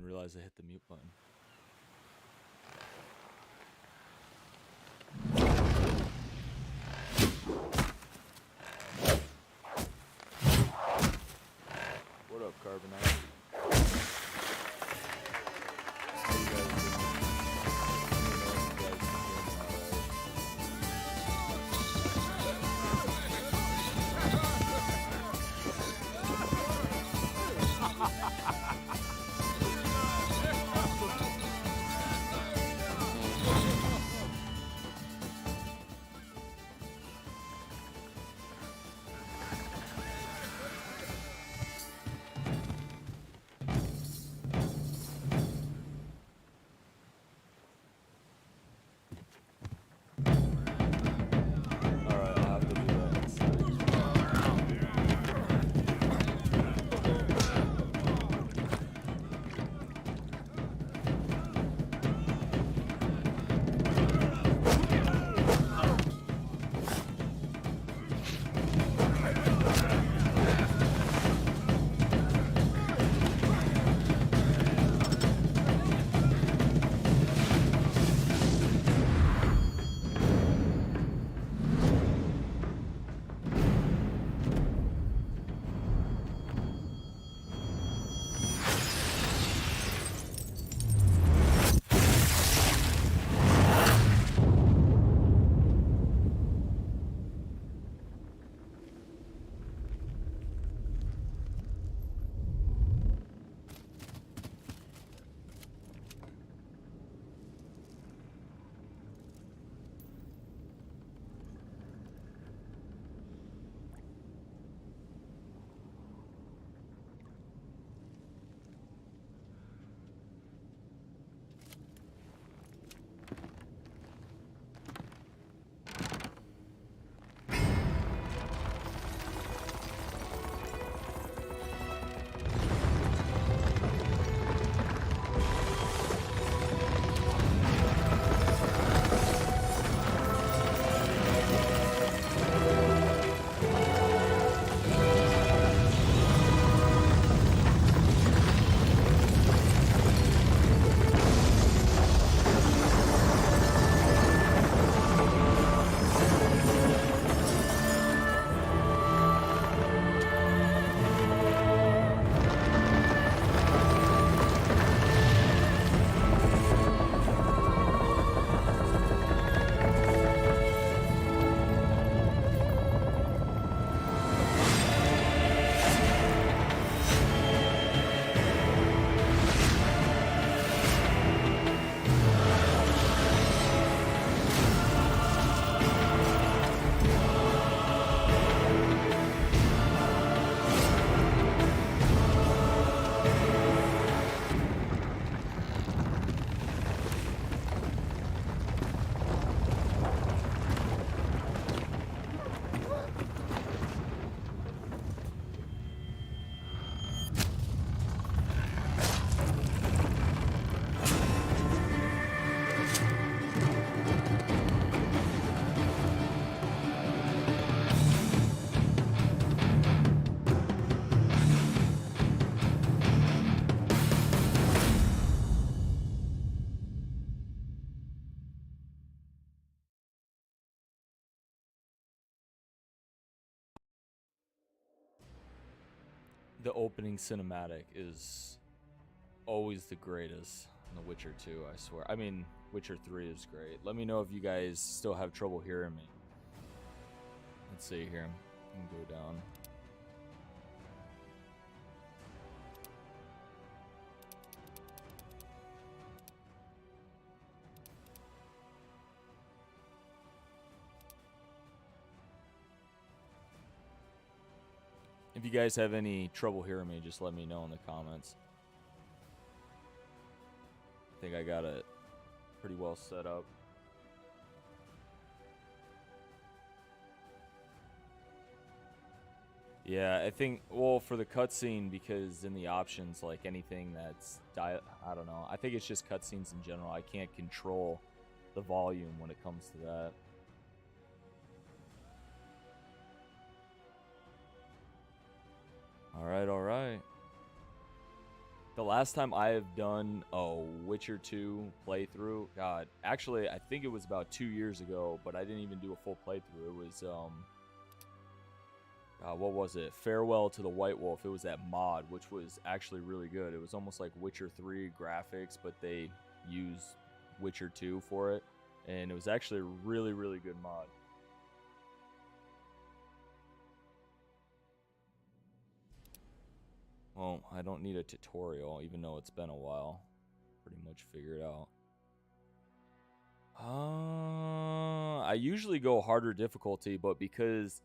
even realize I hit the mute button. What up, Carbonite? The opening cinematic is always the greatest in The Witcher 2, I swear. I mean, Witcher 3 is great. Let me know if you guys still have trouble hearing me. Let's see here. I can go down. If you guys have any trouble hearing me, just let me know in the comments. I think I got it pretty well set up. Yeah, I think, well, for the cutscene, because in the options, like anything that's, I don't know. I think it's just cutscenes in general. I can't control the volume when it comes to that. All right, all right. The last time I have done a Witcher 2 playthrough, God, actually, I think it was about 2 years ago, but I didn't even do a full playthrough. It was, what was it? Farewell to the White Wolf. It was that mod, which was actually really good. It was almost like Witcher 3 graphics, but they used Witcher 2 for it. And it was actually a really, really good mod. Well, I don't need a tutorial, even though it's been a while. Pretty much figured out. I usually go harder difficulty, but because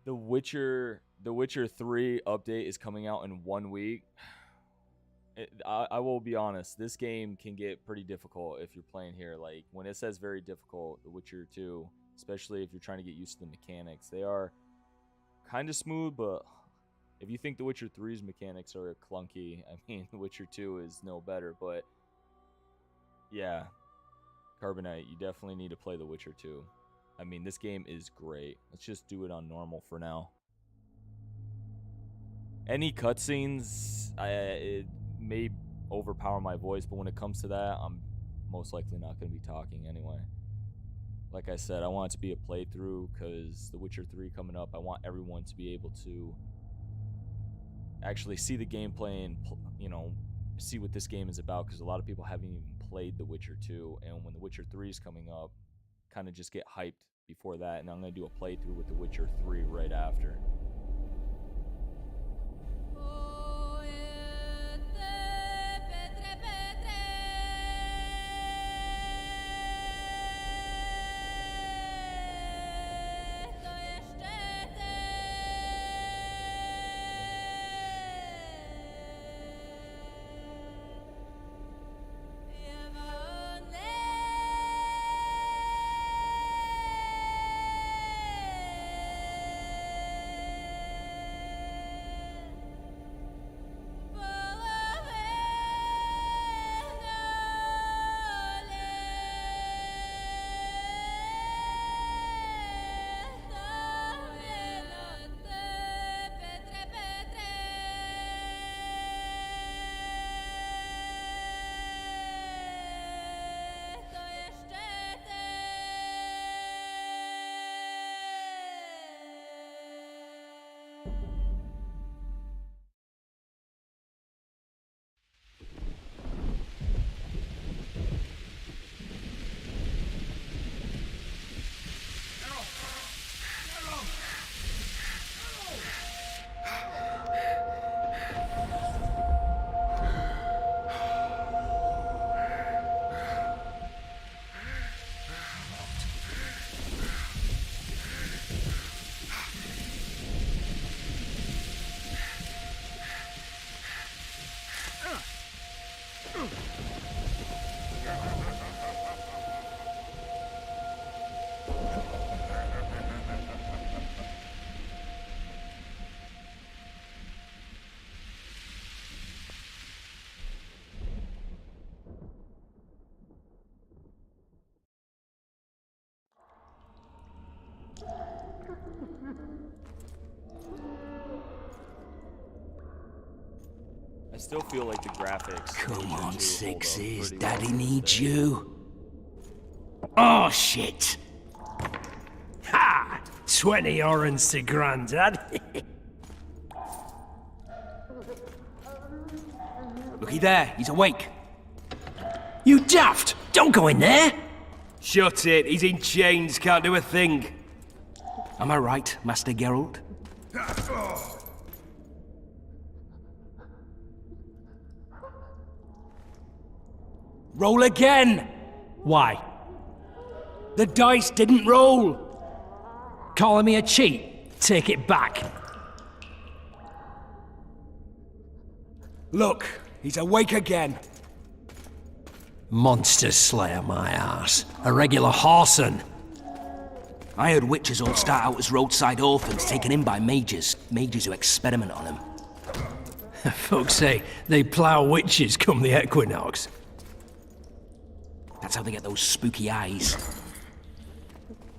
the Witcher 3 update is coming out in 1 week, I will be honest, this game can get pretty difficult if you're playing here. Like, when it says very difficult, The Witcher 2, especially if you're trying to get used to the mechanics, they are kind of smooth, but if you think The Witcher 3's mechanics are clunky, I mean, The Witcher 2 is no better. But yeah, Carbonite, you definitely need to play The Witcher 2. I mean, this game is great. Let's just do it on normal for now. Any cutscenes, it may overpower my voice, but when it comes to that, I'm most likely not going to be talking anyway. Like I said, I want it to be a playthrough because The Witcher 3 coming up, I want everyone to be able to actually see the gameplay and, you know, see what this game is about, because a lot of people haven't even played The Witcher 2, and when The Witcher 3 is coming up, kind of just get hyped before that, and I'm going to do a playthrough with The Witcher 3 right after. I still feel like the graphics. Come on, Sixes. Daddy needs you. Oh, shit. Ha! 20 orange to Grandad. Looky there, he's awake. You daft! Don't go in there! Shut it, he's in chains, can't do a thing. Am I right, Master Geralt? Roll again! Why? The dice didn't roll! Calling me a cheat? Take it back. Look, he's awake again. Monster Slayer, my ass. A regular whoreson. I heard witches all start out as roadside orphans taken in by mages. Mages who experiment on them. Folks say they plough witches come the equinox. That's how they get those spooky eyes.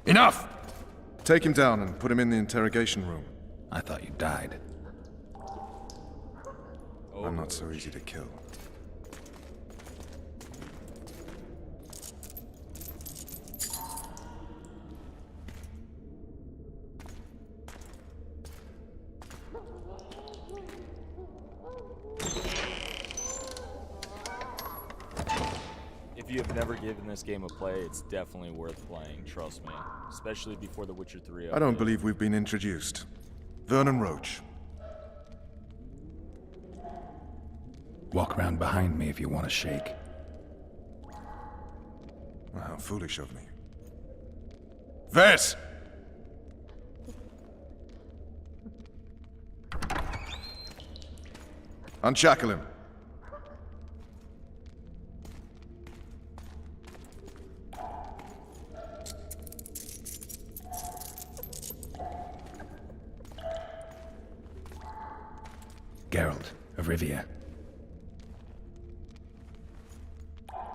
Enough! Take him down and put him in the interrogation room. I thought you died. I'm not so easy to kill. If you have never given this game a play, it's definitely worth playing, trust me. Especially before The Witcher 3 update. I don't believe we've been introduced. Vernon Roach. Walk around behind me if you want to shake. Well, how foolish of me. Ves! Unshackle him. Geralt of Rivia.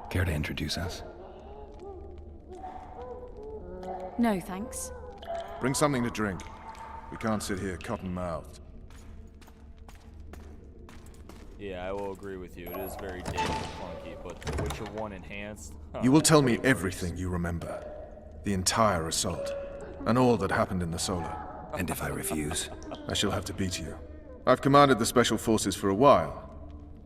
Care to introduce us? No, thanks. Bring something to drink. We can't sit here cotton-mouthed. Yeah, I will agree with you. It is very dated and clunky, but The Witcher 1 Enhanced... You will tell me everything you remember. The entire assault. And all that happened in the Solar. And if I refuse? I shall have to beat you. I've commanded the Special Forces for a while.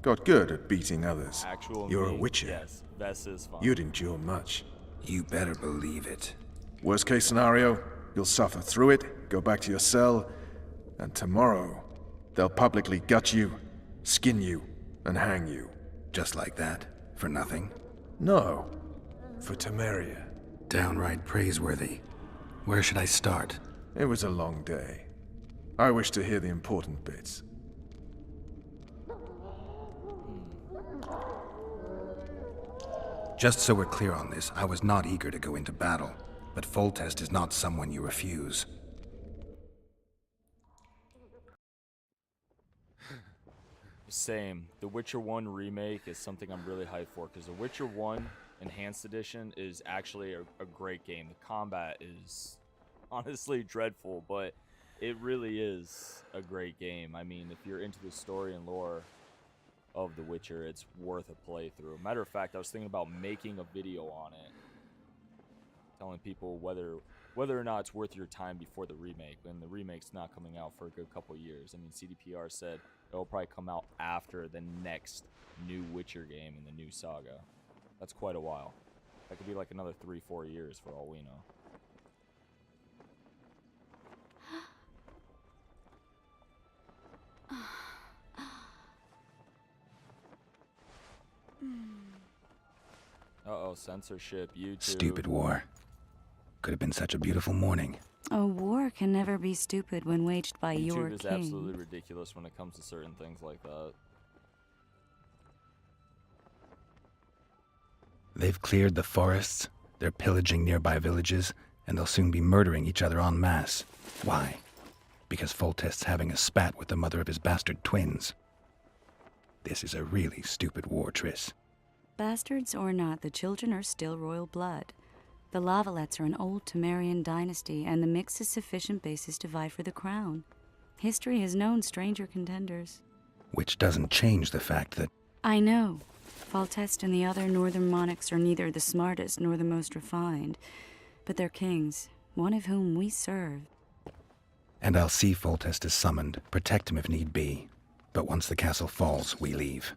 Got good at beating others. Actual You're me, a Witcher. Yes, Ves is fine. You'd endure much. You better believe it. Worst case scenario, you'll suffer through it, go back to your cell, and tomorrow, they'll publicly gut you, skin you, and hang you. Just like that? For nothing? No, for Temeria. Downright praiseworthy. Where should I start? It was a long day. I wish to hear the important bits. Just so we're clear on this, I was not eager to go into battle, but Foltest is not someone you refuse. Same. The Witcher 1 remake is something I'm really hyped for, because The Witcher 1 Enhanced Edition is actually a great game. The combat is honestly dreadful, but it really is a great game. I mean, if you're into the story and lore of The Witcher, it's worth a playthrough. Matter of fact, I was thinking about making a video on it, telling people whether or not it's worth your time before the remake, and the remake's not coming out for a good couple years. I mean, CDPR said it'll probably come out after the next new Witcher game in the new saga. That's quite a while. That could be like another 3-4 years for all we know. Uh-oh, censorship, YouTube. Stupid war. Could have been such a beautiful morning. A war can never be stupid when waged by YouTube your is king. absolutely ridiculous when it comes to certain things like that. They've cleared the forests, they're pillaging nearby villages, and they'll soon be murdering each other en masse. Why? Because Foltest's having a spat with the mother of his bastard twins. This is a really stupid war, Triss. Bastards or not, the children are still royal blood. The Lavalettes are an old Temerian dynasty, and the mix is sufficient basis to vie for the crown. History has known stranger contenders. Which doesn't change the fact that... I know. Foltest and the other northern monarchs are neither the smartest nor the most refined, but they're kings, one of whom we serve. And I'll see Foltest is summoned, protect him if need be. But once the castle falls, we leave.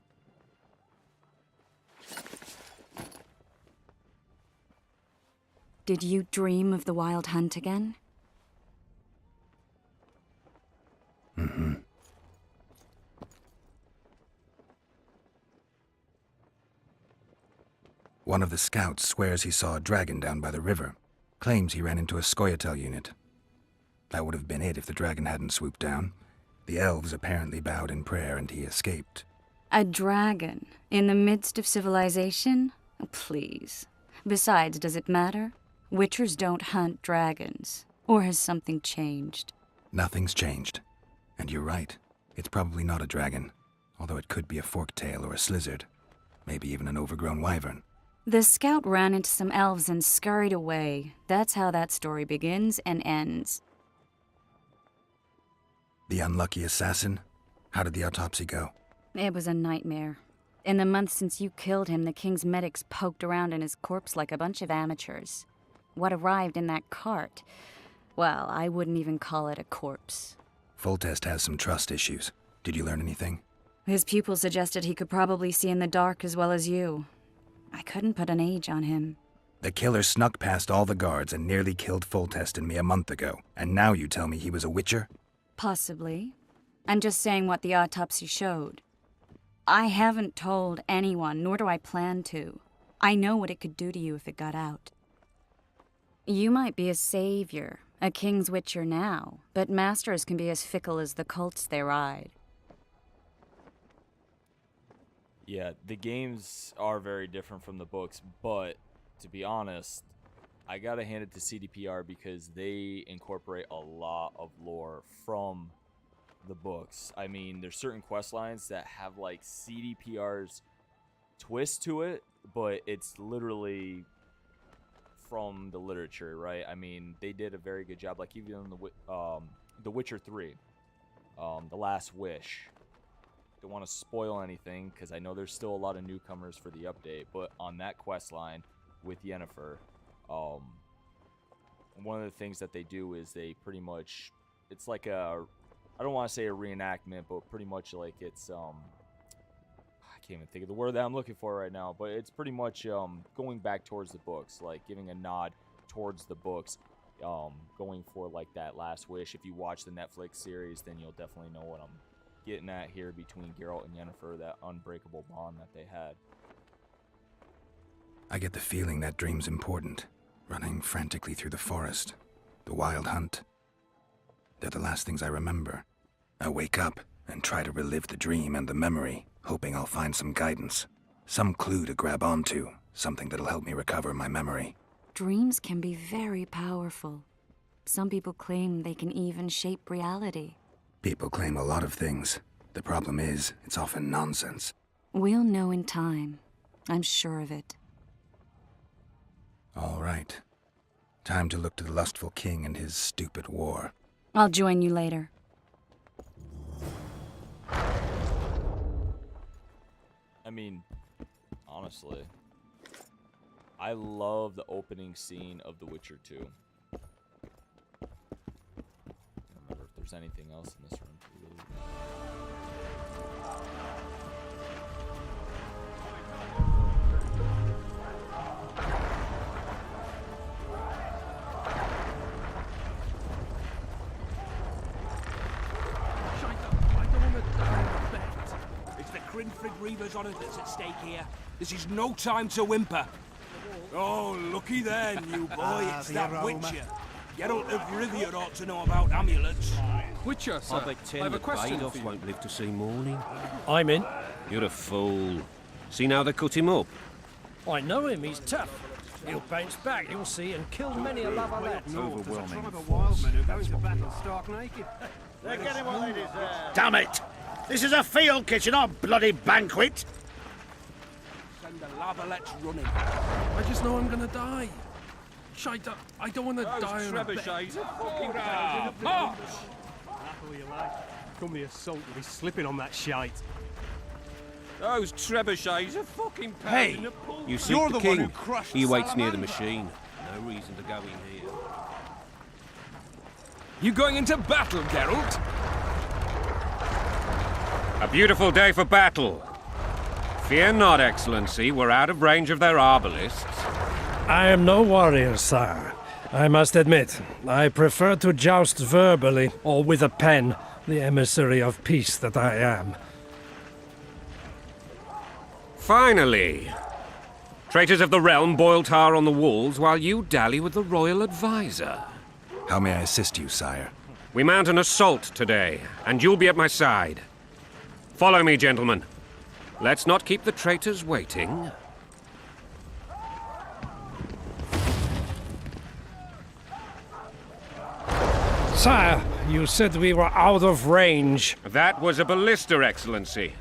Did you dream of the wild hunt again? Mm-hmm. One of the scouts swears he saw a dragon down by the river. Claims he ran into a Scoia'tael unit. That would have been it if the dragon hadn't swooped down. The elves apparently bowed in prayer and he escaped. A dragon? In the midst of civilization? Please. Besides, does it matter? Witchers don't hunt dragons. Or has something changed? Nothing's changed. And you're right. It's probably not a dragon. Although it could be a forktail or a slizzard. Maybe even an overgrown wyvern. The scout ran into some elves and scurried away. That's how that story begins and ends. The unlucky assassin? How did the autopsy go? It was a nightmare. In the months since you killed him, the king's medics poked around in his corpse like a bunch of amateurs. What arrived in that cart, well, I wouldn't even call it a corpse. Foltest has some trust issues. Did you learn anything? His pupil suggested he could probably see in the dark as well as you. I couldn't put an age on him. The killer snuck past all the guards and nearly killed Foltest and me a month ago, and now you tell me he was a witcher? Possibly. I'm just saying what the autopsy showed. I haven't told anyone, nor do I plan to. I know what it could do to you if it got out. You might be a savior, a king's witcher now, but masters can be as fickle as the colts they ride. Yeah, the games are very different from the books, but to be honest, I gotta hand it to CDPR because they incorporate a lot of lore from the books. I mean, there's certain quest lines that have like CDPR's twist to it, but it's literally from the literature, right? I mean, they did a very good job. Like even in the Witcher 3, The Last Wish. Don't want to spoil anything because I know there's still a lot of newcomers for the update, but on that quest line with Yennefer, one of the things that they do is they pretty much, it's like a, I don't want to say a reenactment, but pretty much like it's I can't even think of the word that I'm looking for right now, but it's pretty much going back towards the books, like giving a nod towards the books, going for like that Last Wish. If you watch the Netflix series, then you'll definitely know what I'm getting at here between Geralt and Yennefer, that unbreakable bond that they had. I get the feeling that dream's important. Running frantically through the forest. The wild hunt. They're the last things I remember. I wake up and try to relive the dream and the memory, hoping I'll find some guidance. Some clue to grab onto. Something that'll help me recover my memory. Dreams can be very powerful. Some people claim they can even shape reality. People claim a lot of things. The problem is, it's often nonsense. We'll know in time. I'm sure of it. All right. Time to look to the lustful king and his stupid war. I'll join you later. I mean, honestly, I love the opening scene of The Witcher 2. I don't remember if there's anything else in this room. Reavers on it that's at stake here. This is no time to whimper. Oh, looky there, new boy. It's that Witcher. Geralt of Rivia ought to know about amulets. Witcher, sir. I have a question for you. Won't live to see morning. I'm in. You're a fool. See now they cut him up. I know him. He's tough. He'll bounce back, you'll see, and kill many a Lavalette. Overwhelming. They're getting what they deserve. Damn it! This is a field kitchen, not a bloody banquet! Send the Lavalettes running. I just know I'm gonna die. Shite, I don't want to die on a bed. March! Come the assault, you'll be slipping on that shite. Those trebuchets are fucking Hey, pounding the pool. you seek you're the the one king. who crushed He waits near the Salamander. machine. No reason to go in here. You going into battle, Geralt? A beautiful day for battle. Fear not, Excellency. We're out of range of their arbalists. I am no warrior, sire. I must admit, I prefer to joust verbally or with a pen, the emissary of peace that I am. Finally! Traitors of the realm boil tar on the walls while you dally with the royal advisor. How may I assist you, sire? We mount an assault today, and you'll be at my side. Follow me, gentlemen. Let's not keep the traitors waiting. Sire, you said we were out of range. That was a ballista, Excellency.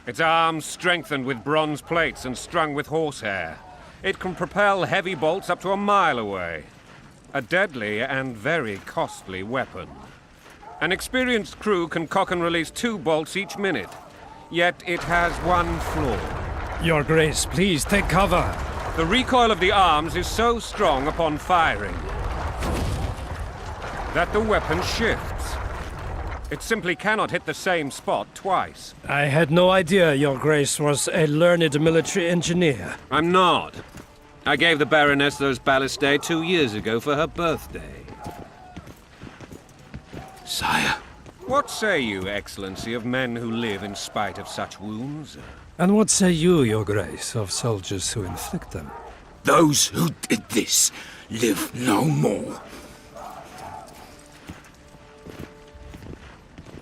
Its arms strengthened with bronze plates and strung with horsehair. It can propel heavy bolts up to a mile away. A deadly and very costly weapon. An experienced crew can cock and release 2 bolts each minute. Yet it has one flaw. Your Grace, please take cover. The recoil of the arms is so strong upon firing that the weapon shifts. It simply cannot hit the same spot twice. I had no idea Your Grace was a learned military engineer. I'm not. I gave the Baroness those ballistae 2 years ago for her birthday. Sire. What say you, Excellency, of men who live in spite of such wounds? And what say you, Your Grace, of soldiers who inflict them? Those who did this live no more.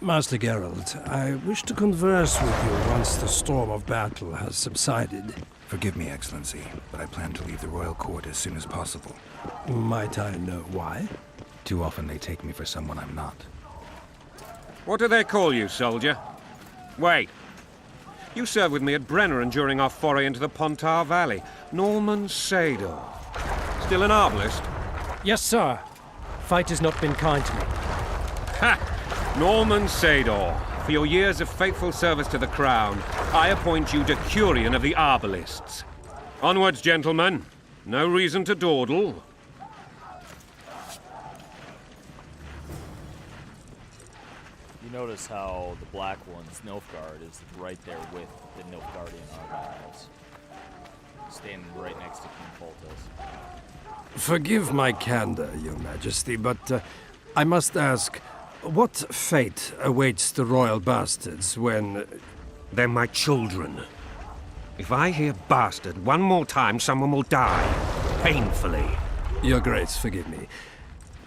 Master Geralt, I wish to converse with you once the storm of battle has subsided. Forgive me, Excellency, but I plan to leave the royal court as soon as possible. Might I know why? Too often they take me for someone I'm not. What do they call you, soldier? Wait. You served with me at Brenneran during our foray into the Pontar Valley. Norman Sador. Still an arbalist? Yes, sir. Fight has not been kind to me. Ha! Norman Sador, for your years of faithful service to the Crown, I appoint you Decurion of the Arbalists. Onwards, gentlemen. No reason to dawdle. You notice how the black one's Nilfgaard is right there with the Nilfgaardian Argyles, standing right next to King Foltest. Forgive my candor, Your Majesty, but I must ask, what fate awaits the royal bastards when... They're my children. If I hear bastard one more time, someone will die. Painfully. Your Grace, forgive me.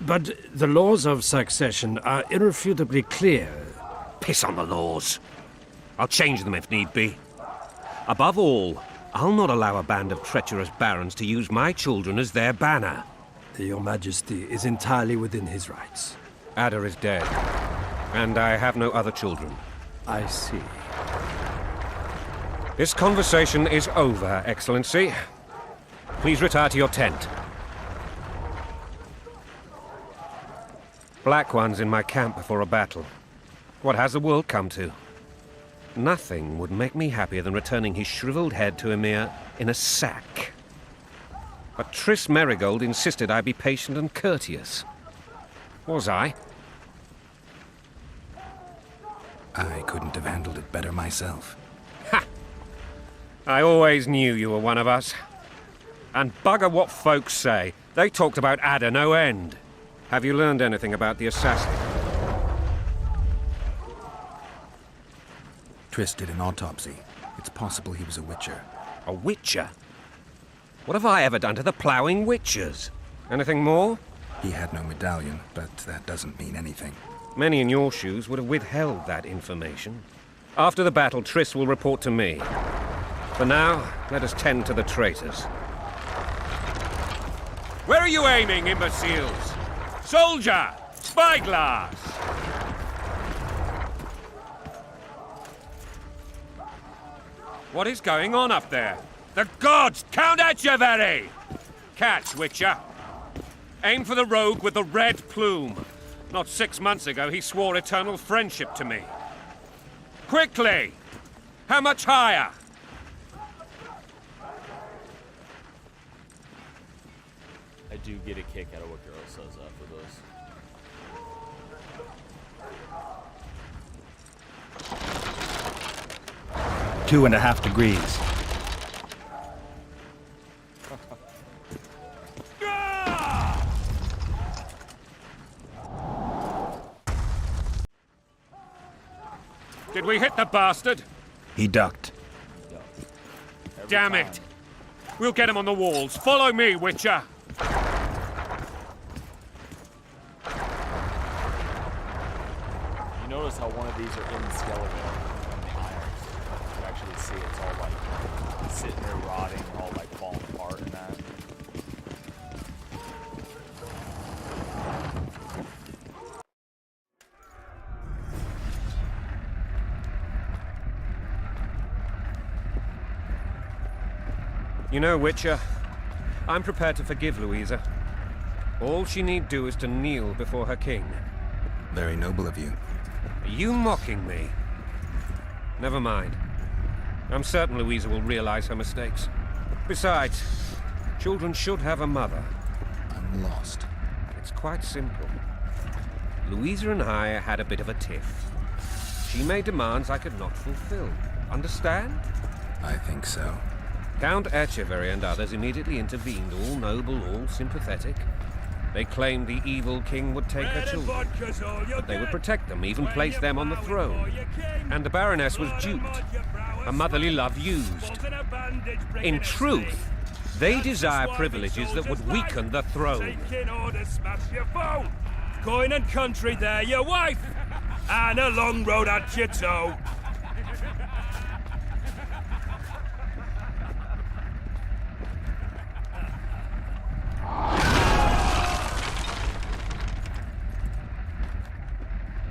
But the laws of succession are irrefutably clear. Piss on the laws. I'll change them if need be. Above all, I'll not allow a band of treacherous barons to use my children as their banner. Your Majesty is entirely within his rights. Ada is dead, and I have no other children. I see. This conversation is over, Excellency. Please retire to your tent. Black ones in my camp before a battle. What has the world come to? Nothing would make me happier than returning his shriveled head to Emir in a sack. But Triss Merigold insisted I be patient and courteous. Was I? I couldn't have handled it better myself. Ha! I always knew you were one of us. And bugger what folks say. They talked about Ada no end. Have you learned anything about the assassin? Triss did an autopsy. It's possible he was a witcher. A witcher? What have I ever done to the ploughing witchers? Anything more? He had no medallion, but that doesn't mean anything. Many in your shoes would have withheld that information. After the battle, Triss will report to me. For now, let us tend to the traitors. Where are you aiming, imbeciles? Soldier! Spyglass! What is going on up there? The gods! Count Etcheverry! Catch, Witcher! Aim for the rogue with the red plume. Not 6 months ago, he swore eternal friendship to me. Quickly! How much higher? I do get a kick out of what girl says after this. 2.5 degrees. Did we hit the bastard? He ducked. Damn it! We'll get him on the walls. Follow me, Witcher! You notice how one of these are in the skeleton and the irons. You actually see it's all like sitting there rotting, all like falling apart and that. You know, Witcher, I'm prepared to forgive Louisa. All she need do is to kneel before her king. Very noble of you. Are you mocking me? Never mind. I'm certain Louisa will realize her mistakes. Besides, children should have a mother. I'm lost. It's quite simple. Louisa and I had a bit of a tiff. She made demands I could not fulfill. Understand? I think so. Count Etcheverry and others immediately intervened, all noble, all sympathetic. They claimed the evil king would take her children. They would protect them, even place them on the throne. And the Baroness was duped. Her motherly love used. In truth, they desire privileges that would weaken the throne. Coin and country there, your wife! And a long road at your toe.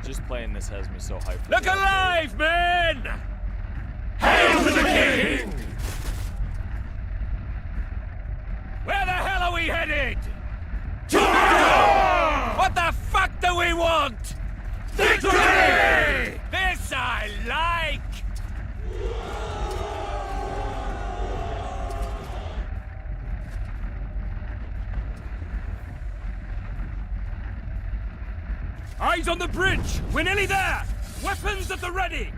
Just playing this has me so hyped. Look alive, men! Hail to the king! Where the hell are we headed? To What the fuck do we want? victory! This I like! Eyes on the bridge! We're nearly there! Weapons at the ready!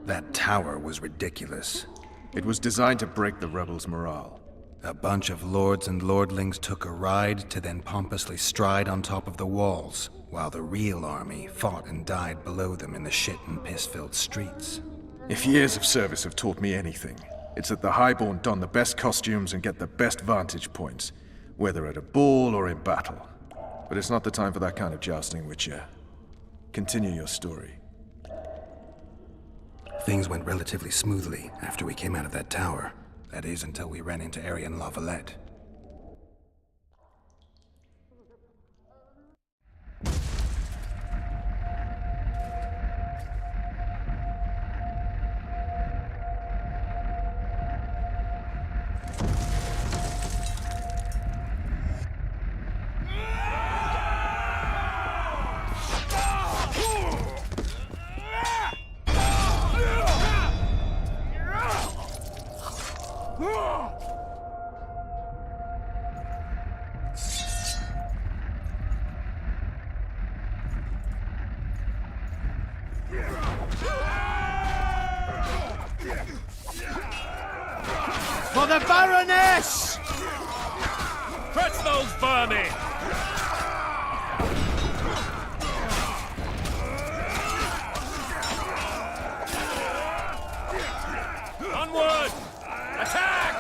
That tower was ridiculous. It was designed to break the rebels' morale. A bunch of lords and lordlings took a ride to then pompously stride on top of the walls, while the real army fought and died below them in the shit and piss-filled streets. If years of service have taught me anything, it's that the Highborn don the best costumes and get the best vantage points, whether at a ball or in battle. But it's not the time for that kind of jousting, Witcher. Continue your story. Things went relatively smoothly after we came out of that tower. That is, until we ran into Aryan Valette. For the Baroness! Crush those vermin! Onward! Attack!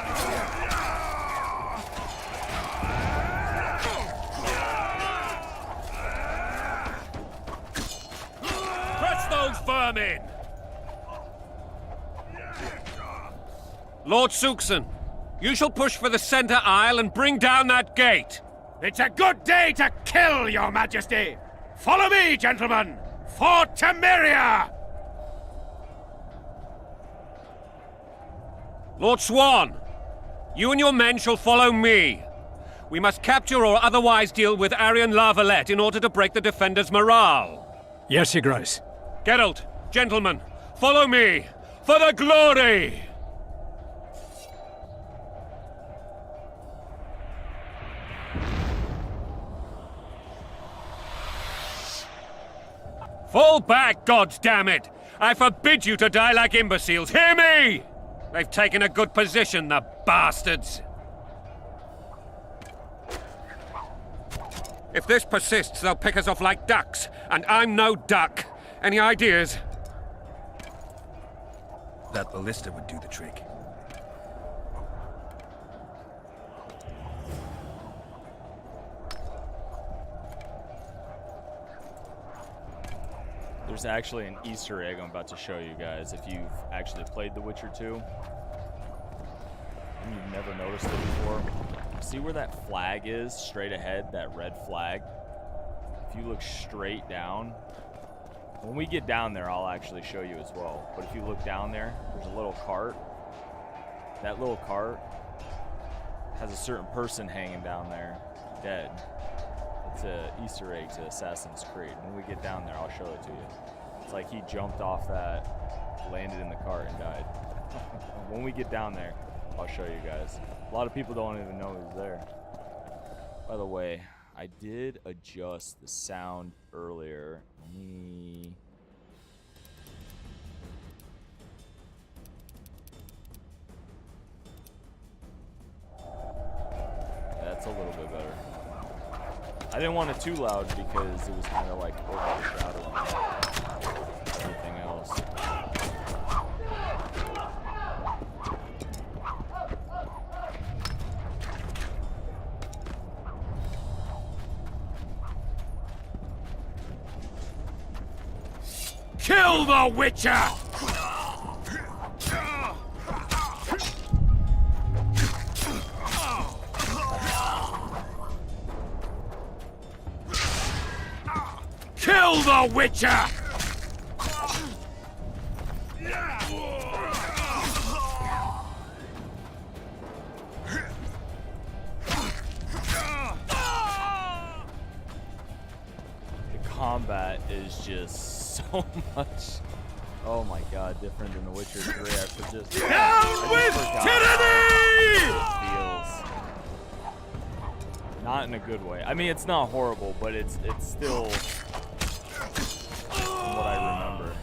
Crush those vermin! Lord Suxon, you shall push for the center aisle and bring down that gate. It's a good day to kill, your majesty! Follow me, gentlemen! For Temeria! Lord Swan, you and your men shall follow me. We must capture or otherwise deal with Aryan Valette in order to break the defenders' morale. Yes, Your Grace. Geralt, gentlemen, follow me for the glory! Fall back, goddammit! I forbid you to die like imbeciles. Hear me! They've taken a good position, the bastards. If this persists, they'll pick us off like ducks, and I'm no duck. Any ideas? That ballista would do the trick. There's actually an Easter egg I'm about to show you guys if you've actually played The Witcher 2 and you've never noticed it before. See where that flag is straight ahead, that red flag? If you look straight down, when we get down there, I'll actually show you as well. But if you look down there, there's a little cart. That little cart has a certain person hanging down there, dead. It's a Easter egg to Assassin's Creed. When we get down there, I'll show it to you. It's like he jumped off that, landed in the cart, and died. When we get down there, I'll show you guys. A lot of people don't even know he's there. By the way, I did adjust the sound earlier. That's a little bit better. I didn't want it too loud because it was kind of like overshadowing everything else. Kill the Witcher! Kill the Witcher! The combat is just so much, oh my god, different than The Witcher 3. Down with tyranny! Feels not in a good way. I mean, it's not horrible, but it's still, from what I remember,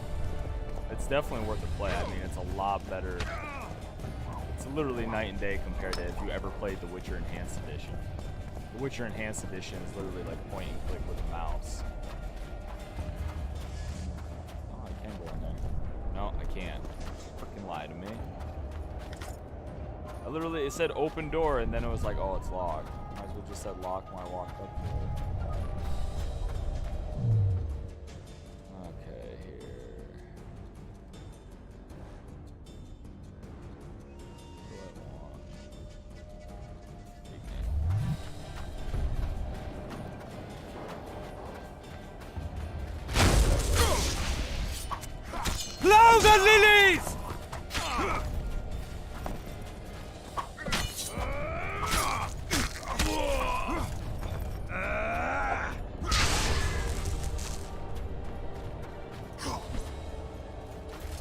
it's definitely worth a play. I mean, it's a lot better. It's literally night and day compared to if you ever played The Witcher Enhanced Edition. The Witcher Enhanced Edition is literally like point and click with a mouse. Oh, I can go in there. No, I can't. Fucking lie to me. I literally, it said open door, and then it was like, oh, it's locked. Might as well just said lock when I walked up to it. Okay, here. What do I want? Blow the lilies!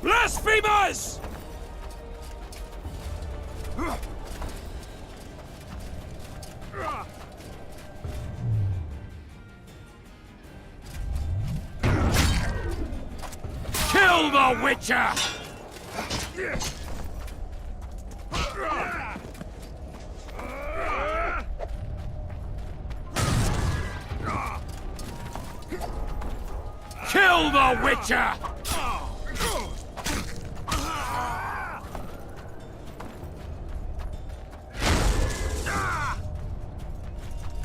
Blasphemers! Kill the Witcher! Kill the Witcher!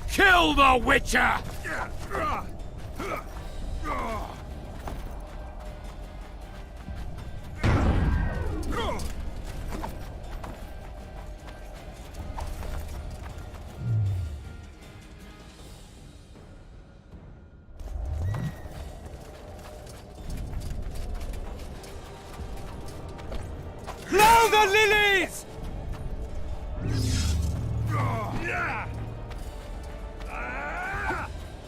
Kill the Witcher! Blow the lilies!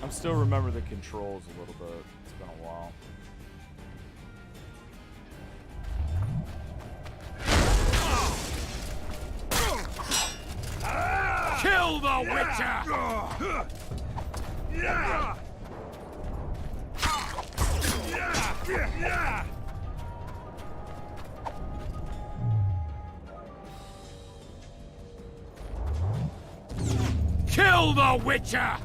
I'm still remember the controls a little bit. It's been a while. Kill the Witcher! Kill the Witcher!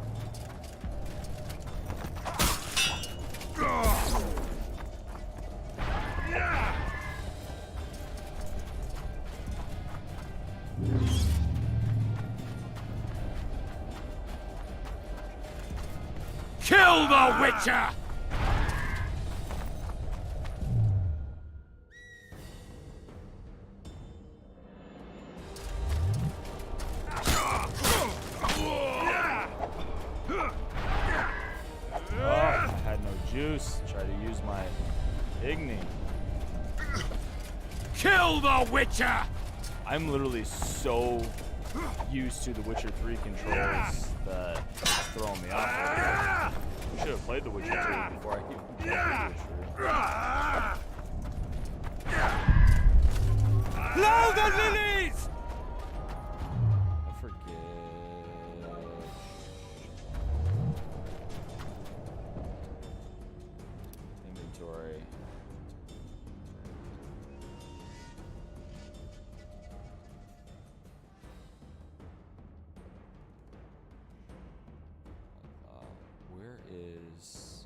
Kill the Witcher! I had no juice. Try to use my Igni. Kill the Witcher! I'm literally so used to the Witcher 3 controls that is throwing me off. We should have played the Witcher 2 before I even played the Witcher 3. Blow the lilies! I forget. Inventory. Where is...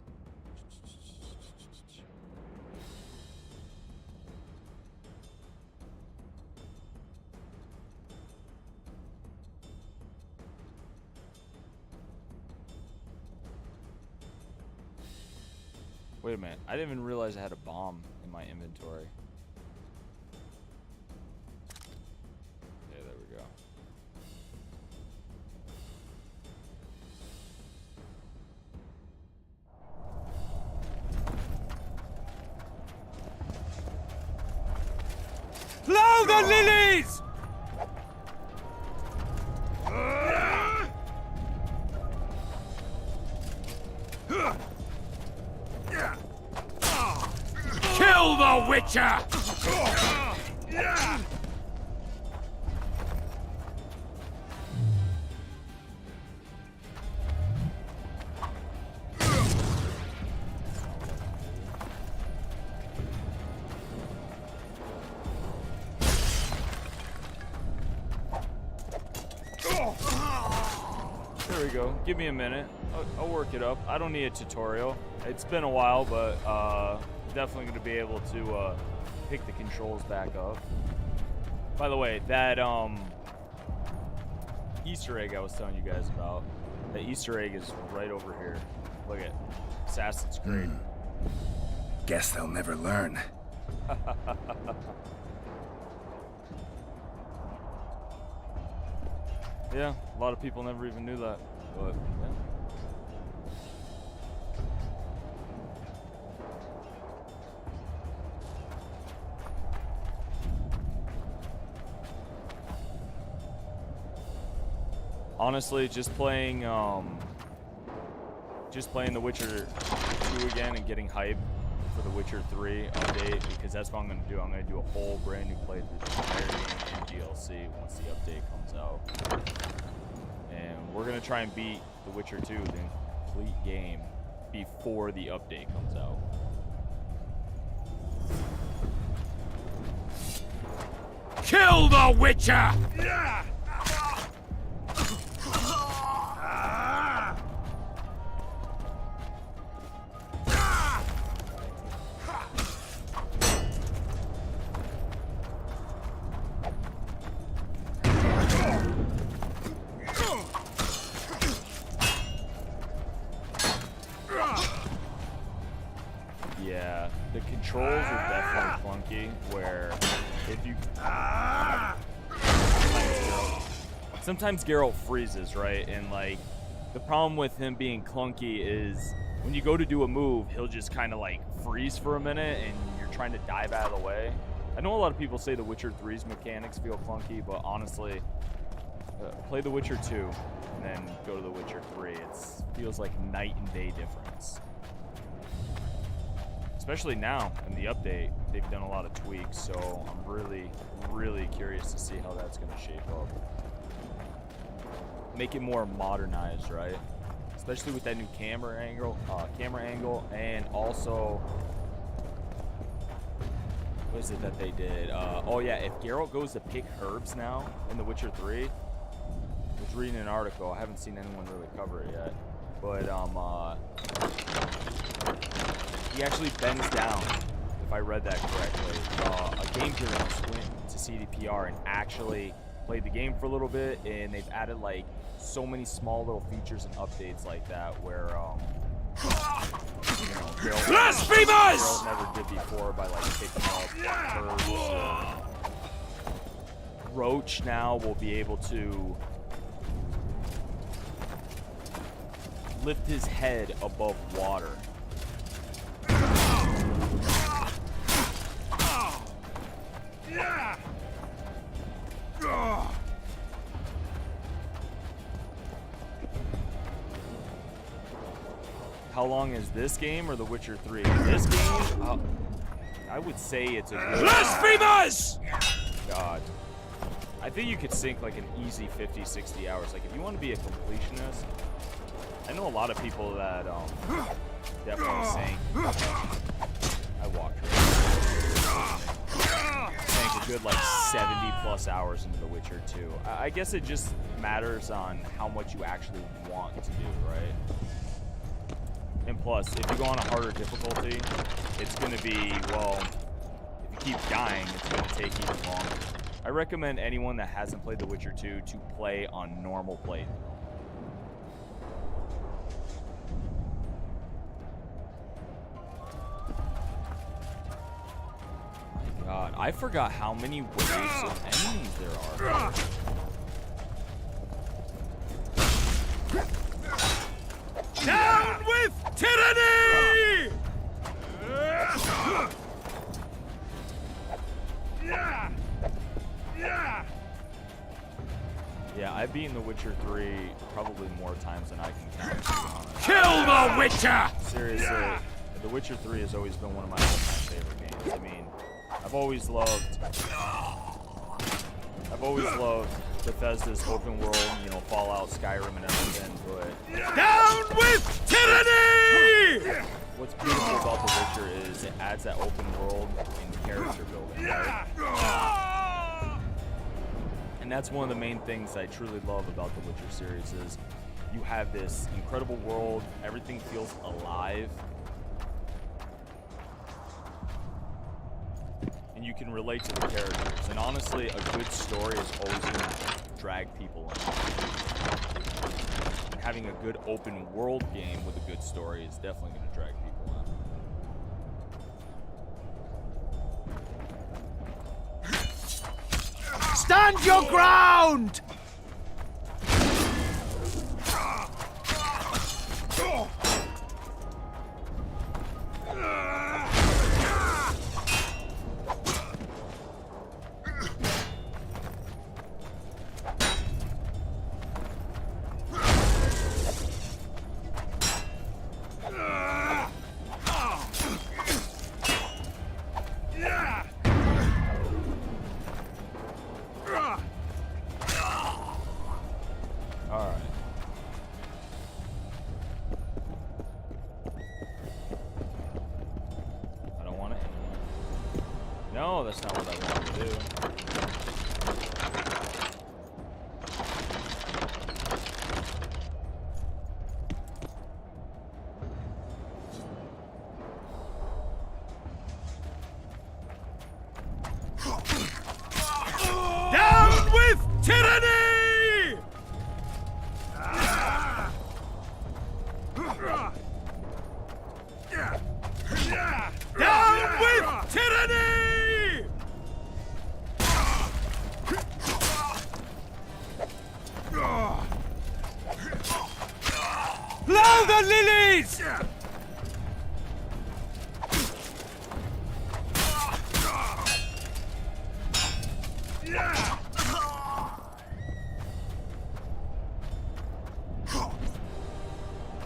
Wait a minute, I didn't even realize I had a bomb in my inventory. Okay, there we go. Blow the lilies! Kill the Witcher! There we go. Give me a minute. I'll work it up. I don't need a tutorial. It's been a while, but definitely going to be able to pick the controls back up. By the way, that Easter egg I was telling you guys about, the Easter egg is right over here. Look at Assassin's Creed. Guess they'll never learn. Yeah, a lot of people never even knew that, but yeah. Honestly, just playing The Witcher 2 again and getting hype for The Witcher 3 update, because that's what I'm going to do. I'm going to do a whole brand new playthrough of the entire game in DLC once the update comes out. And we're going to try and beat The Witcher 2, the complete game, before the update comes out. Kill the Witcher! Yeah, the controls are definitely clunky, where if you... Sometimes Geralt freezes, right? And, like, the problem with him being clunky is when you go to do a move, he'll just kind of, like, freeze for a minute, and you're trying to dive out of the way. I know a lot of people say The Witcher 3's mechanics feel clunky, but honestly, play The Witcher 2 and then go to The Witcher 3. It feels like night and day difference. Especially now in the update, they've done a lot of tweaks, so I'm really, really curious to see how that's going to shape up. Make it more modernized, right? Especially with that new camera angle, and also, what is it that they did? Oh yeah, if Geralt goes to pick herbs now in The Witcher 3, I was reading an article. I haven't seen anyone really cover it yet, but he actually bends down, if I read that correctly. A game journalist went to CDPR and actually played the game for a little bit, and they've added like so many small little features and updates like that where Geralt never did before by like picking up herbs. Roach now will be able to lift his head above water. how long is this game or The Witcher 3? This game, I would say it's a good... Blasphemers! God. I think you could sink like an easy 50, 60 hours. Like if you want to be a completionist, I know a lot of people that definitely sank. I walked sank a good like 70 plus hours into The Witcher 2. I guess it just matters on how much you actually want to do, right? And plus, if you go on a harder difficulty, it's going to be, well, if you keep dying, it's going to take even longer. I recommend anyone that hasn't played The Witcher 2 to play on normal playthrough. My God, I forgot how many waves of enemies there are. Down with tyranny! Yeah, I've beaten The Witcher 3 probably more times than I can count, to be honest. Kill the Witcher! Seriously, The Witcher 3 has always been one of my all-time favorite games. I mean, I've always loved Bethesda's open world, you know, Fallout, Skyrim, and everything, but... Down with tyranny! What's beautiful about The Witcher is it adds that open world and character building, right? And that's one of the main things I truly love about the Witcher series is you have this incredible world, everything feels alive, and you can relate to the characters. And honestly, a good story is always going to drag people in. And having a good open world game with a good story is definitely going to drag people in. Stand your ground! No, that's not what I wanted to do. Down with tyranny! Down with tyranny! Blow the lilies!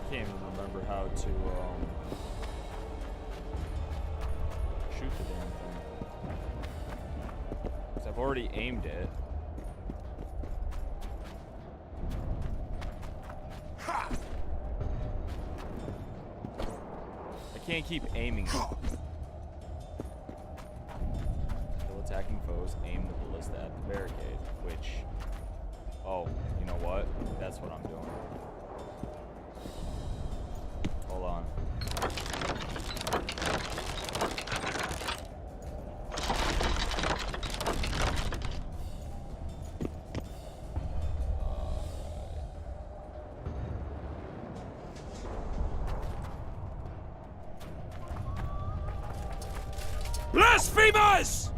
Can't even remember how to shoot the damn thing. 'Cause I've already aimed it. I can't keep aiming it. Still attacking foes, aim the ballista at the barricade, which, oh, you know what? That's what I'm doing. Hold on. Blasphemers!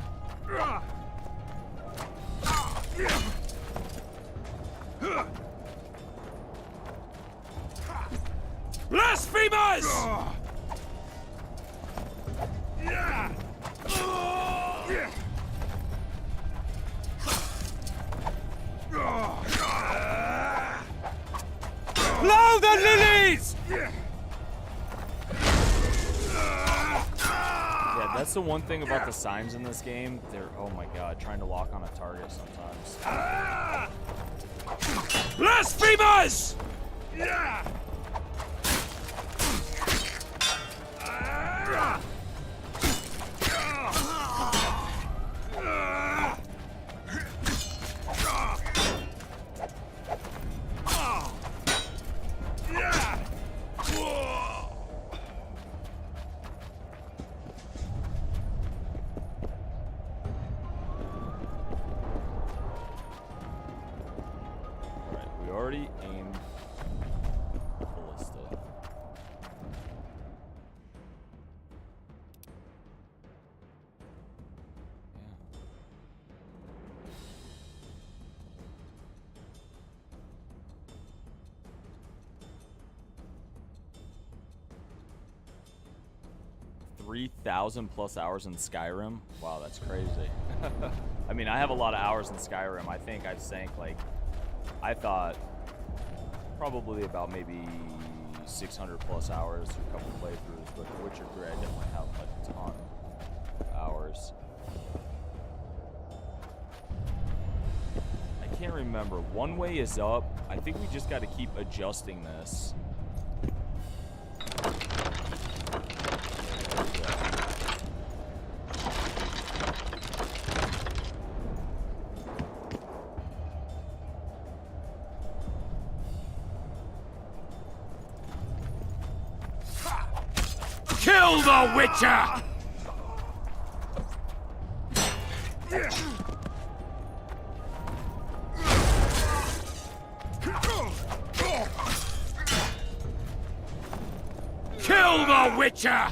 Blasphemers! Blow the lilies! That's the one thing about the signs in this game. They're, oh my god, trying to lock on a target sometimes. Blasphemers! We already aimed ballista. Yeah. 3,000 plus hours in Skyrim. Wow, that's crazy. I mean, I have a lot of hours in Skyrim. I think I've sank like, I thought probably about maybe 600 plus hours, a couple playthroughs, but The Witcher 3 I definitely have like a ton of hours. I can't remember. One way is up. I think we just got to keep adjusting this. Kill the Witcher! Kill the Witcher!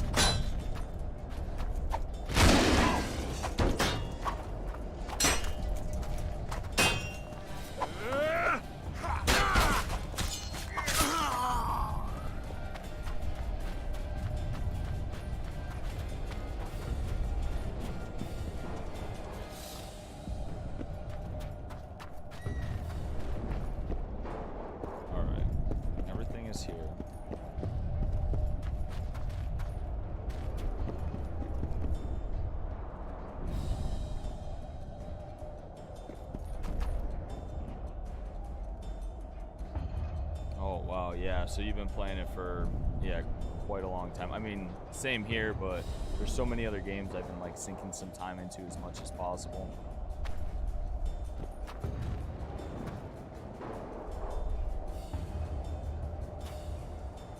So you've been playing it for, yeah, quite a long time. I mean, same here, but there's so many other games I've been like sinking some time into as much as possible.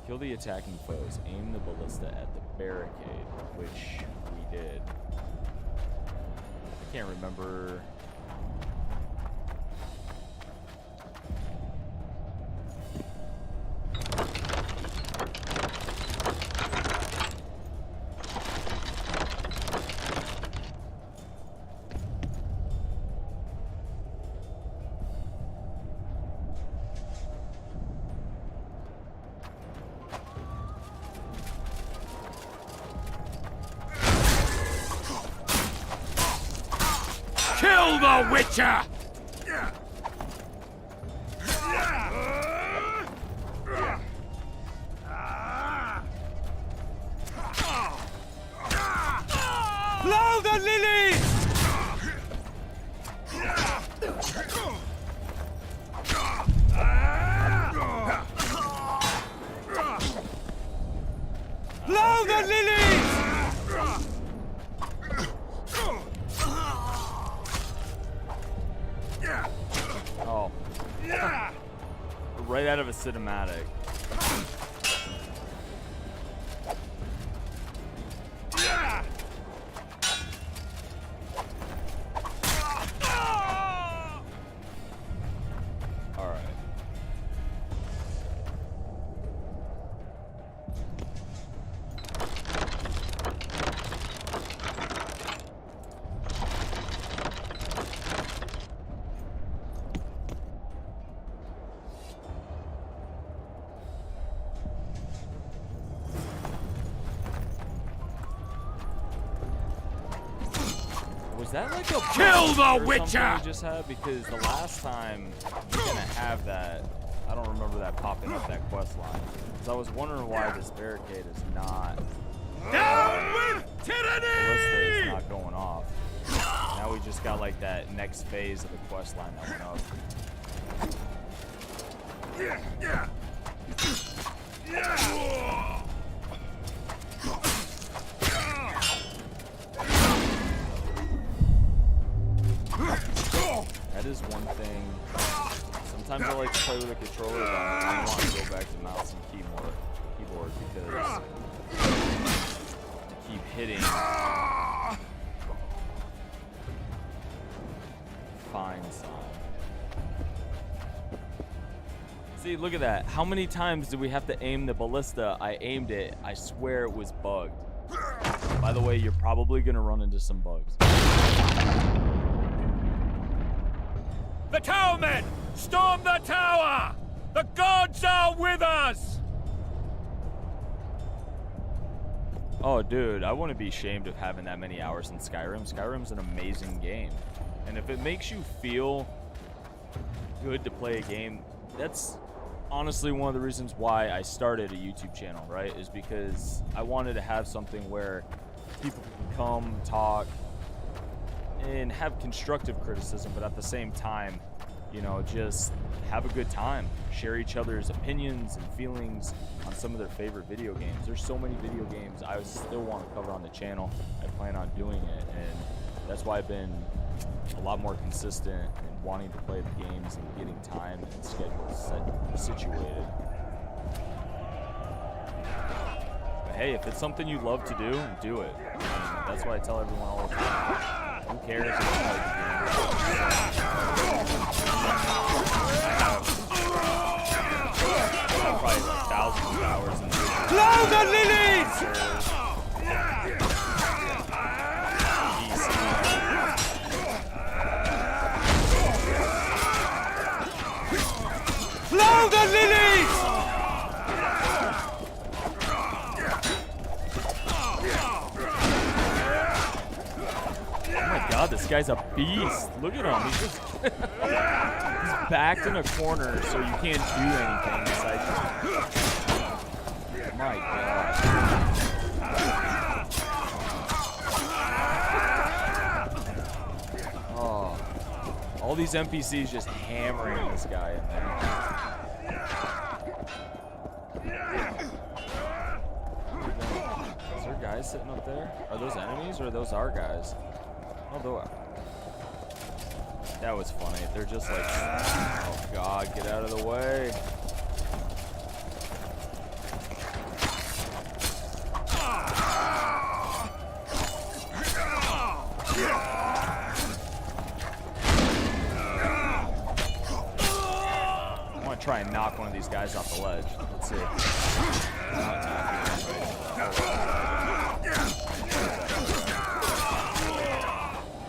Kill the attacking foes. Aim the ballista at the barricade, which we did. I can't remember. Kill the Witcher! Blow the lilies! Blow the lilies! Oh. Right out of a cinematic. Was that like a kill the Witcher? We just had, because the last time we didn't have that. I don't remember that popping up that quest line. So I was wondering why this barricade is not Down with Ballista tyranny! is not going off. Now we just got like that next phase of the quest line that went up. That is one thing. Sometimes I like to play with a controller, but I want to go back to mouse and keyboard because I keep hitting. Fine sign. See, look at that. How many times did we have to aim the ballista? I aimed it. I swear it was bugged. By the way, you're probably gonna run into some bugs. The tower men! Storm the tower! The gods are with us! Oh, dude, I wouldn't be ashamed of having that many hours in Skyrim. Skyrim's an amazing game. And if it makes you feel good to play a game, that's honestly one of the reasons why I started a YouTube channel, right? Is because I wanted to have something where people can come, talk, and have constructive criticism, but at the same time, you know, just have a good time, share each other's opinions and feelings on some of their favorite video games. There's so many video games I still want to cover on the channel. I plan on doing it, and that's why I've been a lot more consistent in wanting to play the games and getting time and schedules situated. But hey, if it's something you love to do it. I mean, that's what I tell everyone all the time. Who cares if you play the game? Probably like thousands of hours in Blow the lilies! Blow the lilies! Oh my god, this guy's a beast. Look at him. He's just he's backed in a corner so you can't do anything besides just... My god. Oh. All these NPCs just hammering this guy in there. Is there guys sitting up there? Are those enemies or are those our guys? Oh, that was funny. They're just like, oh god, get out of the way. I want to try and knock one of these guys off the ledge. Let's see.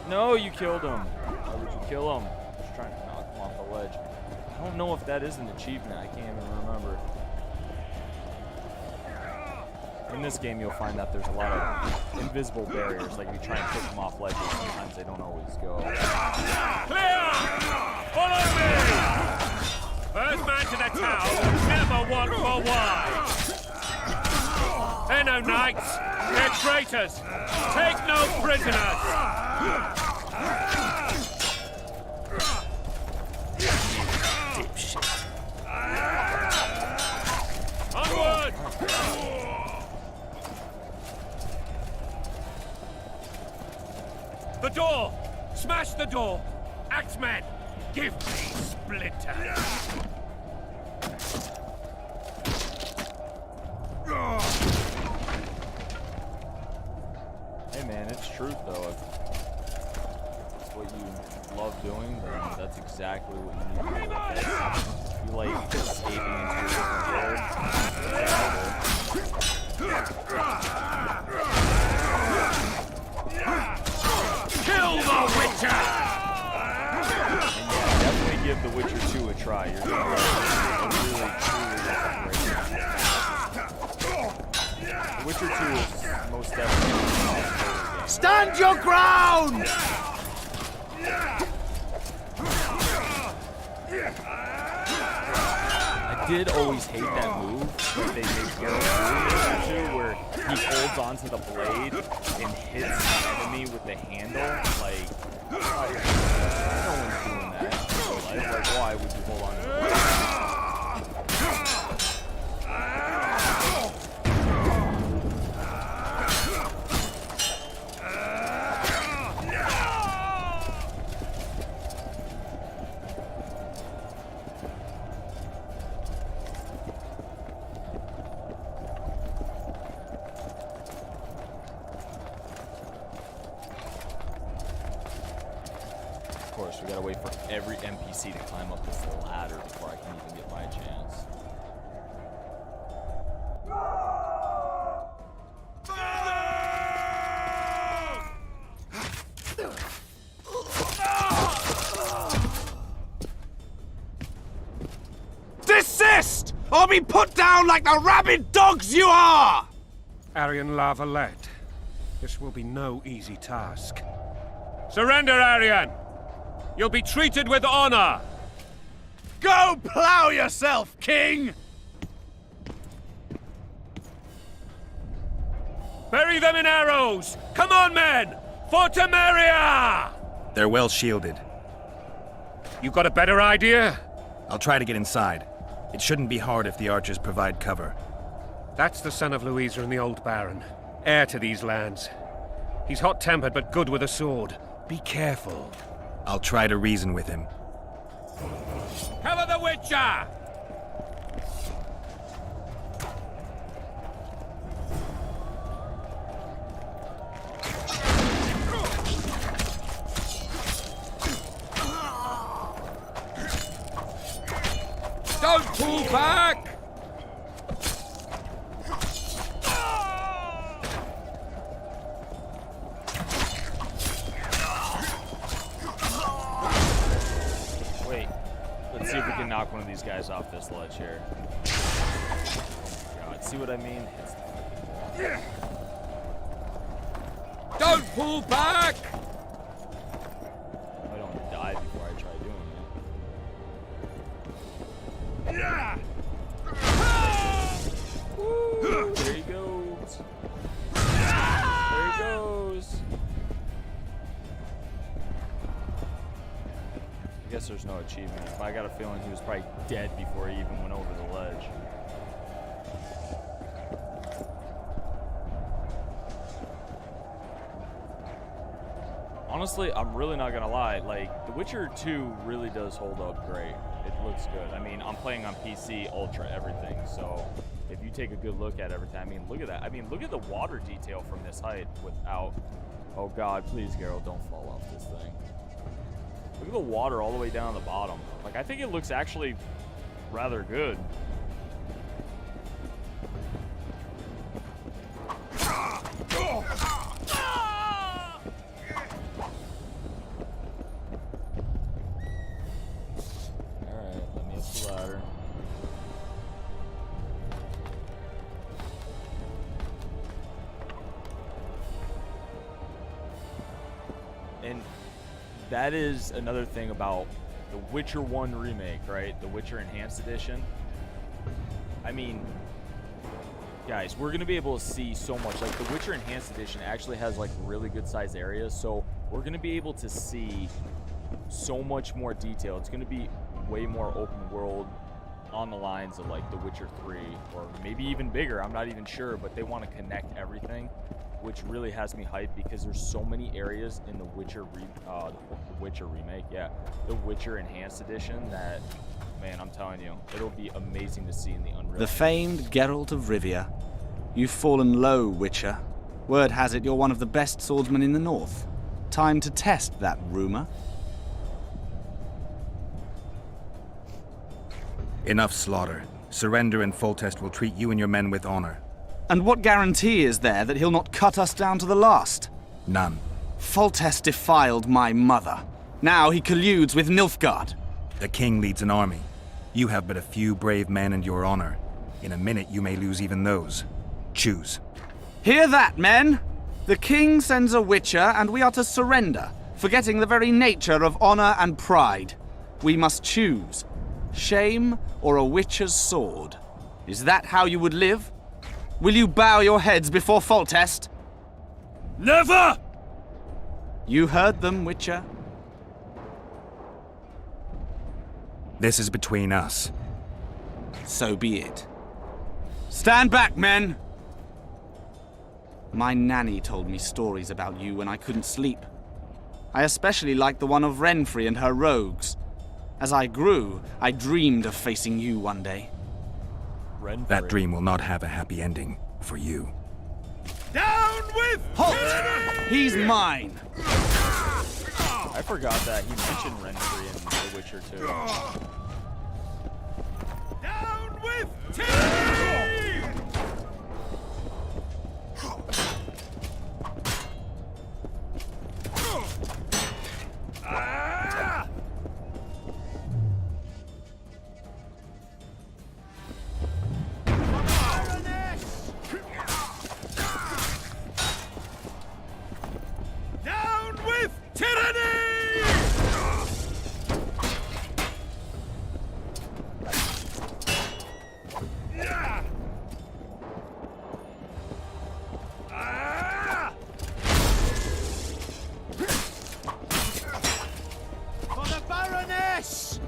No, you killed him. Why would you kill him? Just trying to knock him off the ledge. I don't know if that is an achievement. I can't even remember. In this game, you'll find that there's a lot of invisible barriers. Like if you try and pick them off ledges, sometimes they don't always go. Clear! Follow me! First man to the tower will never want for wine. They're no knights. They're traitors. Take no prisoners. Onward! The door! Smash the door! Axemen, give me splinters! Hey man, it's truth though. If it's what you love doing, then that's exactly what you need to do. If you like escaping into a different world, Kill the Witcher! and yeah, definitely give The Witcher 2 a try. You're gonna really, truly The Witcher 2 is most definitely my favorite game. Stand your ground! I did always hate that move that they make Geralt do into, where he holds onto the blade and hits the enemy with the handle. Like, no one's doing that. Like, why would you hold on to the blade? Of course, we gotta wait for every NPC to climb up this ladder before I can even get my chance. Desist, or be put down like the rabid dogs you are! Aryan La Valette, this will be no easy task. Surrender, Aryan! You'll be treated with honor! Go plow yourself, King! Bury them in arrows! Come on, men! For Temeria! They're well shielded. You got a better idea? I'll try to get inside. It shouldn't be hard if the archers provide cover. That's the son of Louisa and the old Baron, heir to these lands. He's hot-tempered but good with a sword. Be careful. I'll try to reason with him. Cover the Witcher! Don't pull back! Wait, let's see if we can knock one of these guys off this ledge here. Oh my God, see what I mean? Don't pull back! I don't die before I try doing it. Woo, there he goes. There he goes. I guess there's no achievement, but I got a feeling he was probably dead before he even went over the ledge. Honestly, I'm really not gonna lie, like, The Witcher 2 really does hold up great. It looks good. I mean, I'm playing on PC, Ultra, everything, so if you take a good look at everything, I mean, look at that. I mean, look at the water detail from this height without... Oh God, please, Geralt, don't fall off this thing. Look at the water all the way down to the bottom. Like, I think it looks actually rather good. And that is another thing about the Witcher 1 remake, right? The Witcher Enhanced Edition. I mean, guys, we're going to be able to see so much. Like, the Witcher Enhanced Edition actually has, like, really good sized areas. So we're going to be able to see so much more detail. It's going to be way more open world on the lines of, like, The Witcher 3. Or maybe even bigger. I'm not even sure. But they want to connect everything, which really has me hyped because there's so many areas in the Witcher remake, yeah, the Witcher Enhanced Edition that, man, I'm telling you, it'll be amazing to see in the Unreal. The famed Geralt of Rivia. You've fallen low, Witcher. Word has it you're one of the best swordsmen in the north. Time to test that rumor. Enough slaughter. Surrender and Foltest will treat you and your men with honor. And what guarantee is there that he'll not cut us down to the last? None. Foltest defiled my mother. Now he colludes with Nilfgaard. The king leads an army. You have but a few brave men and your honor. In a minute you may lose even those. Choose. Hear that, men! The king sends a witcher and we are to surrender, forgetting the very nature of honor and pride. We must choose. Shame or a witcher's sword? Is that how you would live? Will you bow your heads before Foltest? Never! You heard them, Witcher. This is between us. So be it. Stand back, men! My nanny told me stories about you when I couldn't sleep. I especially liked the one of Renfrey and her rogues. As I grew, I dreamed of facing you one day. Renfrey. That dream will not have a happy ending for you. Down with Halt! He's mine! I forgot that he mentioned Renfrey in The Witcher 2. Down with tyranny! Down with tyranny! For the Baroness!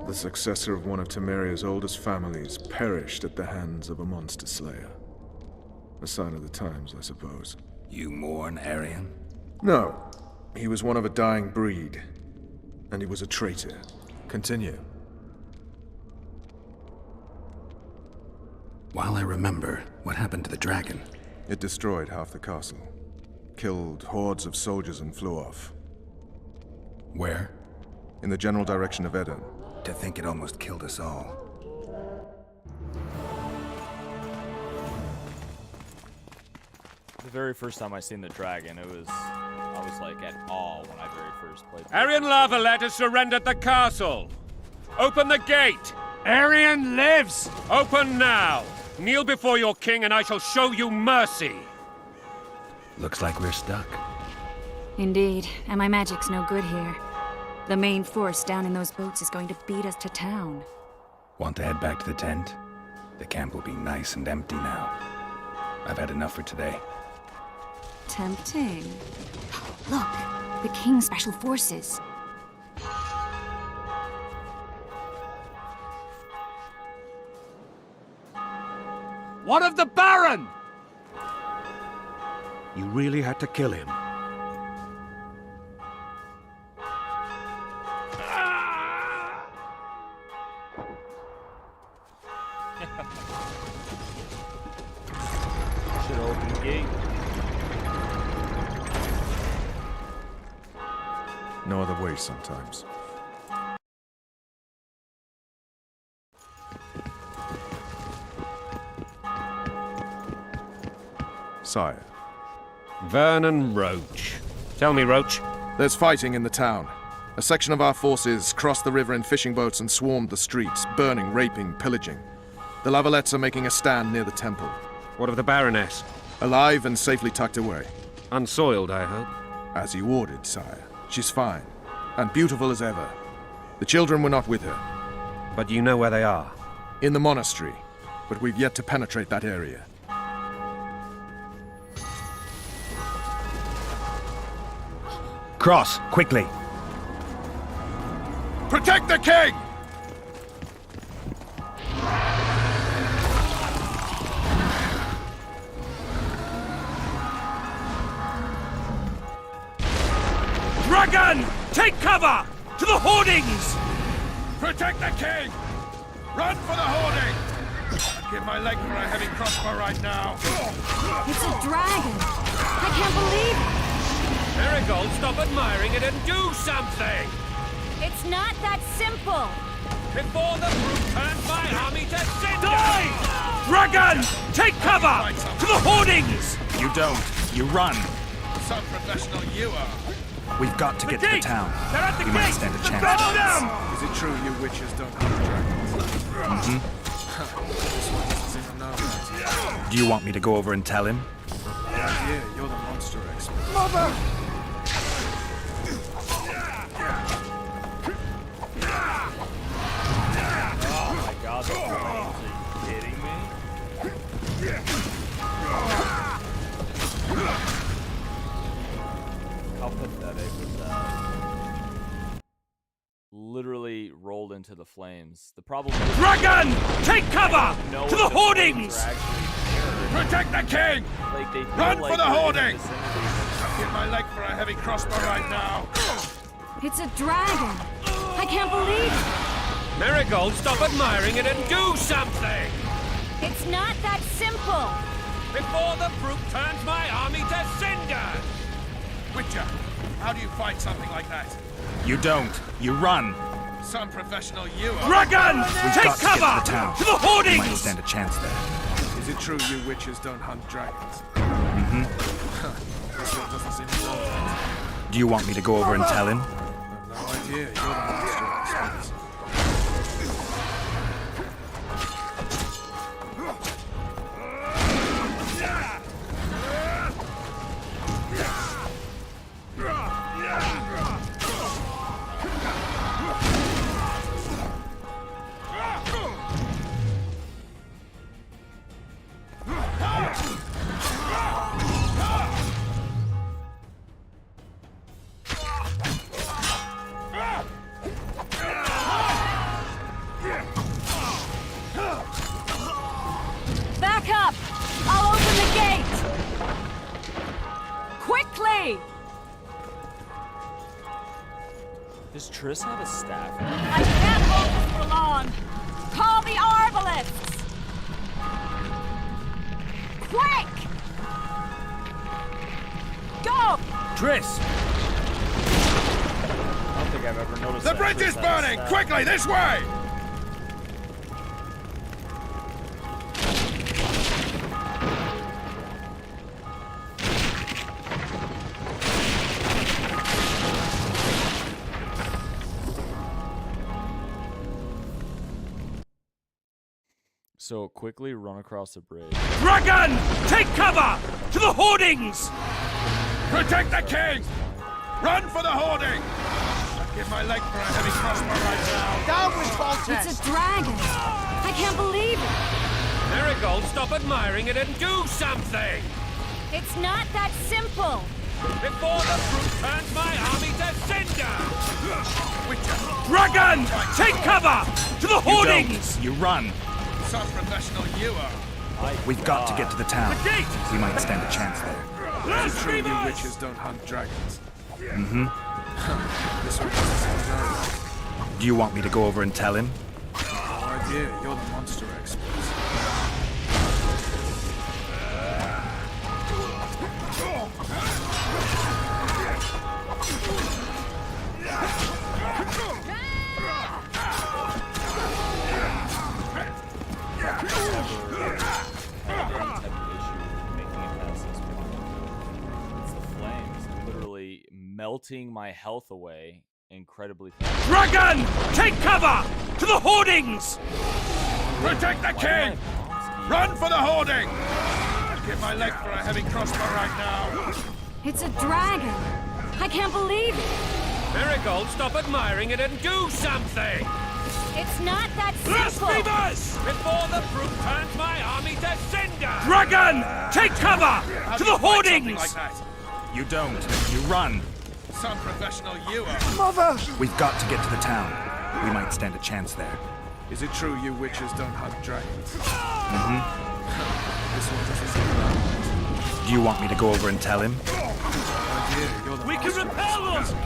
The successor of one of Temeria's oldest families perished at the hands of a monster slayer. A sign of the times, I suppose. You mourn Aryan? No. He was one of a dying breed. And he was a traitor. Continue. While I remember, what happened to the dragon? It destroyed half the castle. Killed hordes of soldiers and flew off. Where? In the general direction of Eden. To think it almost killed us all. The very first time I seen the dragon, I was like at awe when I very first played. Aryan Valette has surrendered the castle. Open the gate. Aryan lives! Open now. Kneel before your king and I shall show you mercy. Looks like we're stuck. Indeed, and my magic's no good here. The main force down in those boats is going to beat us to town. Want to head back to the tent? The camp will be nice and empty now. I've had enough for today. Tempting. Look, the King's Special Forces. What of the Baron? You really had to kill him. Should open the gate. No other way sometimes. Sire. Vernon Roach. Tell me, Roach. There's fighting in the town. A section of our forces crossed the river in fishing boats and swarmed the streets, burning, raping, pillaging. The Lavalettes are making a stand near the temple. What of the Baroness? Alive and safely tucked away. Unsoiled, I hope. As you ordered, sire. She's fine. And beautiful as ever. The children were not with her. But you know where they are? In the monastery. But we've yet to penetrate that area. Cross, quickly! Protect the king! Dragon! Take cover! To the hoardings! Protect the king! Run for the hoarding! I'd give my leg for a heavy crossbow right now. It's a dragon! I can't believe it! Marigold, stop admiring it and do something! It's not that simple! Before the brute turns my army to cinder! Die! Dragon! Take cover! To the hoardings! You don't. You run. Some professional you are. We've got to get to the gate! town. They're at the We gate! might stand a chance. Go them! Is it true you witches don't hunt dragons? This one doesn't seem to know that. Do you want me to go over and tell him? Yeah, you're the monster expert. Mother! Oh my god, the flames, are you kidding me? How pathetic was that? Literally rolled into the flames. The problem is Dragon! Take cover! know To if the flames hoardings! are actually near. Protect the king! Like they feel Run like for the they're in hoarding! vicinity. I'd give my leg for a heavy crossbow right now. It's a dragon! I can't believe it! Marigold, stop admiring it and do something! It's not that simple! Before the brute turns my army to cinder! Witcher, how do you fight something like that? You don't. You run. Some professional you are. Dragon! We've Take got to get to cover! the town. To the We might hoardings! stand a chance there. Is it true you witches don't hunt dragons? Mm-hmm. This one doesn't seem to know that. Do you want me to go over and tell him? I've no idea. You're the monster expert. Back up! I'll open the gate! Quickly! Does Triss have a staff? I can't hold this for long! Call the arbalists! Quick! Go! Triss! I don't think I've ever noticed The that bridge Triss is has a burning! staff. Quickly, this way! So quickly run across the bridge. Dragon! Take cover! To the hoardings! Protect the king! Run for the hoarding! I'd give my leg for a heavy crossbow right now. Down with Valette! It's a dragon! I can't believe it! Marigold, stop admiring it and do something! It's not that simple! Before the brute turns my army to cinder! Witcher, Dragon! Take cover! To the You hoardings! don't. You run. some professional you are. We've got to get to the town. The gate! We might stand a chance there. Is it true you witches don't hunt dragons? Mm-hmm. This one doesn't seem to know that. Do you want me to go over and tell him? No idea. You're the monster expert. Melting my health away incredibly fast. Dragon! Take cover! To the hoardings! Protect the king! Run for the hoarding! I'd give my leg for a heavy crossbow right now. It's a dragon! I can't believe it! Marigold, stop admiring it and do something! It's not that simple! Blasphemous! Before the brute turns my army to cinder! Dragon! Take cover! How To do the you fight something hoardings! like that? You don't. You run. Some professional you are. Mother! We've got to get to the town. We might stand a chance there. Is it true you witches don't hunt dragons? Mm-hmm. This one doesn't seem to know that. Do you want me to go over and tell him? No idea. You're the We can monster repel them! expert.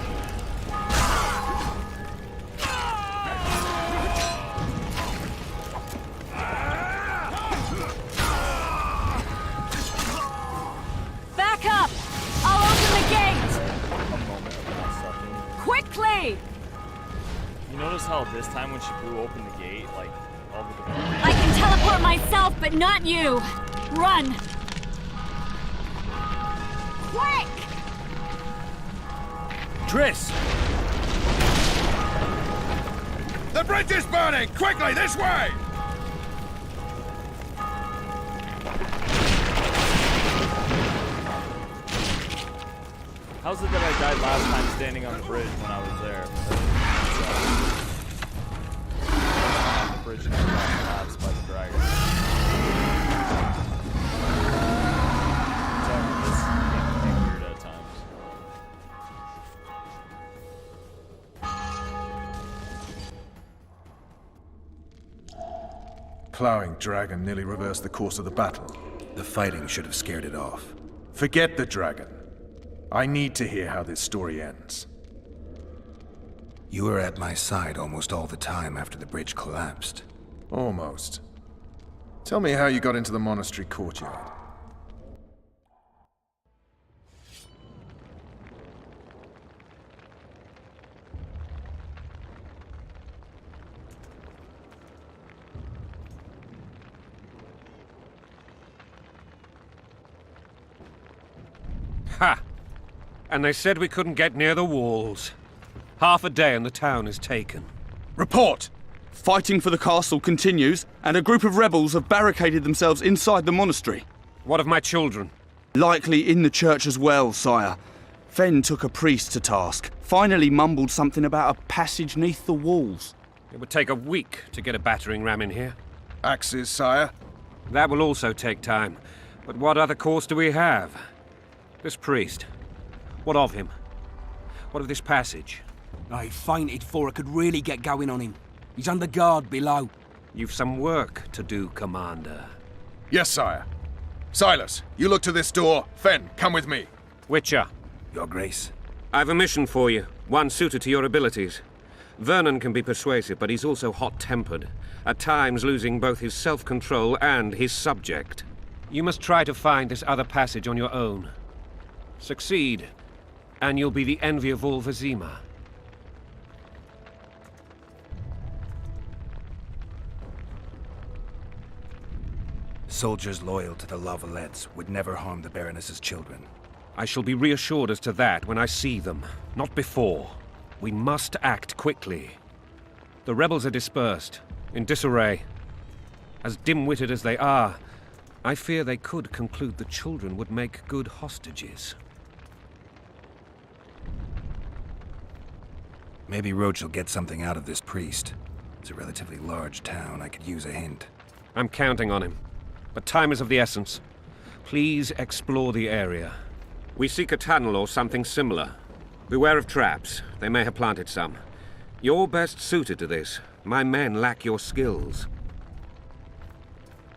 away! You notice how this time when she blew open the gate, like, all the doors... I can teleport myself, but not you! Run! Quick! Triss! The bridge is burning! Quickly, this way! How's it that I died last time standing on the bridge when I was there? The bridge never got collapsed by the dragon. This can be weird at times. Plowing dragon nearly reversed the course of the battle. The fighting should have scared it off. Forget the dragon. I need to hear how this story ends. You were at my side almost all the time after the bridge collapsed. Almost. Tell me how you got into the monastery courtyard. Ha! And they said we couldn't get near the walls. Half a day and the town is taken. Report! Fighting for the castle continues, and a group of rebels have barricaded themselves inside the monastery. What of my children? Likely in the church as well, sire. Fen took a priest to task, finally mumbled something about a passage neath the walls. It would take a week to get a battering ram in here. Axes, sire? That will also take time. But what other course do we have? This priest. What of him? What of this passage? I fainted before I could really get going on him. He's under guard below. You've some work to do, Commander. Yes, sire. Silas, you look to this door. Fen, come with me. Witcher. Your Grace. I've a mission for you, one suited to your abilities. Vernon can be persuasive, but he's also hot-tempered, at times losing both his self-control and his subject. You must try to find this other passage on your own. Succeed, and you'll be the envy of all Vizima. Soldiers loyal to the Lavalettes would never harm the Baroness's children. I shall be reassured as to that when I see them, not before. We must act quickly. The rebels are dispersed, in disarray. As dim-witted as they are, I fear they could conclude the children would make good hostages. Maybe Roach will get something out of this priest. It's a relatively large town. I could use a hint. I'm counting on him. But time is of the essence. Please explore the area. We seek a tunnel or something similar. Beware of traps. They may have planted some. You're best suited to this. My men lack your skills.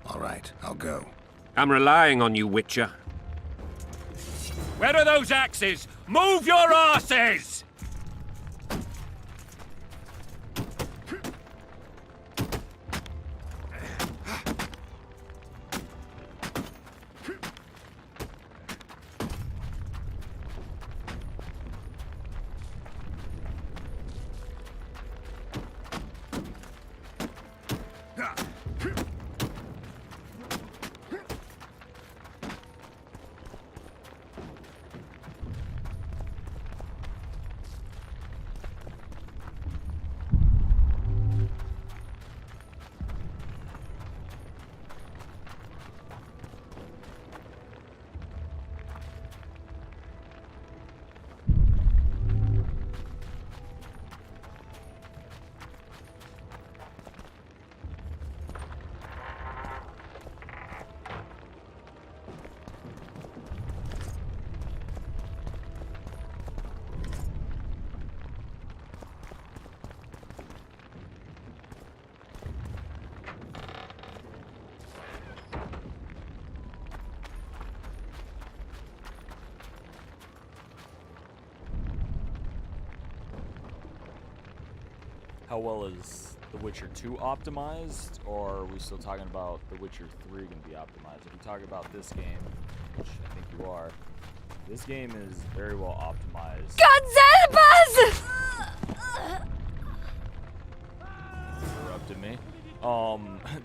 All right, I'll go. I'm relying on you, Witcher. Where are those axes? Move your asses! How well is The Witcher 2 optimized, or are we still talking about The Witcher 3 going to be optimized? If you talk about this game, which I think you are, this game is very well optimized. Gonzalez! interrupted me.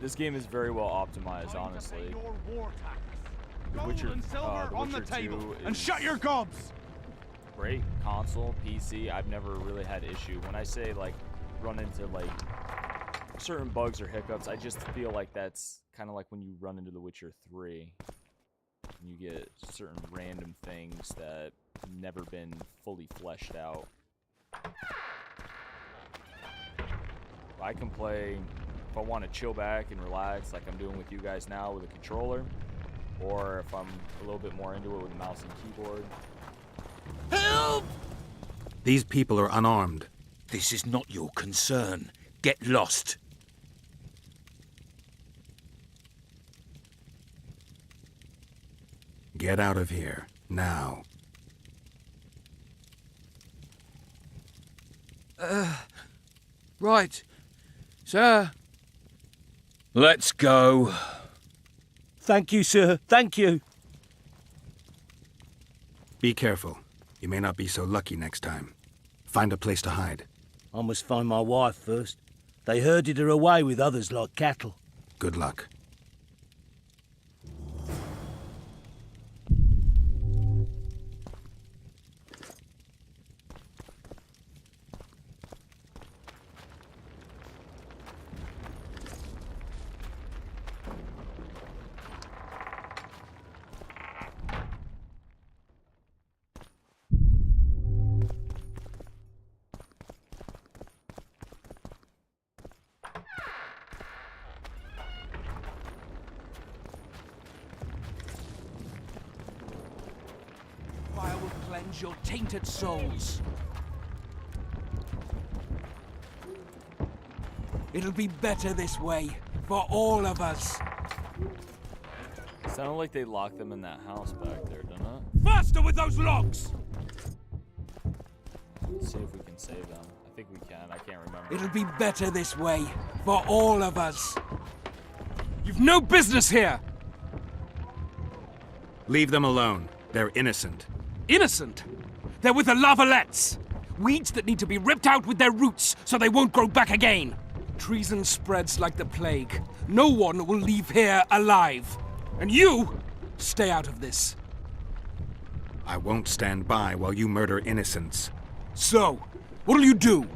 This game is very well optimized, honestly. The Witcher 2 and is shut your gobs! great. Console, PC, I've never really had issue. When I say, like, run into, like, certain bugs or hiccups, I just feel like that's kind of like when you run into The Witcher 3. You get certain random things that never been fully fleshed out. I can play, if I want to chill back and relax like I'm doing with you guys now with a controller, or if I'm a little bit more into it with a mouse and keyboard. Help! These people are unarmed. This is not your concern. Get lost. Get out of here, now. Right. Sir. Let's go. Thank you, sir. Thank you. Be careful. You may not be so lucky next time. Find a place to hide. I must find my wife first. They herded her away with others like cattle. Good luck. Fire will cleanse your tainted souls. It'll be better this way, for all of us. Sounded like they locked them in that house back there, doesn't it? Faster with those logs! Let's see if we can save them. I think we can. I can't remember. It'll be better this way, for all of us. You've no business here! Leave them alone. They're innocent. Innocent? They're with the Lavalettes. Weeds that need to be ripped out with their roots so they won't grow back again. Treason spreads like the plague. No one will leave here alive. And you, stay out of this. I won't stand by while you murder innocents. So, what'll you do?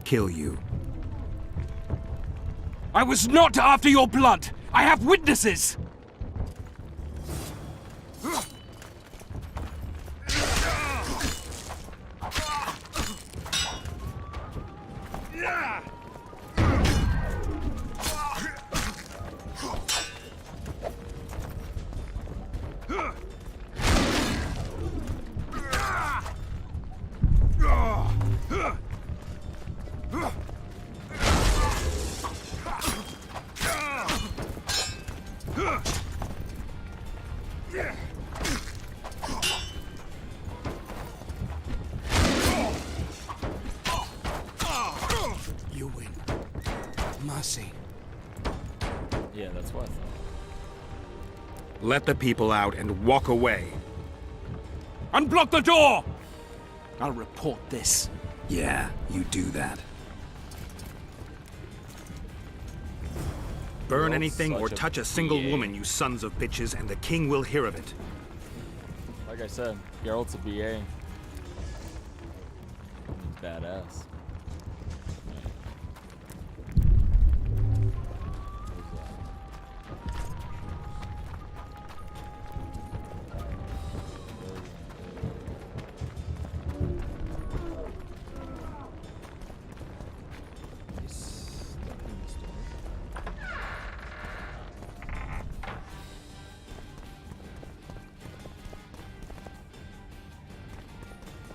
Kill you. I was not after your blood. I have witnesses. You win. Mercy. Yeah, that's what I thought. Let the people out and walk away. Unblock the door! I'll report this. Yeah, you do that. Burn anything or touch a single woman, you sons of bitches, and the king will hear of it. Like I said, Geralt's a BA. He's badass.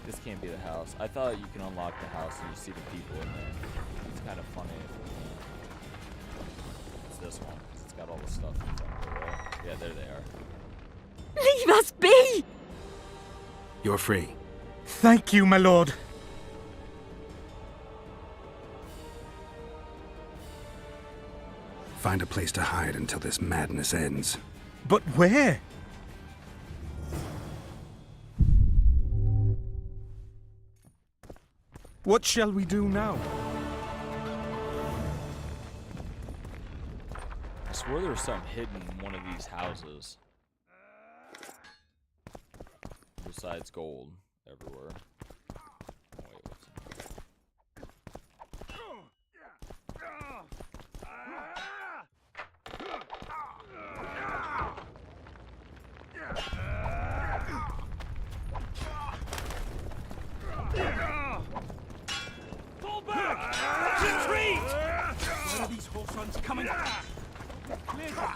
This can't be the house. I thought you can unlock the house and you see the people in there. It's kind of funny. It's this one. It's got all the stuff in front of it, right? Yeah, there they are. Leave us be! You're free. Thank you, my lord. Find a place to hide until this madness ends. But where? What shall we do now? swore there was something hidden in one of these houses. Besides gold everywhere. Oh, wait, what's in here? Fall back! Retreat! Where are these horse coming from? Clear them!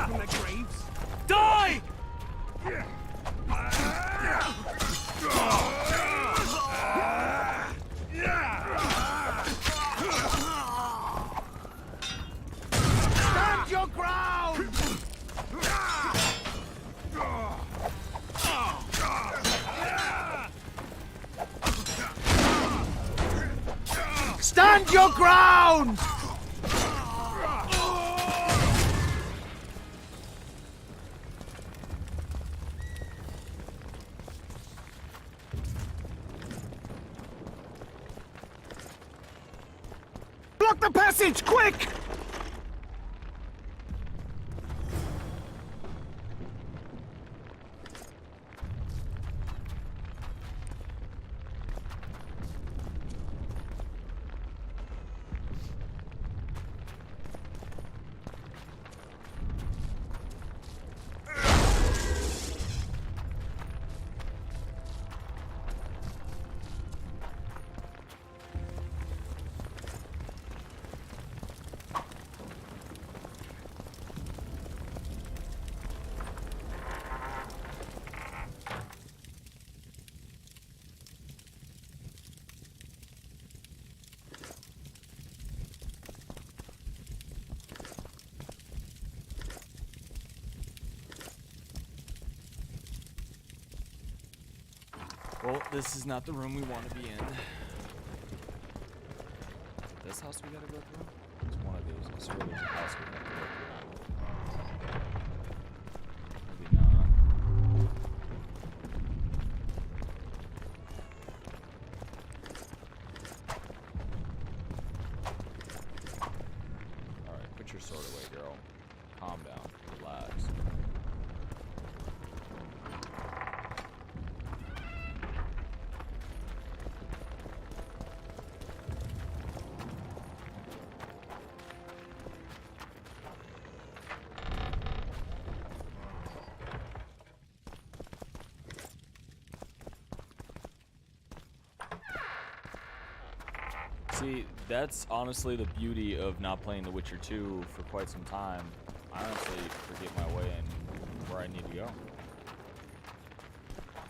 From their graves! Die! Stand your ground! Stand your ground! Block the passage, quick! Well, this is not the room we want to be in. This house we gotta go through? It's one of those. I swear there's a house we have to go through. Maybe not. Alright, put your sword away, girl. Calm down. Relax. See, that's honestly the beauty of not playing The Witcher 2 for quite some time. I honestly forget my way and where I need to go.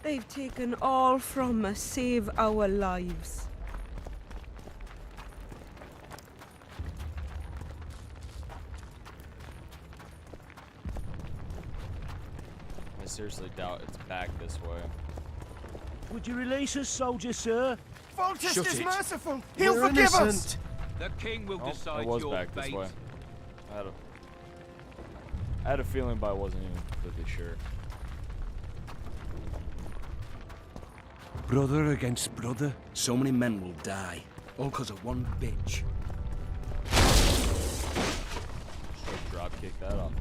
They've taken all from us, save our lives. I seriously doubt it's back this way. Would you release us, soldier, sir? Foltest is it. merciful! He'll forgive us! The king will Oh, decide it was your back fate. this way. I had a feeling, but I wasn't even completely sure. Brother against brother? So many men will die, all because of one bitch. Should drop kick that off.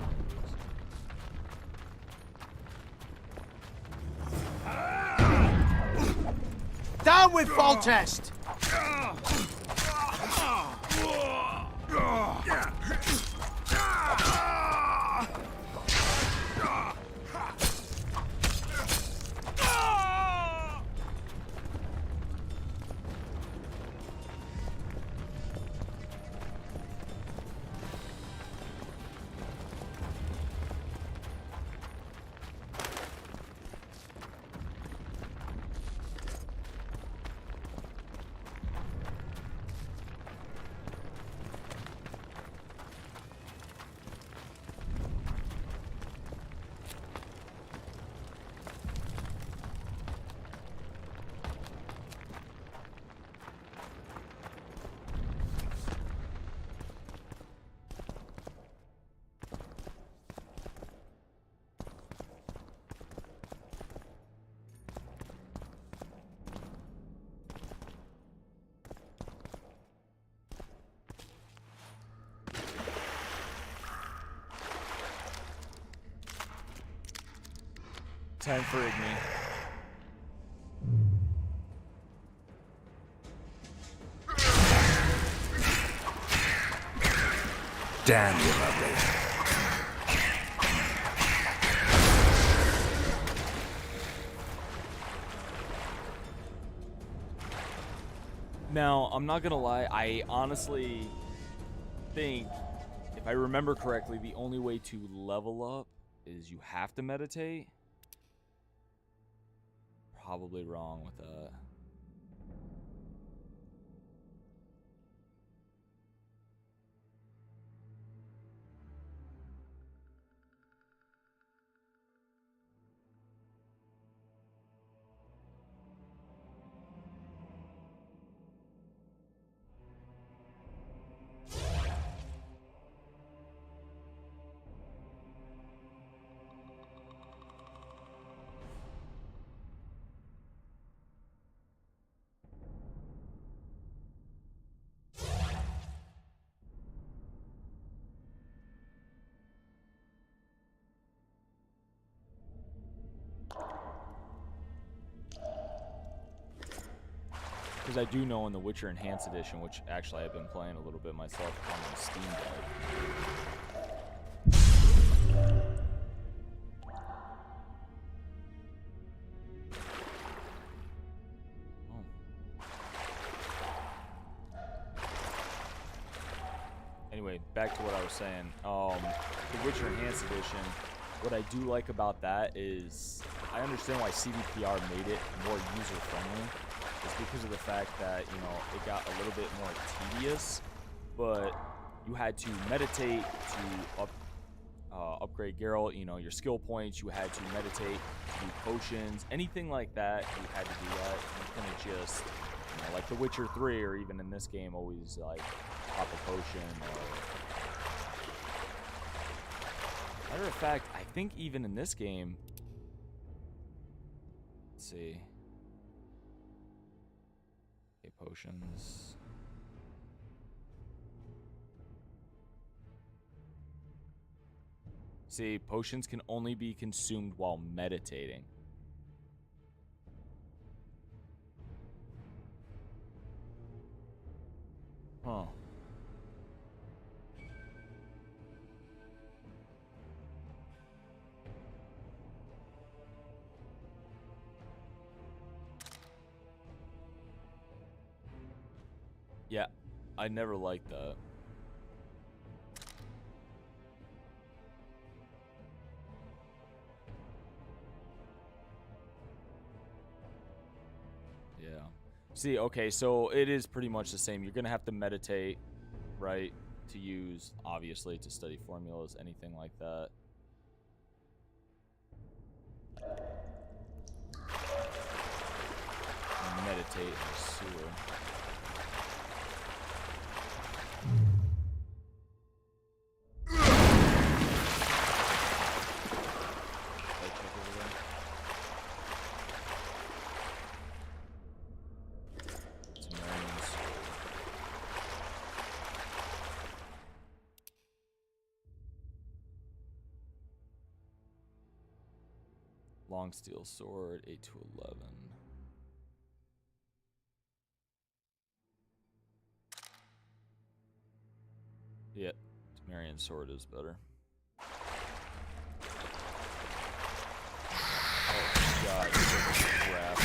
Down with Foltest! time for Igni. Damn you, lovely. Now, I'm not gonna lie, I honestly think, if I remember correctly, the only way to level up is you have to meditate. Probably wrong with that. Because I do know in the Witcher Enhanced Edition, which actually I've been playing a little bit myself on the Steam Deck. Anyway, back to what I was saying. The Witcher Enhanced Edition, what I do like about that is I understand why CDPR made it more user-friendly. It's because of the fact that, you know, it got a little bit more tedious, but you had to meditate to upgrade Geralt, you know, your skill points. You had to meditate to do potions, anything like that. You had to do that. You couldn't just, you know, like The Witcher 3, or even in this game, always like pop a potion. Matter of fact, I think even in this game, let's see. Okay, potions. See, potions can only be consumed while meditating. Huh. Yeah, I never liked that. Yeah. See, okay, so it is pretty much the same. You're going to have to meditate, right, to use, obviously, to study formulas, anything like that. And meditate in the sewer. Long steel sword, 8 to 11. Yeah, Temerian sword is better. Oh god, crap.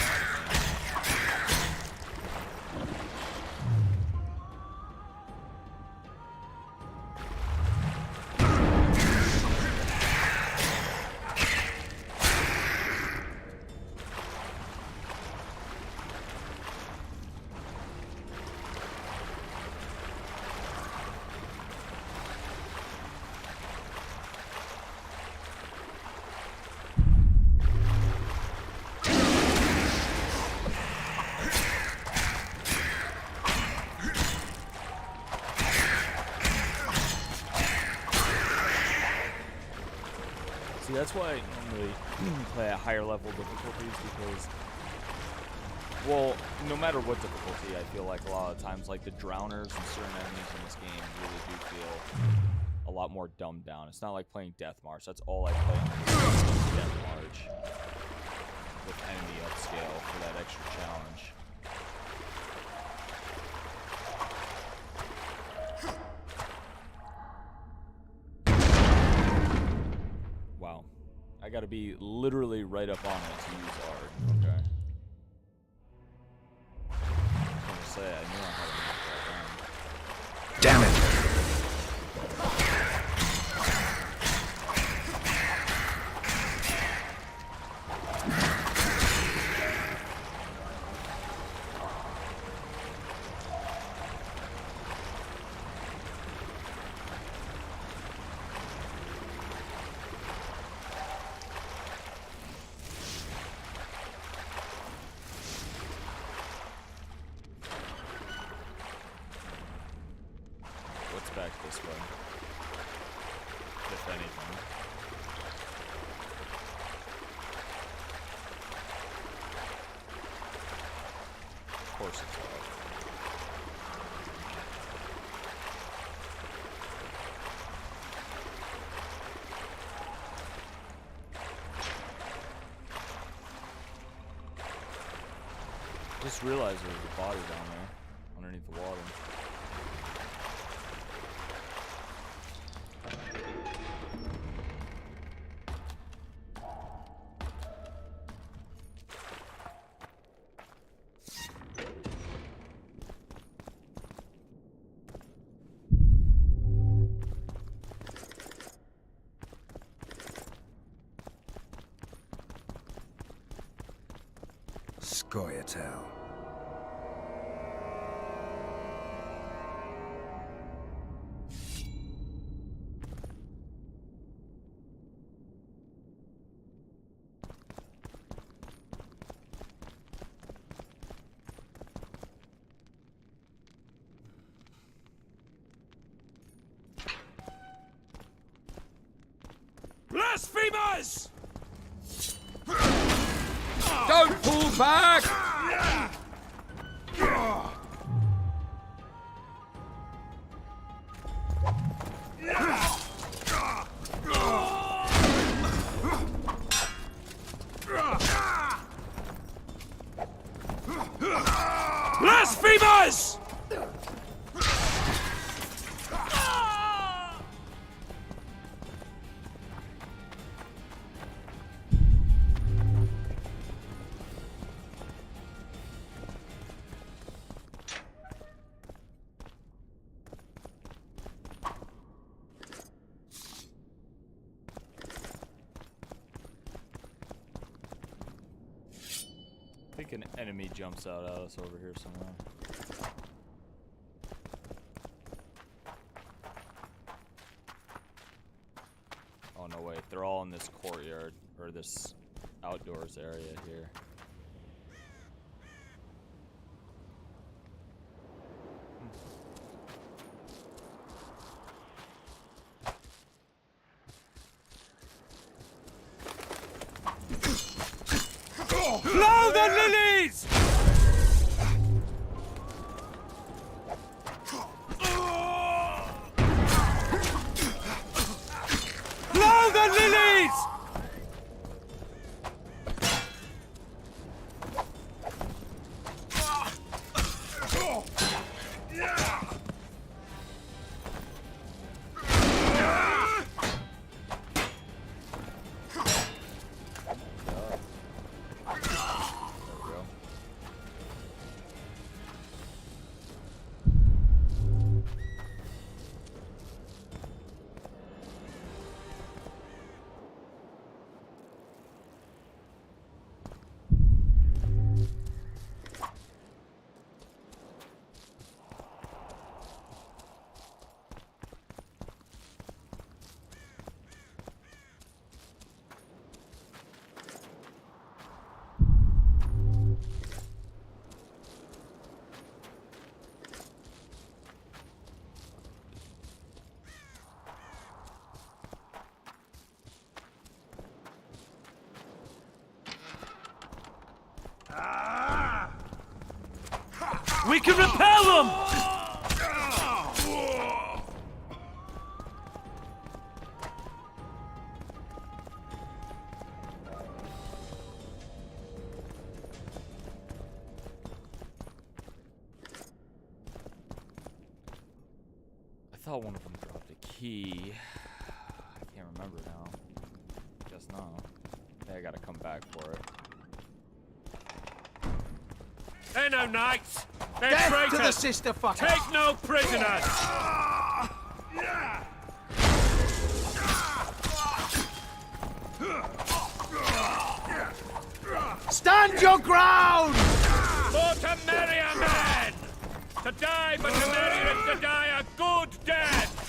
That's why I normally play at higher level difficulties, because, well, no matter what difficulty, I feel like a lot of times, like the drowners and certain enemies in this game really do feel a lot more dumbed down. It's not like playing Death March. That's all I play on Death March. with enemy upscale for that extra challenge. Wow. I gotta be literally right up on it to use art. Okay. I was gonna say, I knew I had to knock that down. Damn it! What's back this way? If anything. Of course it's up. Just realized there was a body down there underneath the water. Scoia'tael. Blasphemers! Don't pull back! Blasphemers! I think an enemy jumps out at us over here somewhere. Oh no, wait, they're all in this courtyard, or this outdoors area here. Blow the lilies! Blow the lilies! We can repel them! thought one of them dropped a key. I can't remember now. Guess not. I gotta come back for it. They're no knights! They're Death traitors! to the sister fucker! Take no prisoners! Stand your ground! For to marry a man! To die, but to marry is to die a good death!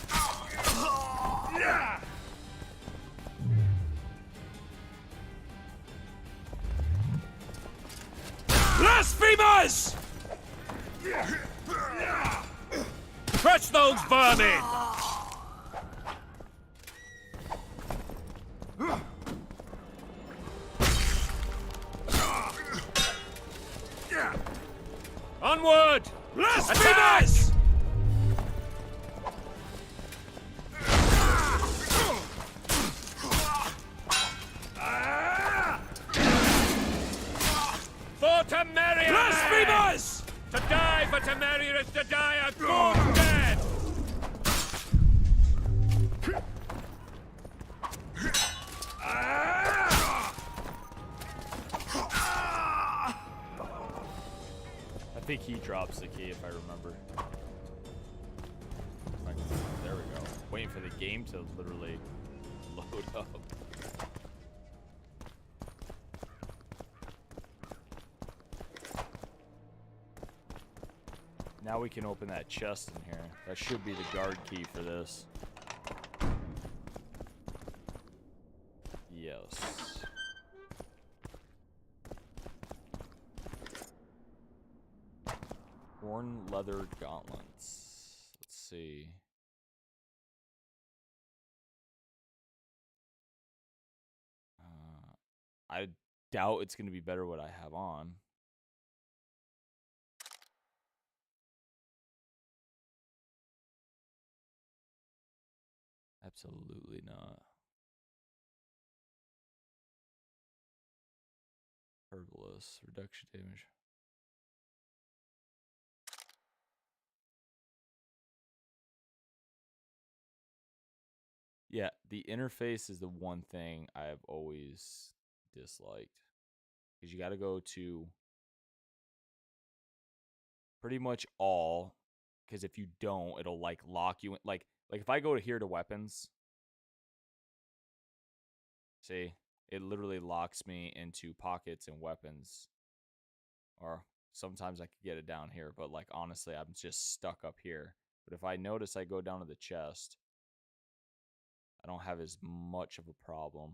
Blasphemers! Crush those vermin! Onward! Blasphemers! For to marry a man! Blasphemers! To die, but to marry is to die a good death! I think he drops the key if I remember. There we go. Waiting for the game to literally load up. Now we can open that chest in here. That should be the guard key for this. Yes. Worn leather gauntlets. Let's see. I doubt it's going to be better what I have on. Absolutely not. Herbalist, reduction damage. Yeah, the interface is the one thing I've always disliked. Because you got to go to pretty much all. Because if you don't, it'll like lock you in. Like if I go to here to weapons. See, it literally locks me into pockets and weapons. Or sometimes I could get it down here. But like honestly, I'm just stuck up here. But if I notice I go down to the chest, I don't have as much of a problem.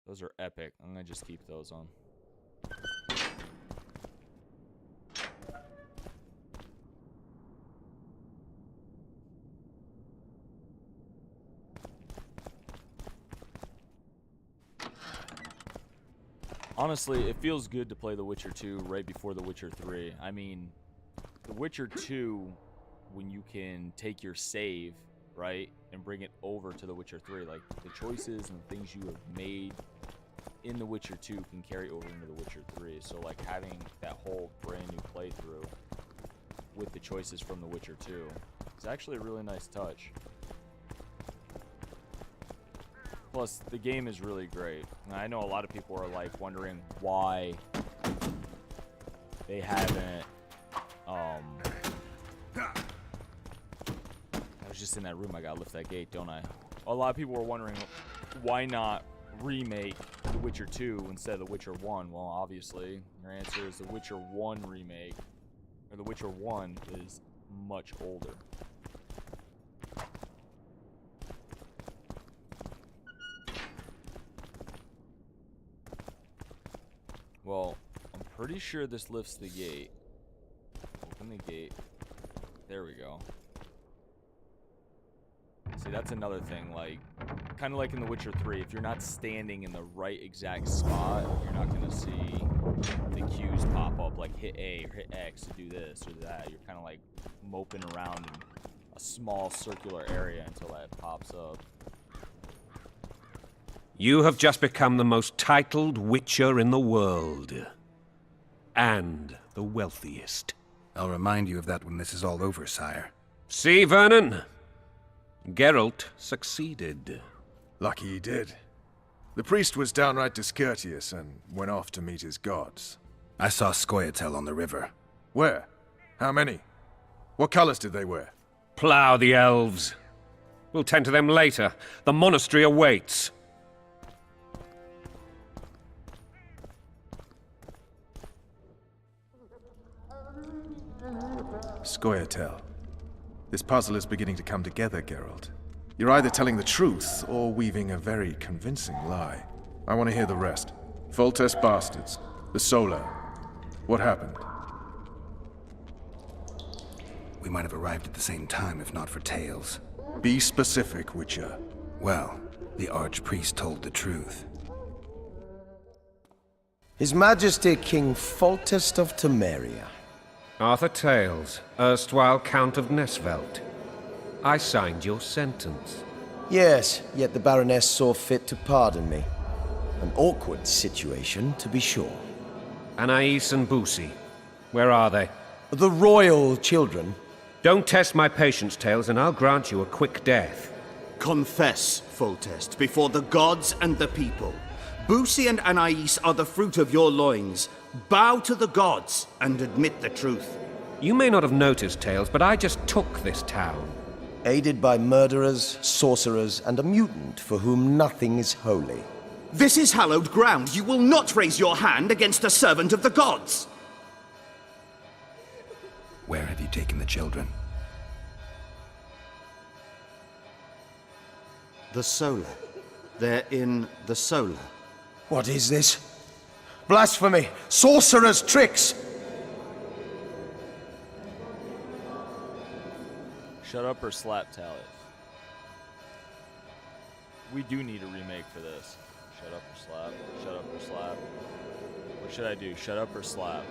Those are epic. I'm gonna just keep those on. Honestly, it feels good to play The Witcher 2 right before The Witcher 3. I mean, The Witcher 2, when you can take your save, right, and bring it over to The Witcher 3, like, the choices and things you have made in The Witcher 2 can carry over into The Witcher 3. So, like, having that whole brand new playthrough with the choices from The Witcher 2 is actually a really nice touch. Plus, the game is really great. And I know a lot of people are like wondering why they haven't. I was just in that room. I gotta lift that gate, don't I? A lot of people were wondering why not remake The Witcher 2 instead of The Witcher 1. Well, obviously, your answer is The Witcher 1 remake, or The Witcher 1 is much older. Well, I'm pretty sure this lifts the gate. Open the gate. There we go. See, that's another thing, like, kind of like in The Witcher 3, if you're not standing in the right exact spot, you're not going to see the cues pop up, like hit A or hit X to do this or that. You're kind of like moping around in a small circular area until that pops up. You have just become the most titled witcher in the world. And the wealthiest. I'll remind you of that when this is all over, sire. See, Vernon? Geralt succeeded. Lucky he did. The priest was downright discourteous and went off to meet his gods. I saw Scoia'tael on the river. Where? How many? What colors did they wear? Plough the elves. We'll tend to them later. The monastery awaits. Scoia'tael. This puzzle is beginning to come together, Geralt. You're either telling the truth or weaving a very convincing lie. I want to hear the rest. Foltest bastards. The Solar. What happened? We might have arrived at the same time if not for tales. Be specific, Witcher. Well, the Archpriest told the truth. His Majesty King Foltest of Temeria. Arthur Tales, erstwhile Count of Nesvelt. I signed your sentence. Yes, yet the Baroness saw fit to pardon me. An awkward situation, to be sure. Anais and Boussy, where are they? The royal children. Don't test my patience, Tales, and I'll grant you a quick death. Confess, Foltest, before the gods and the people. Boussy and Anais are the fruit of your loins. Bow to the gods and admit the truth. You may not have noticed, Tales, but I just took this town. Aided by murderers, sorcerers, and a mutant for whom nothing is holy. This is hallowed ground. You will not raise your hand against a servant of the gods. Where have you taken the children? The Solar. They're in the Solar. What is this? Blasphemy! Sorcerer's tricks! Shut up or slap Talis. We do need a remake for this. Shut up or slap. Shut up or slap. What should I do? Shut up or slap?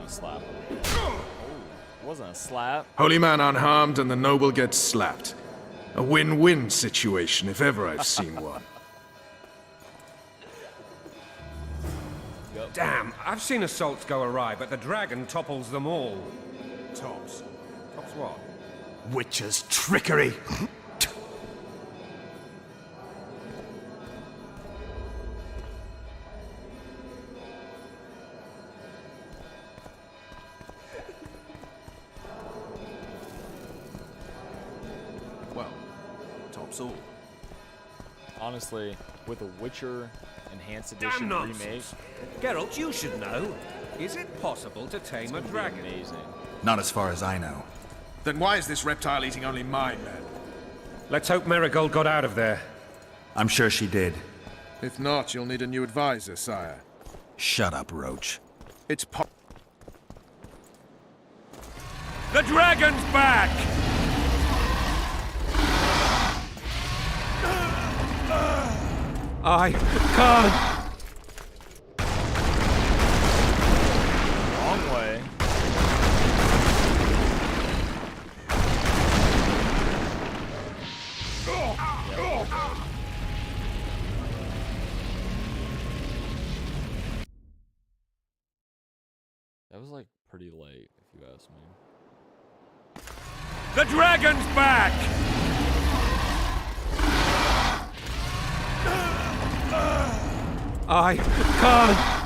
You slap. Oh, wasn't a slap. Holy man unharmed and the noble gets slapped. A win-win situation, if ever I've seen one. Damn, I've seen assaults go awry, but the dragon topples them all. Tops? Tops what? Witcher's trickery! Well, tops all. Honestly, with a Witcher Enhanced Edition Damn remake, nonsense. Geralt, you should know. Is it possible to tame a dragon? amazing. Not as far as I know. Then why is this reptile eating only my men? Let's hope Marigold got out of there. I'm sure she did. If not, you'll need a new advisor, sire. Shut up, Roach. It's The dragon's back! I can't. Wrong way. That was like pretty late, if you ask me. The dragon's back! I can't.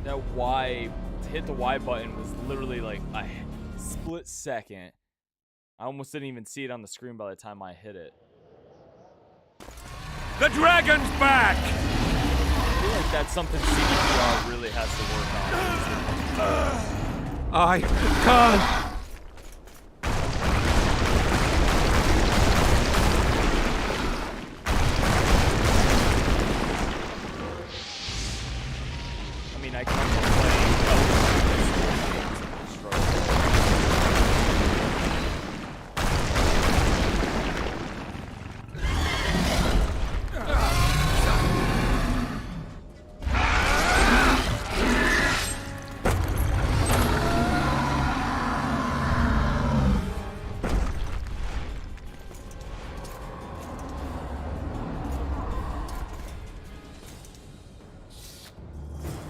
That Y, to hit the Y button was literally like a split second. I almost didn't even see it on the screen by the time I hit it. The dragon's back! I feel like that's something CDPR really has to work on. I can't.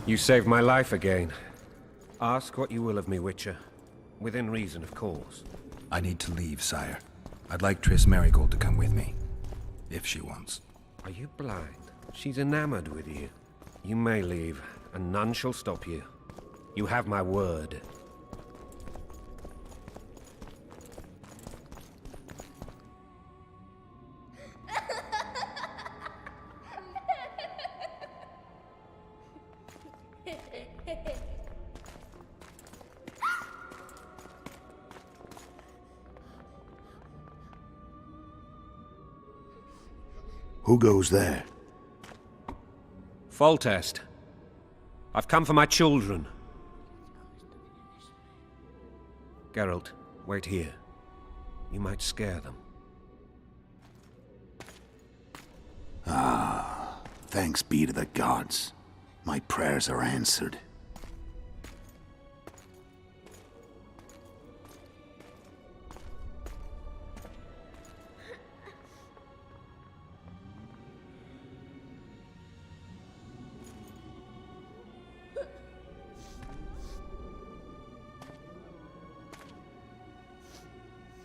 You saved my life again. Ask what you will of me, Witcher. Within reason, of course. I need to leave, sire. I'd like Triss Marigold to come with me, if she wants. Are you blind? She's enamored with you. You may leave, and none shall stop you. You have my word. Who goes there? Foltest. I've come for my children. Geralt, wait here. You might scare them. Ah, thanks be to the gods. My prayers are answered.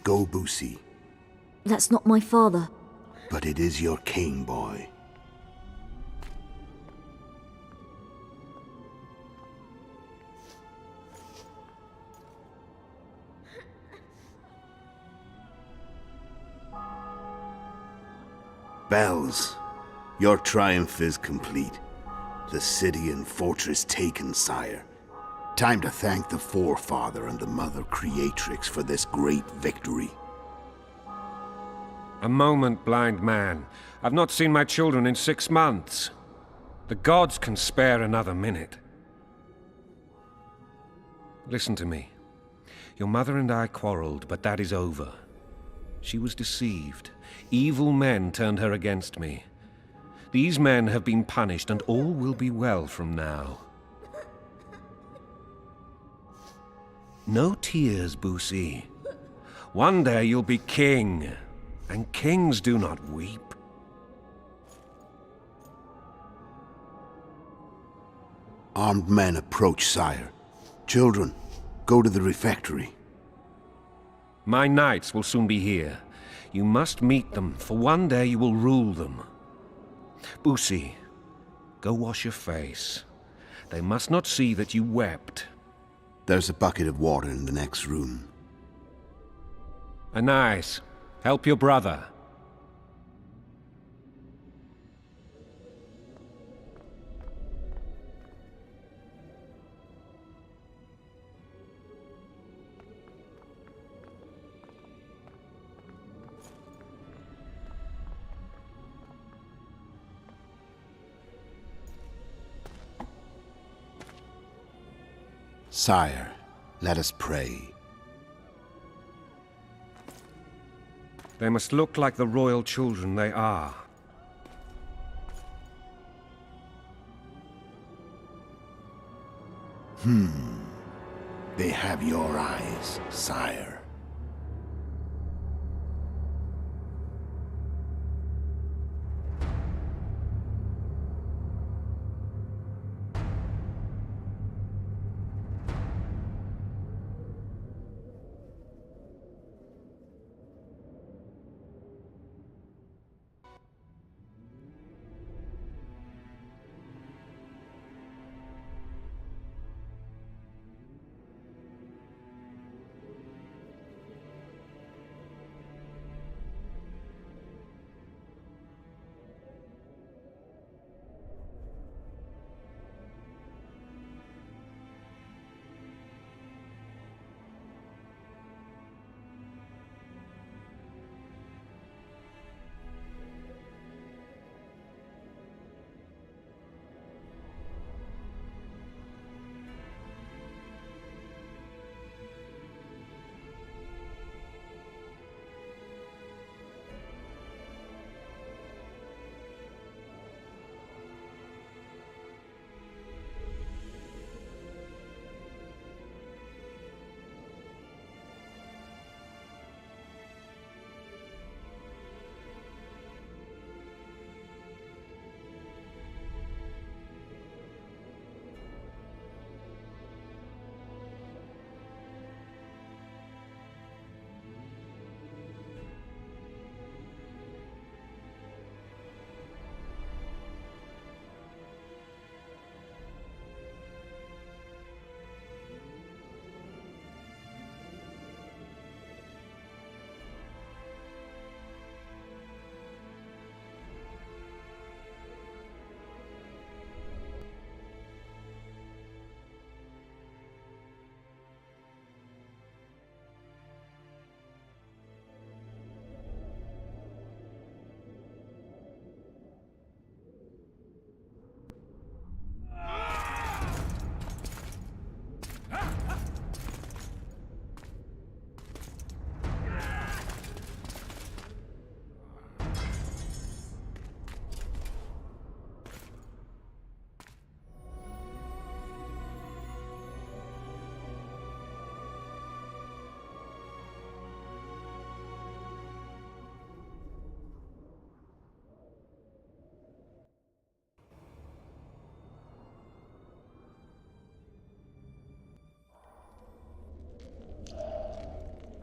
Go, Boosie. That's not my father. But it is your king, boy. Bells, your triumph is complete. The city and fortress taken, sire. Time to thank the Forefather and the Mother Creatrix for this great victory. A moment, blind man. I've not seen my children in 6 months. The gods can spare another minute. Listen to me. Your mother and I quarreled, but that is over. She was deceived. Evil men turned her against me. These men have been punished, and all will be well from now. No tears, Boosie. One day you'll be king, and kings do not weep. Armed men approach, sire. Children, go to the refectory. My knights will soon be here. You must meet them, for one day you will rule them. Boosie, go wash your face. They must not see that you wept. There's a bucket of water in the next room. Anais, help your brother. Sire, let us pray. They must look like the royal children they are. They have your eyes, sire.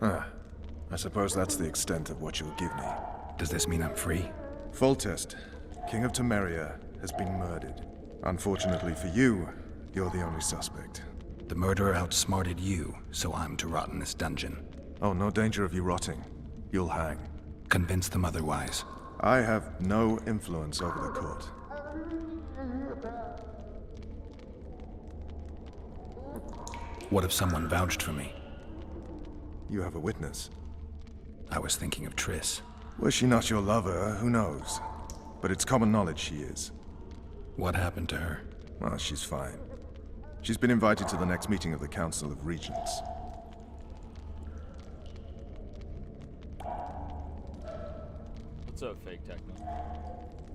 I suppose that's the extent of what you'll give me. Does this mean I'm free? Foltest, King of Temeria, has been murdered. Unfortunately for you, you're the only suspect. The murderer outsmarted you, so I'm to rot in this dungeon. Oh, no danger of you rotting. You'll hang. Convince them otherwise. I have no influence over the court. What if someone vouched for me? You have a witness. I was thinking of Triss. Was she not your lover? Who knows? But it's common knowledge she is. What happened to her? Well, she's fine. She's been invited to the next meeting of the Council of Regents. What's up, fake techno?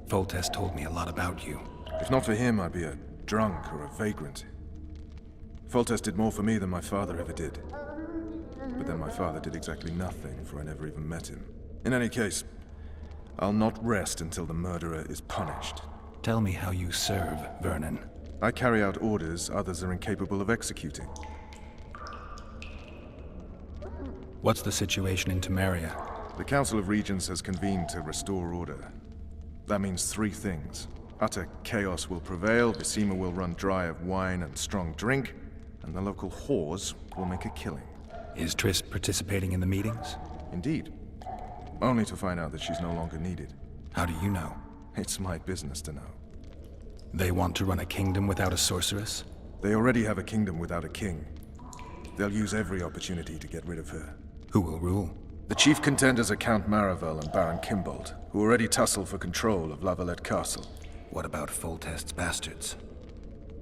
Foltest told me a lot about you. If not for him, I'd be a drunk or a vagrant. Foltest did more for me than my father ever did. But then my father did exactly nothing, for I never even met him. In any case, I'll not rest until the murderer is punished. Tell me how you serve, Vernon. I carry out orders others are incapable of executing. What's the situation in Temeria? The Council of Regents has convened to restore order. That means three things. Utter chaos will prevail, Visima will run dry of wine and strong drink, and the local whores will make a killing. Is Triss participating in the meetings? Indeed. Only to find out that she's no longer needed. How do you know? It's my business to know. They want to run a kingdom without a sorceress? They already have a kingdom without a king. They'll use every opportunity to get rid of her. Who will rule? The chief contenders are Count Maravel and Baron Kimbold, who already tussle for control of Valette Castle. What about Foltest's bastards?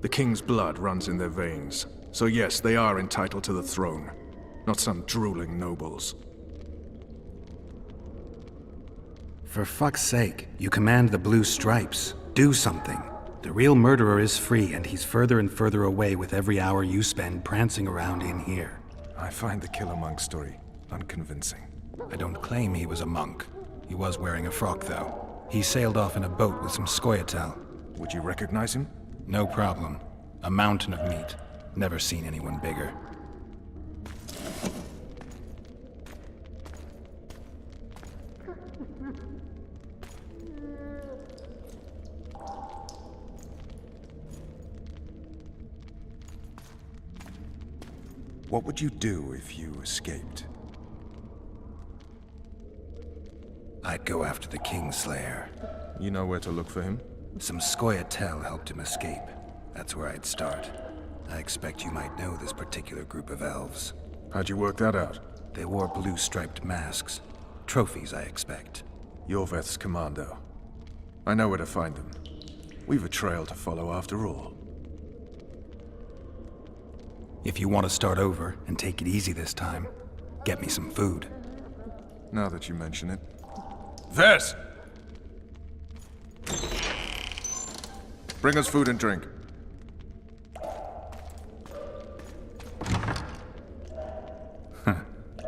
The king's blood runs in their veins, so yes, they are entitled to the throne. Not some drooling nobles. For fuck's sake, you command the Blue Stripes. Do something. The real murderer is free, and he's further and further away with every hour you spend prancing around in here. I find the Killer Monk story unconvincing. I don't claim he was a monk. He was wearing a frock, though. He sailed off in a boat with some Scoia'tael. Would you recognize him? No problem. A mountain of meat. Never seen anyone bigger. What would you do if you escaped? I'd go after the Kingslayer. You know where to look for him? Some Scoia'tael helped him escape. That's where I'd start. I expect you might know this particular group of elves. How'd you work that out? They wore blue-striped masks. Trophies, I expect. Iorveth's commando. I know where to find them. We've a trail to follow after all. If you want to start over and take it easy this time, get me some food. Now that you mention it. Vess! Bring us food and drink.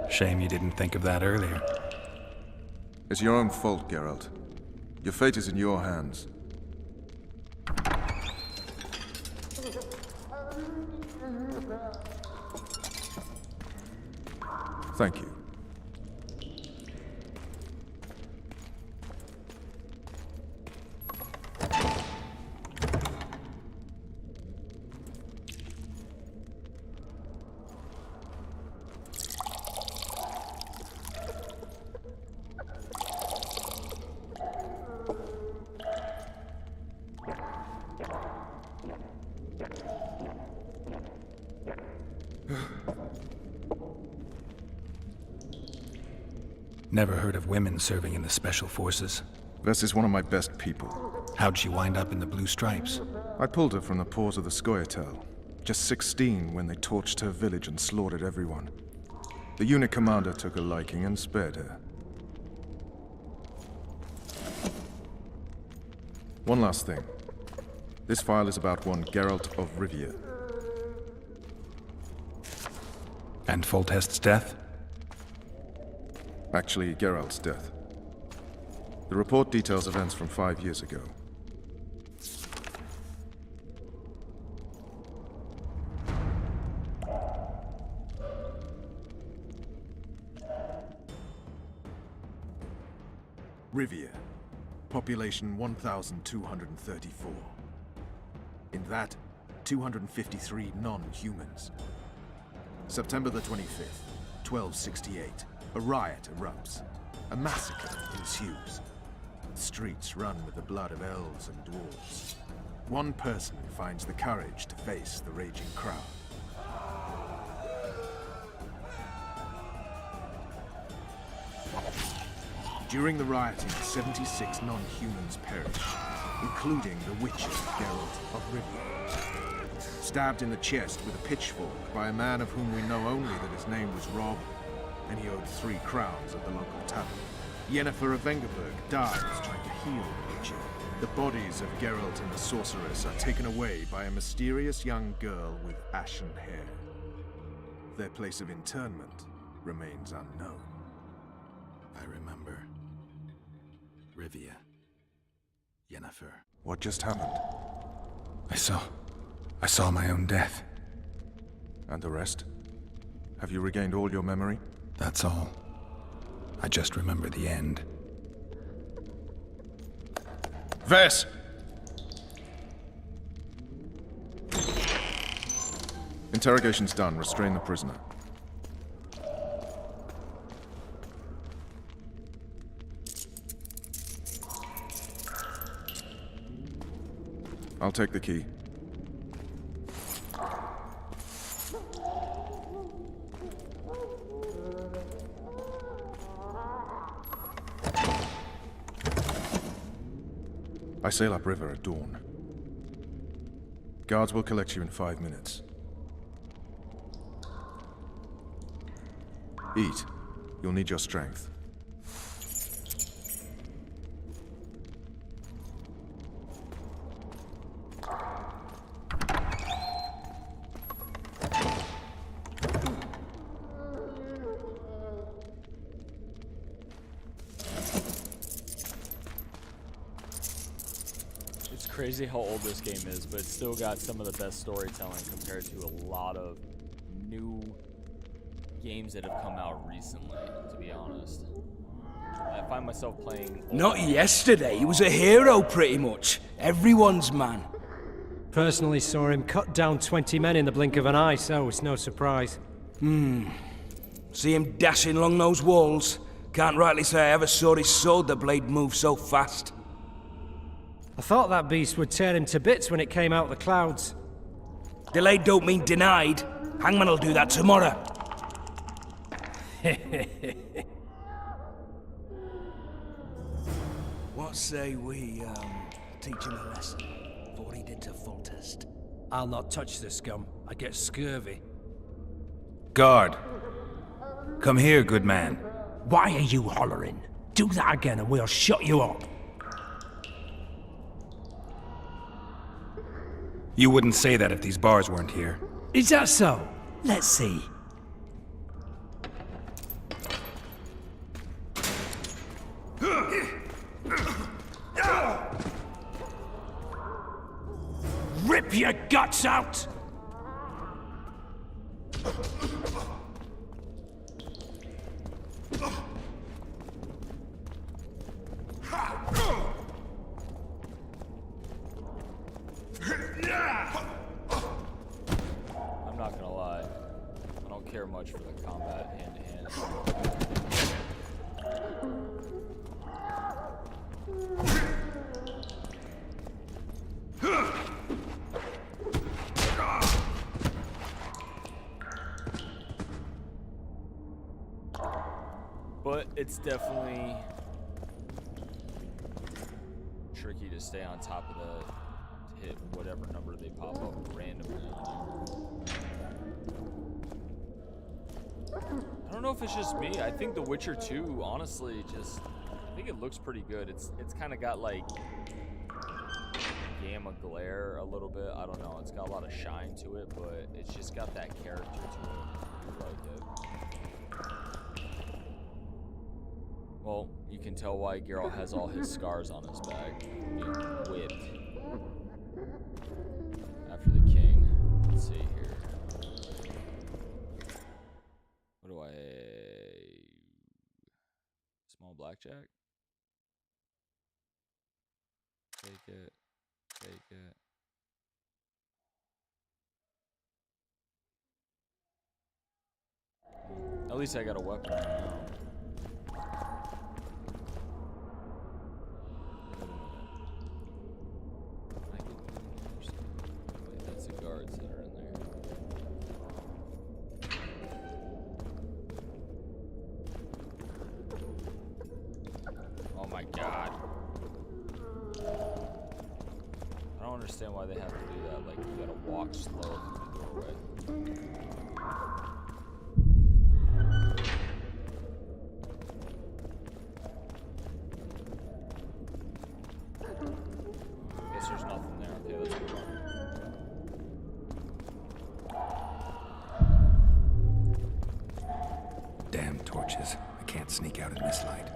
Shame you didn't think of that earlier. It's your own fault, Geralt. Your fate is in your hands. Thank you. Never heard of women serving in the Special Forces. Vess is one of my best people. How'd she wind up in the Blue Stripes? I pulled her from the paws of the Scoia'tael. Just 16 when they torched her village and slaughtered everyone. The unit commander took a liking and spared her. One last thing. This file is about one Geralt of Rivia. And Foltest's death? Actually, Geralt's death. The report details events from 5 years ago. Rivia. Population 1,234. In that, 253 non-humans. September the 25th, 1268. A riot erupts. A massacre ensues. The streets run with the blood of elves and dwarves. One person finds the courage to face the raging crowd. During the rioting, 76 non-humans perished, including the Witcher, Geralt of Rivia. Stabbed in the chest with a pitchfork by a man of whom we know only that his name was Rob, and he owed 3 crowns at the local tavern. Yennefer of Vengerberg dies trying to heal the Witcher. The bodies of Geralt and the sorceress are taken away by a mysterious young girl with ashen hair. Their place of internment remains unknown. I remember. Rivia. Yennefer. What just happened? I saw my own death. And the rest? Have you regained all your memory? That's all. I just remember the end. Vess! Interrogation's done. Restrain the prisoner. I'll take the key. I sail upriver at dawn. Guards will collect you in 5 minutes. Eat. You'll need your strength. It's crazy how old this game is, but it's still got some of the best storytelling compared to a lot of new games that have come out recently, to be honest. I find myself playing... Not yesterday, he was a hero pretty much. Everyone's man. Personally saw him cut down 20 men in the blink of an eye, so it's no surprise. See him dashing along those walls. Can't rightly say I ever saw his sword the blade move so fast. I thought that beast would tear him to bits when it came out of the clouds. Delayed don't mean denied. Hangman will do that tomorrow. What say we, teach him a lesson, for what he did to Foltest? I'll not touch the scum. I get scurvy. Guard! Come here, good man. Why are you hollering? Do that again and we'll shut you up. You wouldn't say that if these bars weren't here. Is that so? Let's see. Rip your guts out! I'm not gonna lie. I don't care much for the combat hand-to-hand. But it's definitely tricky to stay on top of to hit whatever number they pop up randomly. I don't know if it's just me. I think The Witcher 2, honestly, I think it looks pretty good. It's kind of got like gamma glare a little bit. I don't know. It's got a lot of shine to it, but it's just got that character to it. I like it. Well, you can tell why Geralt has all his scars on his back. Being whipped after the king. Let's see here. What do I... Small blackjack? it. Take it. At least I got a weapon right now. Wait, that's the guards that are in there. Oh my god. I don't understand why they have to do that. Like, you gotta walk slow through the doorway. Guess there's nothing there. Okay, let's move on. Damn torches. I can't sneak out in this light.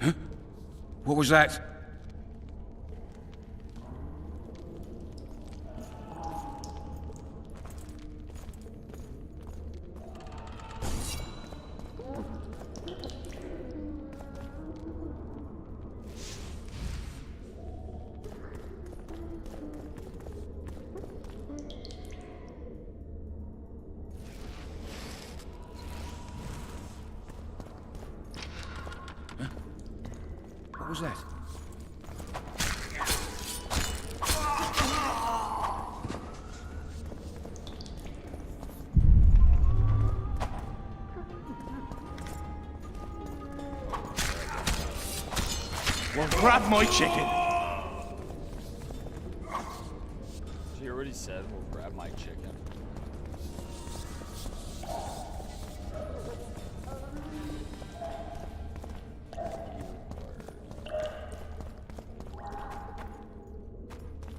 Huh? What was that? What was that? Well, grab my chicken! She already said, we'll grab my chicken.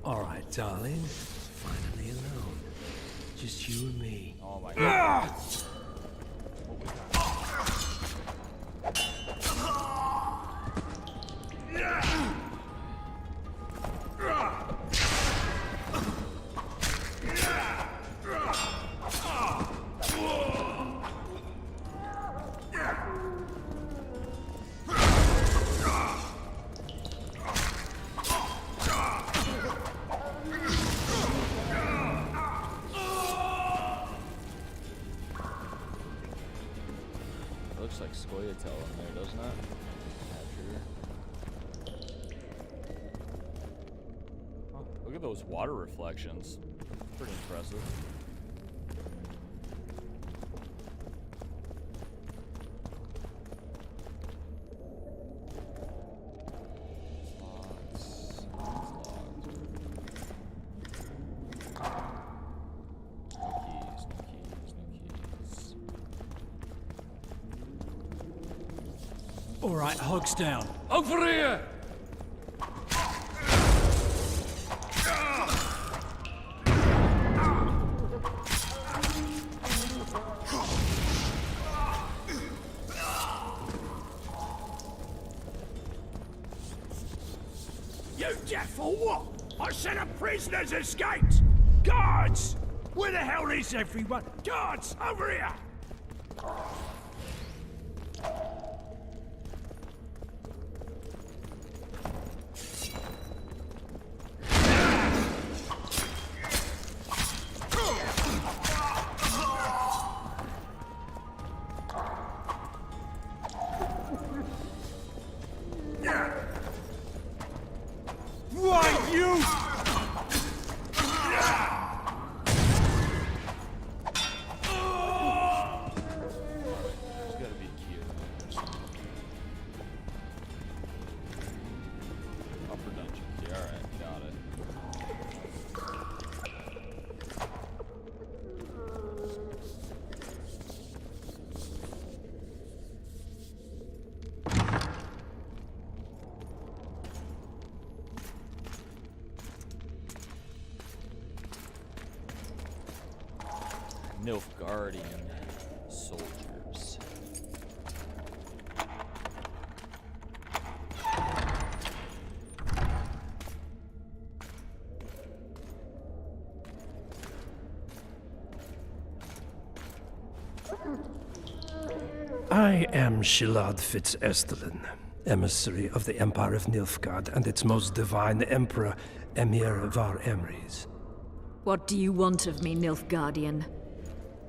All right, darling. Finally alone. Just you and me. Oh my god. Looks like Scoia'tael in there, doesn't it? Oh, look at those water reflections. Pretty impressive. All right, hogs down. Over here! You deaf or what? I said a prisoner's escaped! Guards! Where the hell is everyone? Guards, over here! Why, you! There's gotta be a key over there. Upper dungeon key, alright, got it. Nilfgaardian soldiers. I am Shilad Fitz-Estelin, emissary of the Empire of Nilfgaard and its most divine Emperor, Emir Var Emrys. What do you want of me, Nilfgaardian?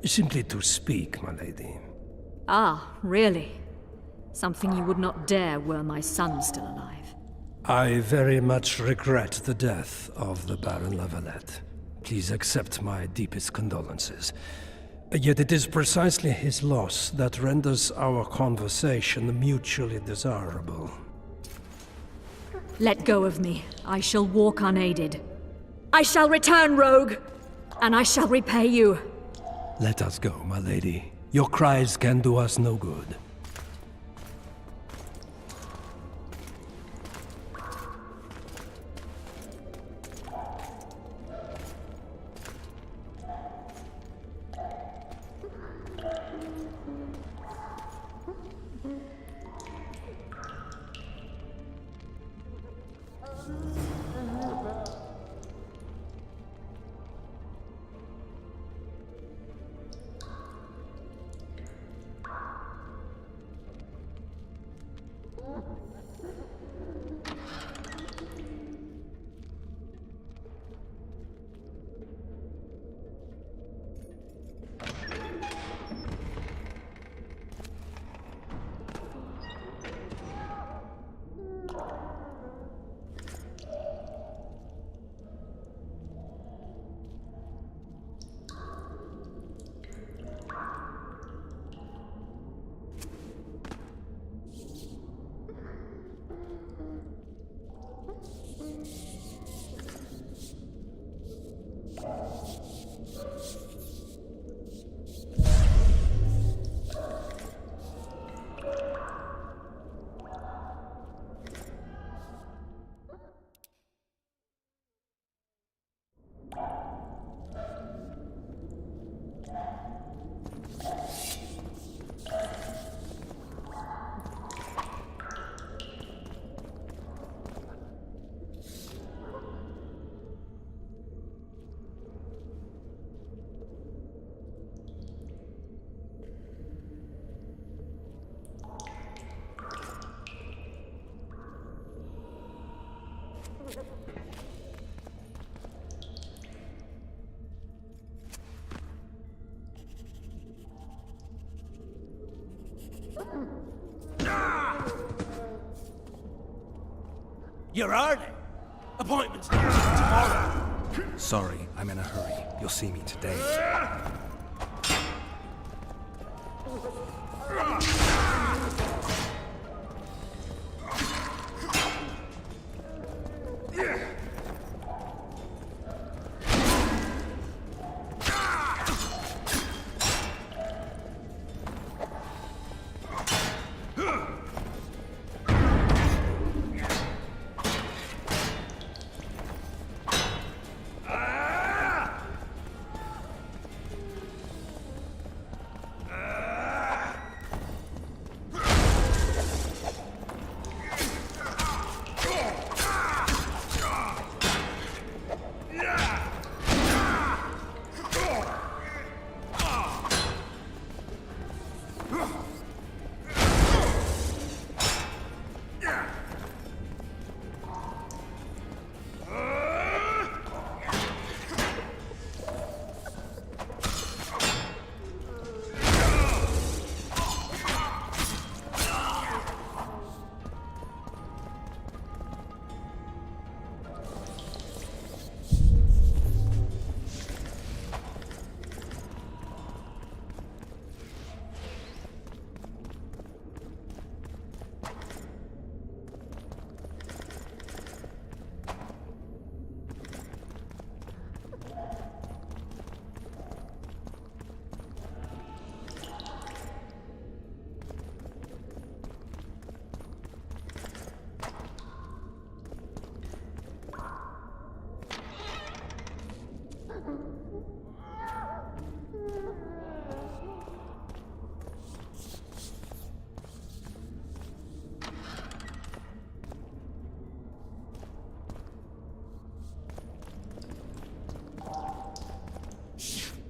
Simply to speak, my lady. Ah, really? Something you would not dare were my son still alive. I very much regret the death of the Baron Valette. Please accept my deepest condolences. Yet it is precisely his loss that renders our conversation mutually desirable. Let go of me. I shall walk unaided. I shall return, rogue! And I shall repay you. Let us go, my lady. Your cries can do us no good. You're early. Appointment's not till tomorrow. Sorry, I'm in a hurry. You'll see me today.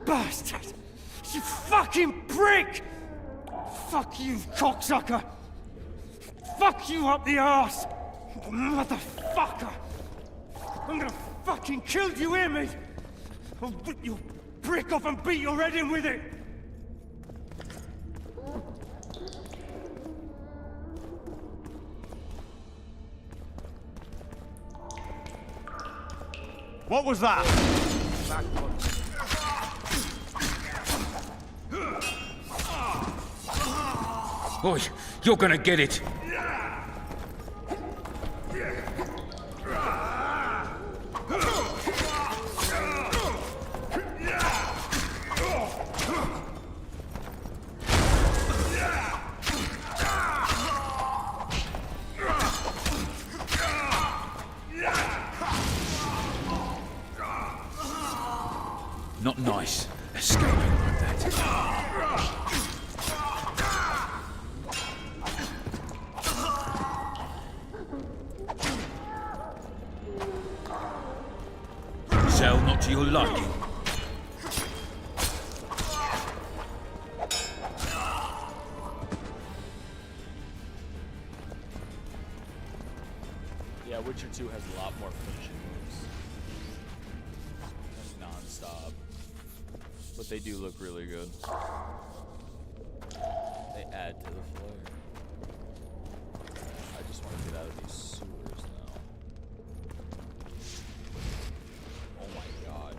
Bastard! You fucking prick! Fuck you, cocksucker! fuck you up the arse! Motherfucker! I'm gonna fucking kill you, hear me? I'll rip your brick off and beat your head in with it! What was that? Oi, you're gonna get it! Not nice, escaping like that. Cell not to your liking. Yeah, Witcher 2 has a lot more finishing moves. Like non-stop. But they do look really good. They add to the flair. I just want to get out of these sewers now. Oh my god.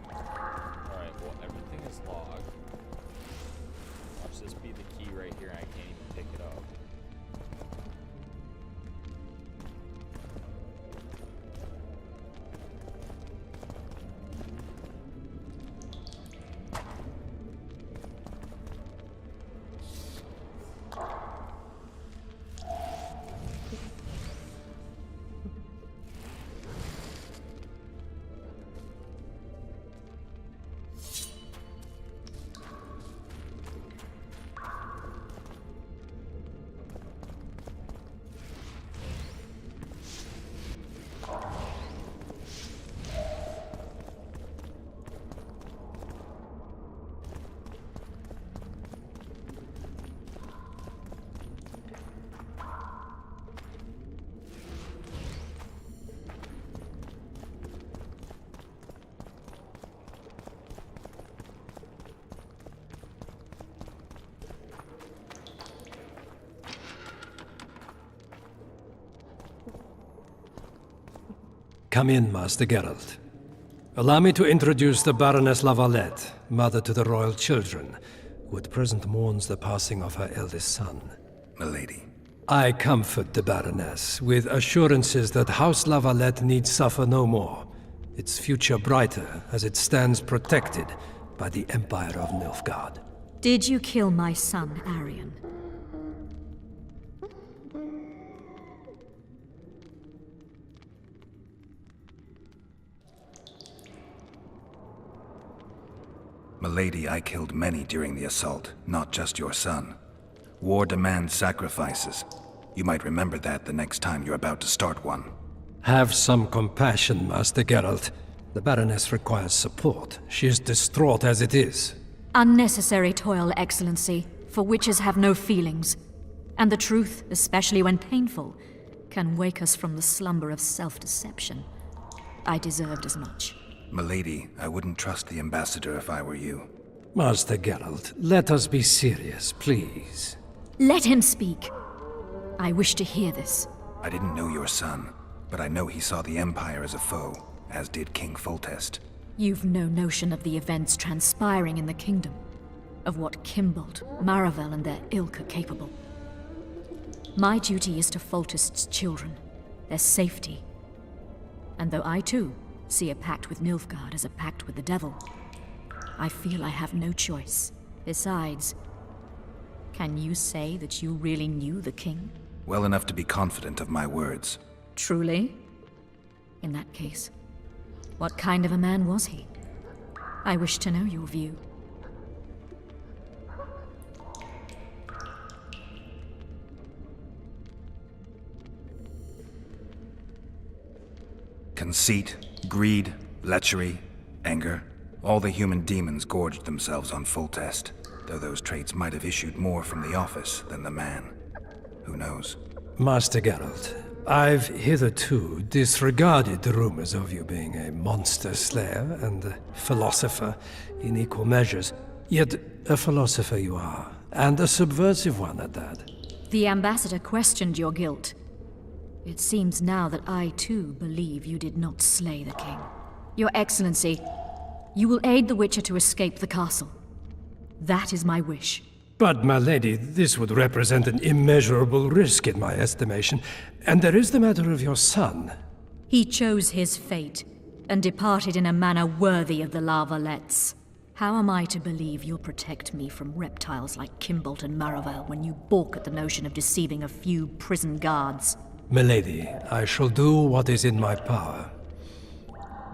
Alright, well, everything is logged. Watch this be the key right here, and I can't even pick it up. Come in, Master Geralt. Allow me to introduce the Baroness La Valette, mother to the royal children, who at present mourns the passing of her eldest son. Milady. I comfort the Baroness with assurances that House La Valette need suffer no more, its future brighter as it stands protected by the Empire of Nilfgaard. Did you kill my son, Aryan? Milady, I killed many during the assault, not just your son. War demands sacrifices. You might remember that the next time you're about to start one. Have some compassion, Master Geralt. The Baroness requires support. She is distraught as it is. Unnecessary toil, Excellency, for witches have no feelings. And the truth, especially when painful, can wake us from the slumber of self-deception. I deserved as much. Milady, I wouldn't trust the ambassador if I were you. Master Geralt, let us be serious, please. Let him speak. I wish to hear this. I didn't know your son, but I know he saw the Empire as a foe, as did King Foltest. You've no notion of the events transpiring in the kingdom, of what Kimbold, Maravel, and their ilk are capable. My duty is to Foltest's children, their safety. And though I too see a pact with Nilfgaard as a pact with the devil, I feel I have no choice. Besides, can you say that you really knew the king? Well enough to be confident of my words. Truly? In that case, what kind of a man was he? I wish to know your view. Conceit, greed, lechery, anger. All the human demons gorged themselves on Foltest, though those traits might have issued more from the office than the man. Who knows? Master Geralt, I've hitherto disregarded the rumors of you being a monster slayer and a philosopher in equal measures. Yet a philosopher you are, and a subversive one at that. The ambassador questioned your guilt. It seems now that I too believe you did not slay the king. Your Excellency, you will aid the Witcher to escape the castle. That is my wish. But, my lady, this would represent an immeasurable risk in my estimation. And there is the matter of your son. He chose his fate, and departed in a manner worthy of the Lavalettes. How am I to believe you'll protect me from reptiles like Kimbold and Maravel when you balk at the notion of deceiving a few prison guards? Milady, I shall do what is in my power.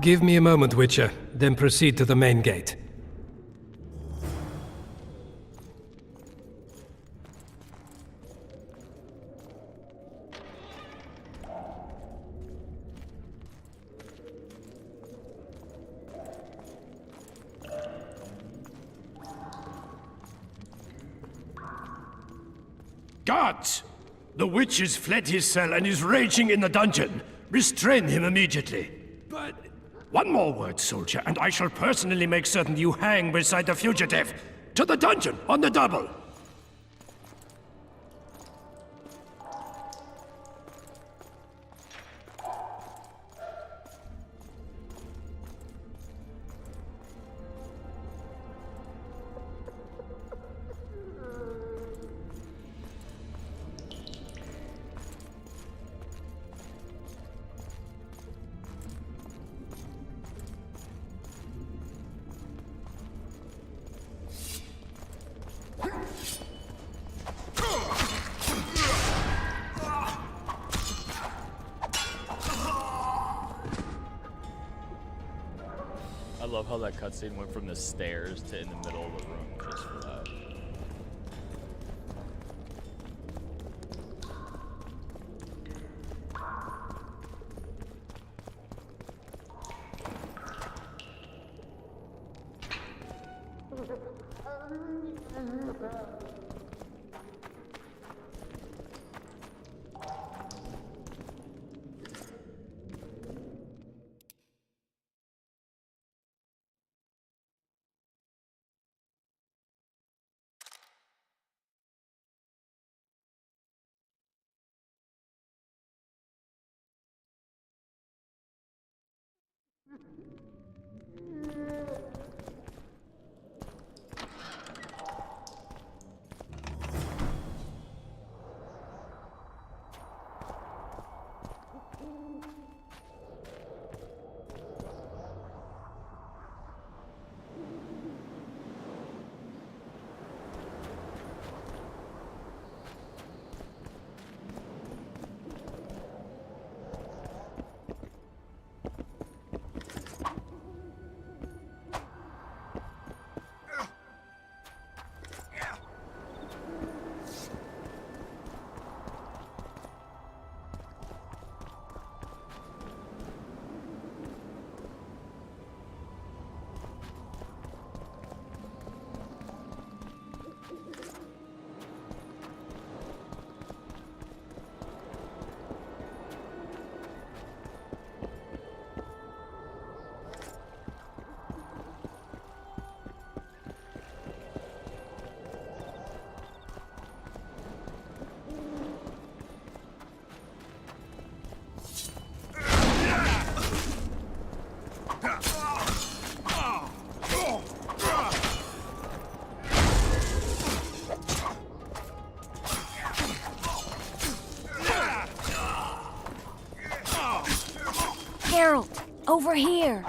Give me a moment, Witcher, then proceed to the main gate. Guards! The witch has fled his cell and is raging in the dungeon. Restrain him immediately. But... One more word, soldier, and I shall personally make certain you hang beside the fugitive. To the dungeon, on the double! I love how that cutscene went from the stairs to in the middle of the room just for that. Over here!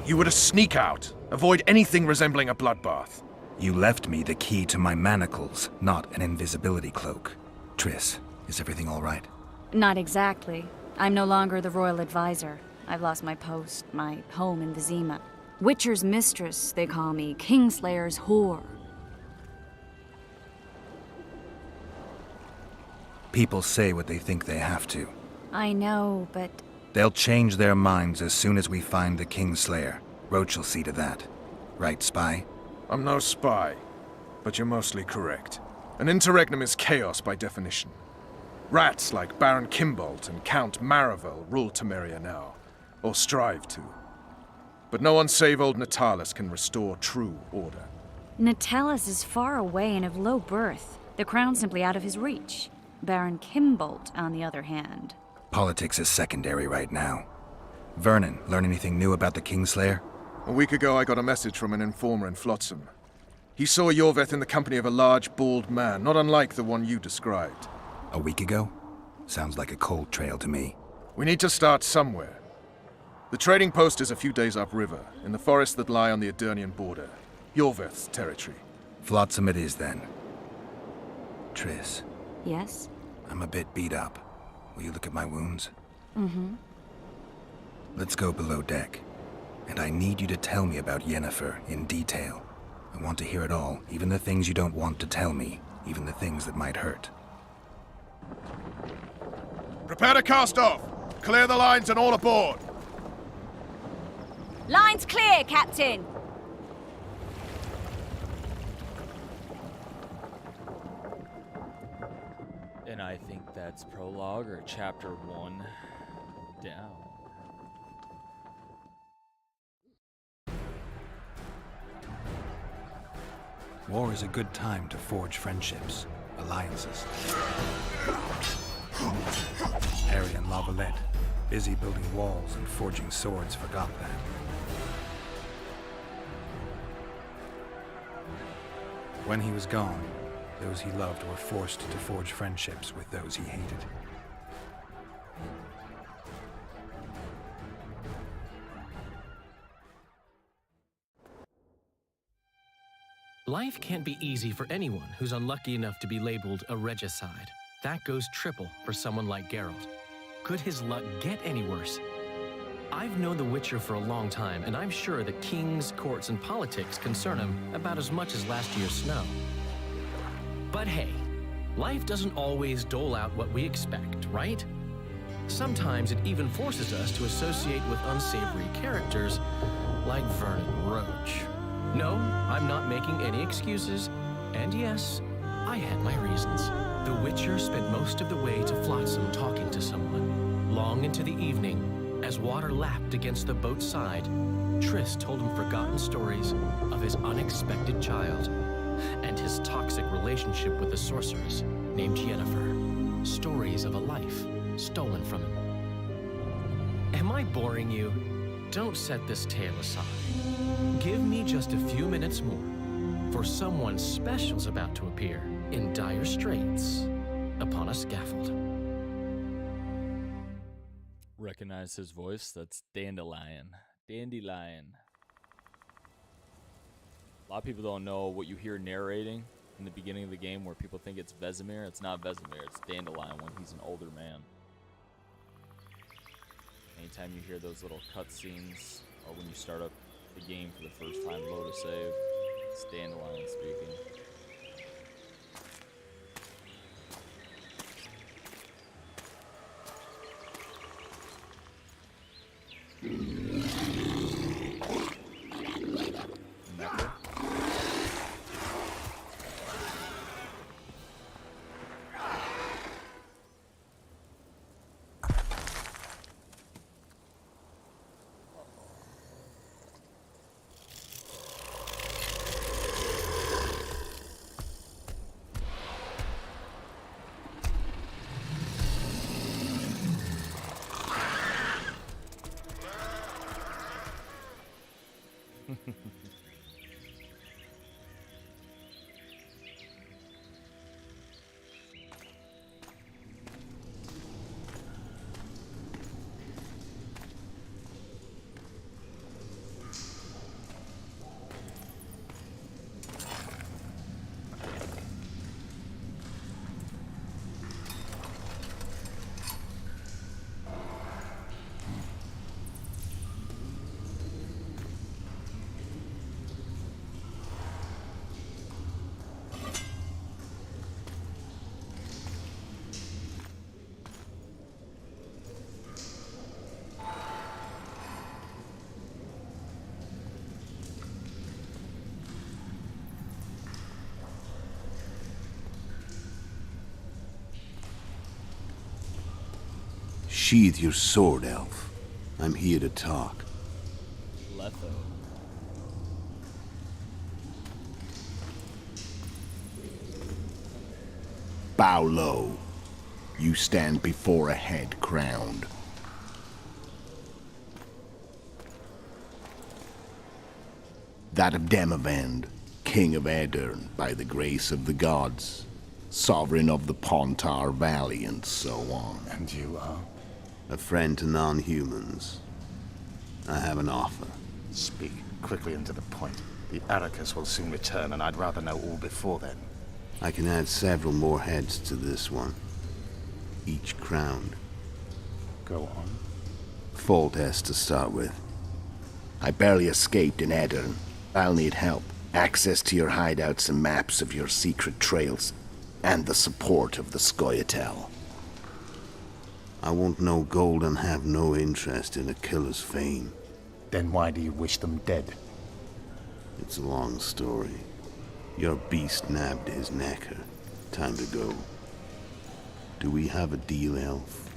You were to sneak out. Avoid anything resembling a bloodbath. You left me the key to my manacles, not an invisibility cloak. Triss, is everything all right? Not exactly. I'm no longer the royal advisor. I've lost my post, my home in Vizima. Witcher's mistress, they call me. Kingslayer's whore. People say what they think they have to. I know, but... They'll change their minds as soon as we find the Kingslayer. Roach'll see to that. Right, spy? I'm no spy, but you're mostly correct. An interregnum is chaos by definition. Rats like Baron Kimbolt and Count Maravel rule Temeria now, or strive to. But no one save old Natalis can restore true order. Natalis is far away and of low birth. The crown's simply out of his reach. Baron Kimbolt, on the other hand. Politics is secondary right now. Vernon, learn anything new about the Kingslayer? A week ago I got a message from an informer in Flotsam. He saw Iorveth in the company of a large, bald man, not unlike the one you described. A week ago? Sounds like a cold trail to me. We need to start somewhere. The trading post is a few days upriver, in the forests that lie on the Edirnian border. Iorveth's territory. Flotsam it is, then. Triss. Yes? I'm a bit beat up. Will you look at my wounds? Mm-hmm. Let's go below deck. And I need you to tell me about Yennefer in detail. I want to hear it all, even the things you don't want to tell me, even the things that might hurt. Prepare to cast off! Clear the lines and all aboard! Lines clear, Captain! And I think that's prologue or chapter 1 down. War is a good time to forge friendships, alliances. Harry and Valette, busy building walls and forging swords, forgot that. When he was gone, those he loved were forced to forge friendships with those he hated. Life can't be easy for anyone who's unlucky enough to be labeled a regicide. That goes triple for someone like Geralt. Could his luck get any worse? I've known the Witcher for a long time, and I'm sure that kings, courts, and politics concern him about as much as last year's snow. But hey, life doesn't always dole out what we expect, right? Sometimes it even forces us to associate with unsavory characters like Vernon Roach. No, I'm not making any excuses, and yes, I had my reasons. The Witcher spent most of the way to Flotsam talking to someone. Long into the evening, as water lapped against the boat's side, Triss told him forgotten stories of his unexpected child and his toxic relationship with the sorceress named Yennefer. Stories of a life stolen from him. Am I boring you? Don't set this tale aside. Give me just a few minutes more, for someone special's about to appear in dire straits upon a scaffold. Recognize his voice? That's Dandelion. Dandelion. A lot of people don't know what you hear narrating in the beginning of the game where people think it's Vesemir. It's not Vesemir, it's Dandelion when he's an older man. Anytime you hear those little cutscenes, or when you start up the game for the first time, load a save, it's Dandelion speaking. Necker. Sheathe your sword, elf. I'm here to talk. Letho. Bow low. You stand before a head crowned. That of Demavend, king of Aedirn by the grace of the gods, sovereign of the Pontar Valley, and so on. And you are? A friend to non-humans. I have an offer. Speak quickly and to the point. The Arrakis will soon return, and I'd rather know all before then. I can add several more heads to this one. Each crowned. Go on. Foltest to start with. I barely escaped in Aedirn. I'll need help. Access to your hideouts and maps of your secret trails. And the support of the Scoia'tael. I want no gold and have no interest in a killer's fame. Then why do you wish them dead? It's a long story. Your beast nabbed his necker. Time to go. Do we have a deal, elf?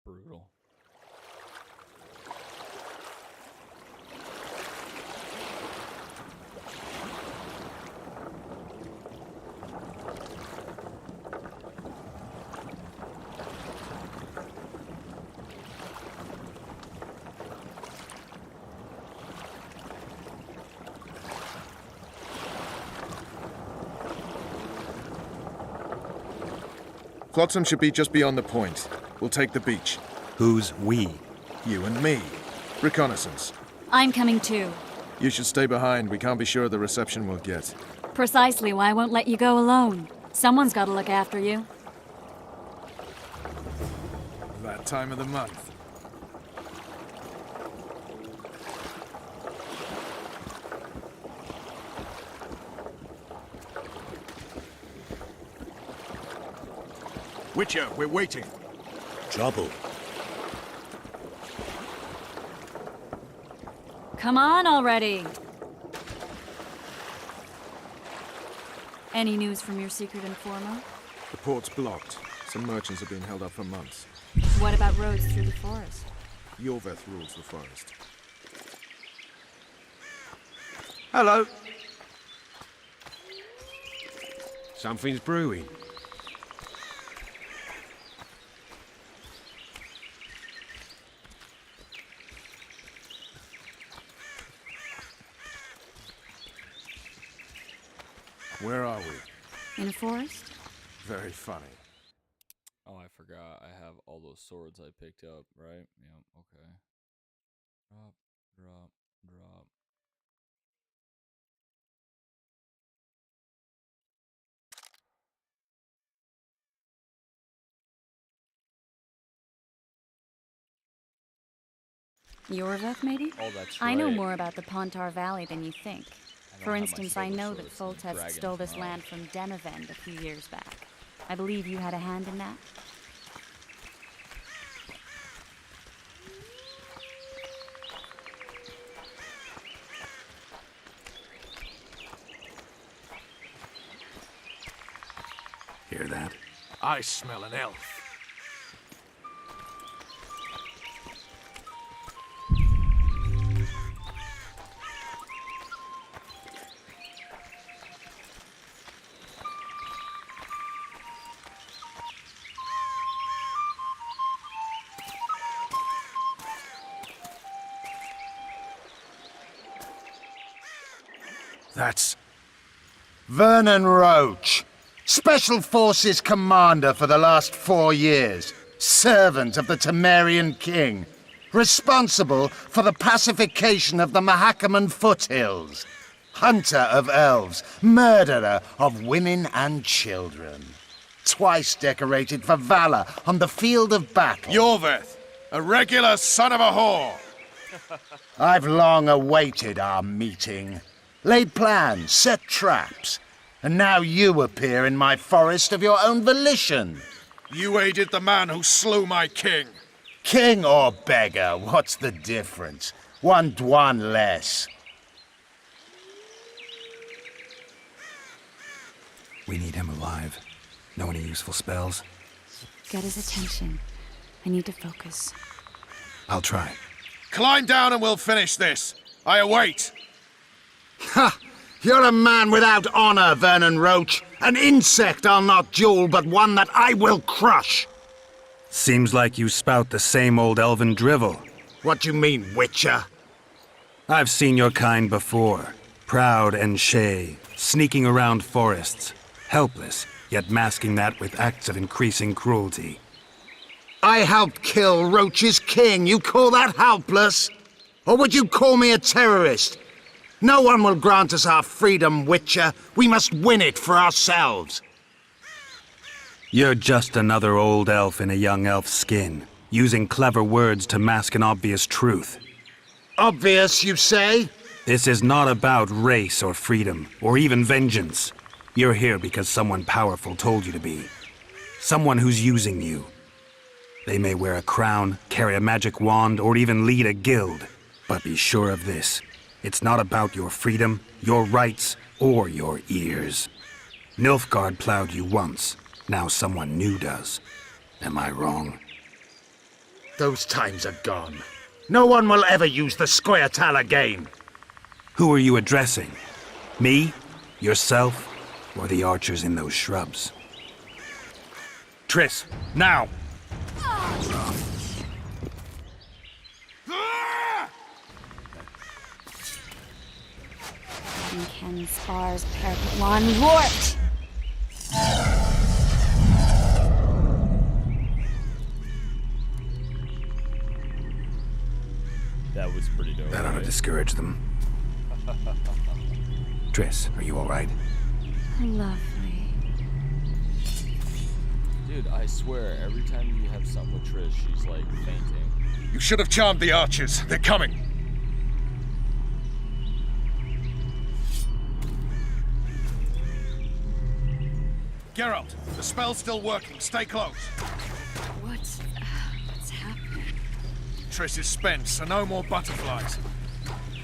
Brutal. Flotsam should be just beyond the point. We'll take the beach. Who's we? You and me. Reconnaissance. I'm coming too. You should stay behind. We can't be sure of the reception we'll get. Precisely why I won't let you go alone. Someone's got to look after you. That time of the month. Witcher, we're waiting. Trouble. Come on already. Any news from your secret informer? The port's blocked. Some merchants have been held up for months. What about roads through the forest? Iorveth rules the forest. Hello. Something's brewing. Where are we? In a forest? Very funny. Oh, I forgot. I have all those swords I picked up, right? Yep, okay. Drop, drop, drop. Iorveth, maybe? Oh, that's I know right. more about the Pontar Valley than you think. For instance, I know that Foltest stole this land from Demavend a few years back. I believe you had a hand in that? Hear that? I smell an elf. That's... Vernon Roach, Special Forces Commander for the last 4 years, servant of the Temerian King, responsible for the pacification of the Mahakaman foothills, hunter of elves, murderer of women and children. Twice decorated for valor on the field of battle. Iorveth, a regular son of a whore. I've long awaited our meeting. Laid plans, set traps, and now you appear in my forest of your own volition. You aided the man who slew my king. King or beggar, what's the difference? One Dwan less. We need him alive. Know any useful spells? Get his attention. I need to focus. I'll try. Climb down and we'll finish this. I await. Ha! You're a man without honor, Vernon Roach. An insect I'll not duel, but one that I will crush. Seems like you spout the same old elven drivel. What do you mean, Witcher? I've seen your kind before. Proud and shay, sneaking around forests. Helpless, yet masking that with acts of increasing cruelty. I helped kill Roach's king. You call that helpless? Or would you call me a terrorist? No one will grant us our freedom, Witcher. We must win it for ourselves. You're just another old elf in a young elf's skin, using clever words to mask an obvious truth. Obvious, you say? This is not about race or freedom, or even vengeance. You're here because someone powerful told you to be. Someone who's using you. They may wear a crown, carry a magic wand, or even lead a guild. But be sure of this. It's not about your freedom, your rights, or your ears. Nilfgaard plowed you once. Now someone new does. Am I wrong? Those times are gone. No one will ever use the Squaretal again. Who are you addressing? Me? Yourself? Or the archers in those shrubs? Triss, now! Ken spars pt.1 Wart! That was pretty dope. That ought to discourage them. Triss, are you alright? Lovely. Dude, I swear, every time you have something with Trish, she's like fainting. You should have charmed the archers. They're coming. Geralt, the spell's still working. Stay close. What's happening? Triss is spent, so no more butterflies.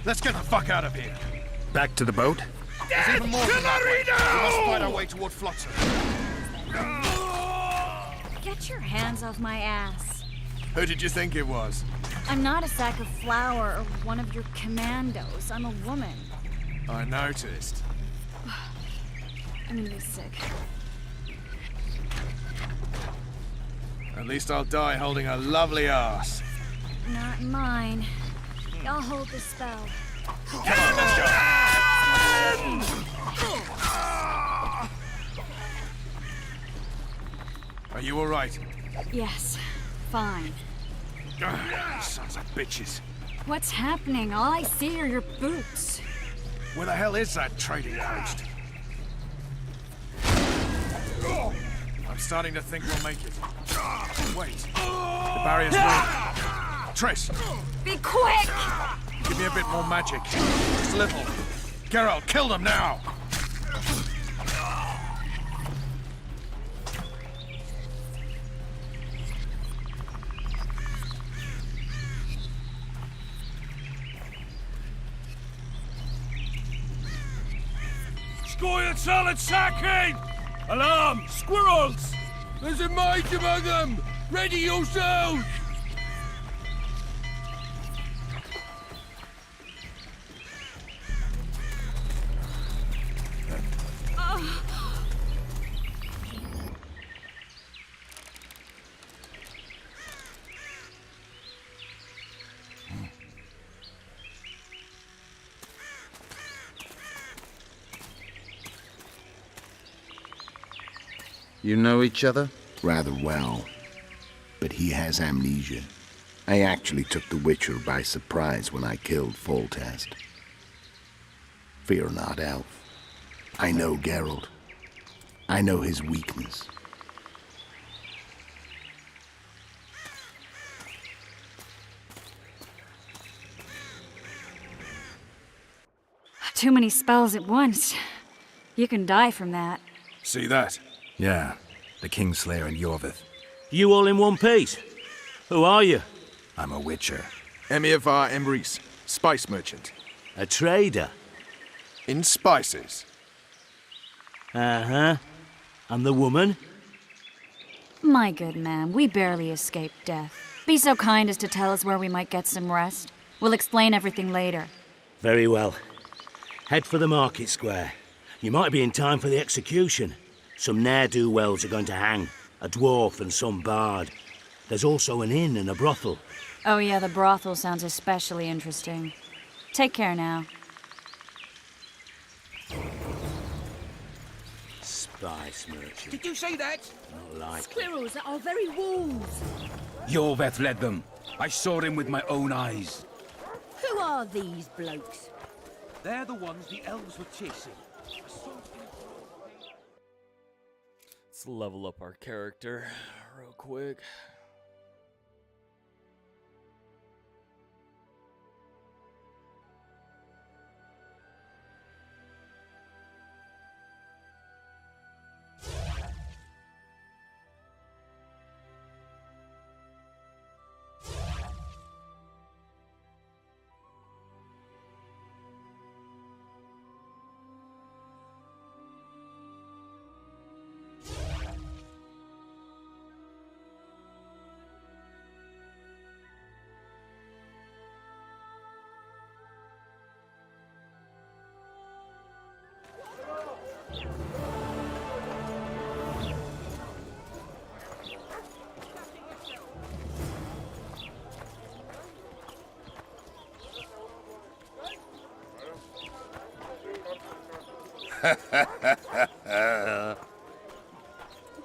Let's get the fuck out of here. Back to the boat? There's even more than that way. We must fight our way toward Flotsam. Get your hands off my ass. Who did you think it was? I'm not a sack of flour or one of your commandos. I'm a woman. I noticed. I'm gonna be sick. At least I'll die holding a lovely ass. Not mine. I'll hold the spell. Come on, let's go. Are you all right? Yes, fine. Sons of bitches. What's happening? All I see are your boots. Where the hell is that trading post? I'm starting to think we'll make it. Wait. The barrier's broken. Triss! Be quick! Give me a bit more magic. Just a little. Geralt, kill them now! Scoil solid sacking! Alarm! Squirrels! There's a mite among them! Ready yourselves! You know each other? Rather well. But he has amnesia. I actually took the Witcher by surprise when I killed Foltest. Fear not, Elf. I know Geralt. I know his weakness. Too many spells at once. You can die from that. See that? Yeah, the Kingslayer and Iorveth. You all in one piece? Who are you? I'm a Witcher. Emir var Emrys, spice merchant. A trader? In spices. Uh-huh. And the woman? My good man, we barely escaped death. Be so kind as to tell us where we might get some rest. We'll explain everything later. Very well. Head for the market square. You might be in time for the execution. Some ne'er-do-wells are going to hang. A dwarf and some bard. There's also an inn and a brothel. Oh yeah, the brothel sounds especially interesting. Take care now. Spice merchant. Did you say that? Not like Squirrels at our very walls. Iorveth led them. I saw him with my own eyes. Who are these blokes? They're the ones the elves were chasing. Let's level up our character real quick.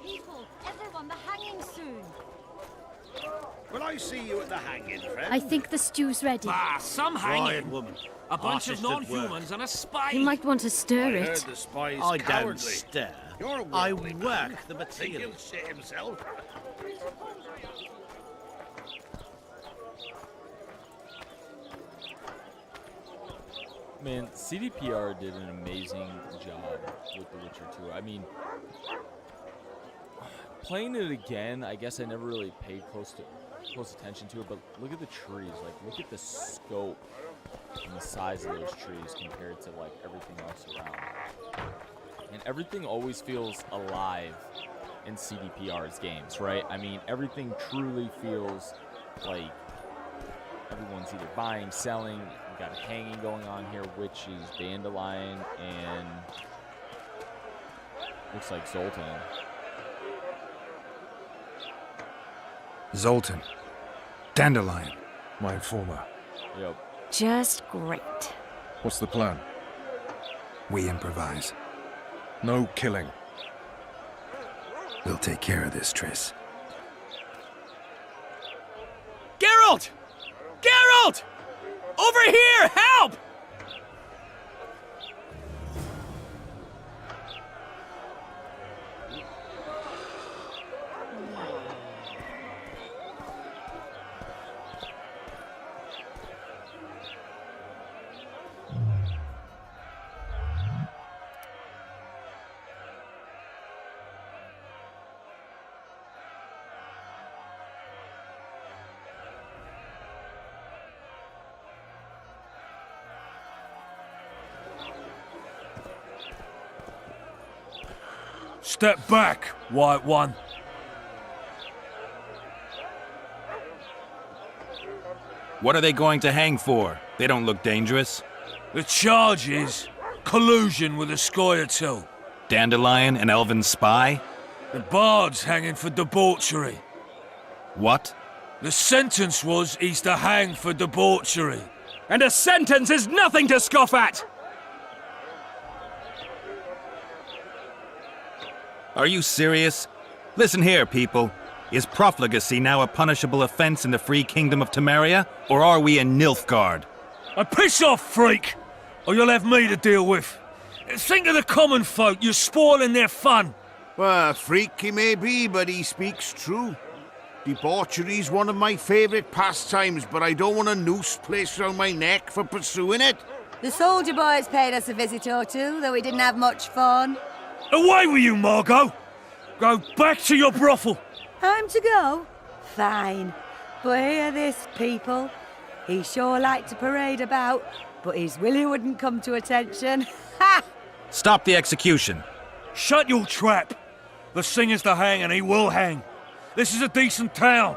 People, everyone, the hanging soon. Will I see you at the hanging, friend? I think the stew's ready. Ah, some hanging. Woman. A bunch of Artist at work. non-humans and a spy. You might want to stir I heard it. the spy's I cowardly. don't stir. You're a I worldly work man. the Think material. he'll shit himself. Man, CDPR did an amazing job with The Witcher 2. I mean, playing it again, I guess I never really paid close attention to it, but look at the trees. Like, look at the scope and the size of those trees compared to, like, everything else around. And everything always feels alive in CDPR's games, right? I mean, everything truly feels like everyone's either buying, selling. We got a hanging going on here, which is Dandelion and looks like Zoltan. Zoltan. Dandelion. My informer. Yep. Just great. What's the plan? We improvise. No killing. We'll take care of this, Triss. Geralt! Geralt! Over here! Help! Step back, White One. What are they going to hang for? They don't look dangerous. The charge is collusion with a Scoia'tael. Dandelion, an elven spy? The bard's hanging for debauchery. What? The sentence was he's to hang for debauchery. And a sentence is nothing to scoff at! Are you serious? Listen here, people. Is profligacy now a punishable offense in the free kingdom of Temeria, or are we in Nilfgaard? Piss off, freak! Or you'll have me to deal with. Think of the common folk, you're spoiling their fun. Well, freak he may be, but he speaks true. Debauchery's one of my favourite pastimes, but I don't want a noose placed around my neck for pursuing it. The soldier boys paid us a visit or two, though we didn't have much fun. Away with you, Margot! Go back to your brothel. Time to go? Fine. But hear this, people. He sure liked to parade about, but his Willie wouldn't come to attention. Ha! Stop the execution. Shut your trap. The singer's to hang, and he will hang. This is a decent town.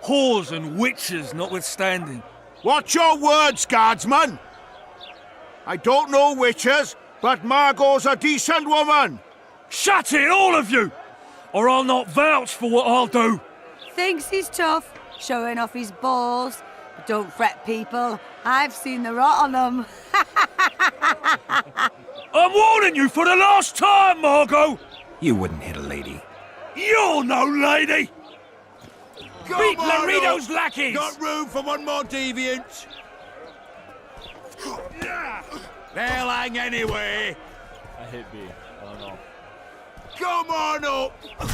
Whores and witches notwithstanding. Watch your words, guardsman! I don't know witches, but Margot's a decent woman! Shut it, all of you! Or I'll not vouch for what I'll do. Thinks he's tough, showing off his balls. But don't fret, people. I've seen the rot on them. I'm warning you for the last time, Margot! You wouldn't hit a lady. You're no lady! Beat Laredo's lackeys! Got room for one more deviant. They'll hang anyway. I hit B. I don't know. Come on up.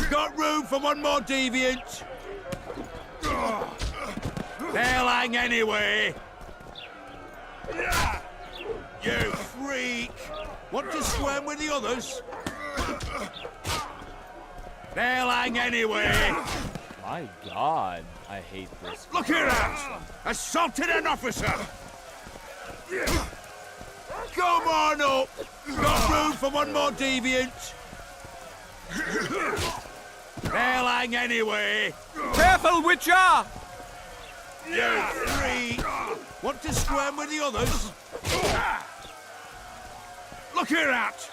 Got room for one more deviant. They'll hang anyway. You freak. Want to swim with the others? They'll hang anyway. My God, I hate this. Look here, that! Assaulted an officer! Come on up! Got room for one more deviant? They'll hang anyway! Careful, Witcher! You freak! Want to swim with the others? Look here, that!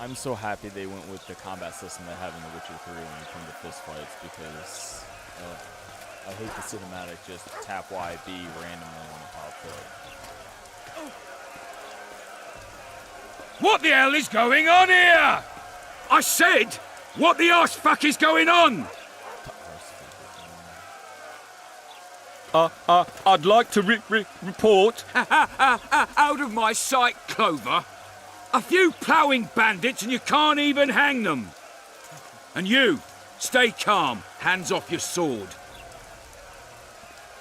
I'm so happy they went with the combat system they have in The Witcher 3 when it comes to fist fights, because I hate the cinematic just tap Y, B randomly when it pops up. What the hell is going on here? I said, what the arse fuck is going on? I'd like to report. Out of my sight, Clover. A few ploughing bandits and you can't even hang them. And you, stay calm, hands off your sword.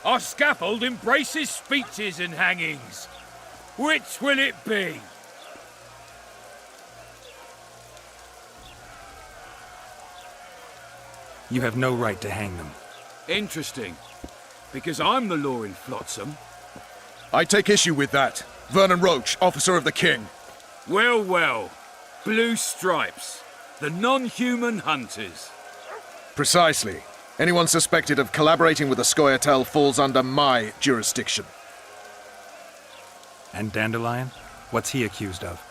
Our scaffold embraces speeches and hangings. Which will it be? You have no right to hang them. Interesting. Because I'm the law in Flotsam. I take issue with that. Vernon Roach, officer of the king. Well, well. Blue stripes. The non-human hunters. Precisely. Anyone suspected of collaborating with the Scoia'tael falls under my jurisdiction. And Dandelion? What's he accused of?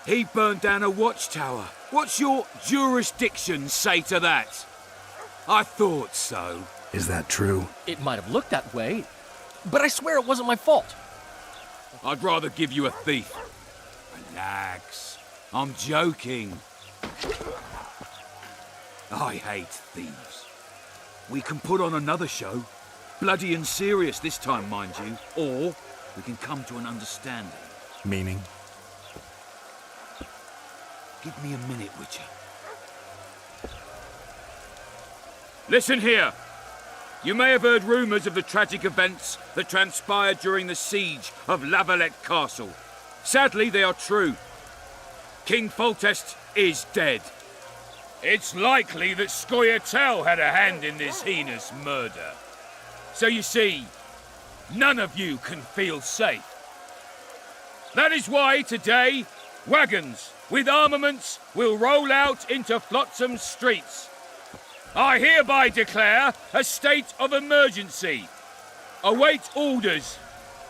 He burned down a watchtower. What's your jurisdiction say to that? I thought so. Is that true? It might have looked that way, but I swear it wasn't my fault. I'd rather give you a thief. Relax. I'm joking. I hate thieves. We can put on another show. Bloody and serious this time, mind you. Or we can come to an understanding. Meaning? Give me a minute, Witcher. Listen here. You may have heard rumours of the tragic events that transpired during the siege of Valette Castle. Sadly, they are true. King Foltest is dead. It's likely that Scoia'tael had a hand in this heinous murder. So you see, none of you can feel safe. That is why today Wagons with armaments will roll out into Flotsam's streets. I hereby declare a state of emergency. Await orders.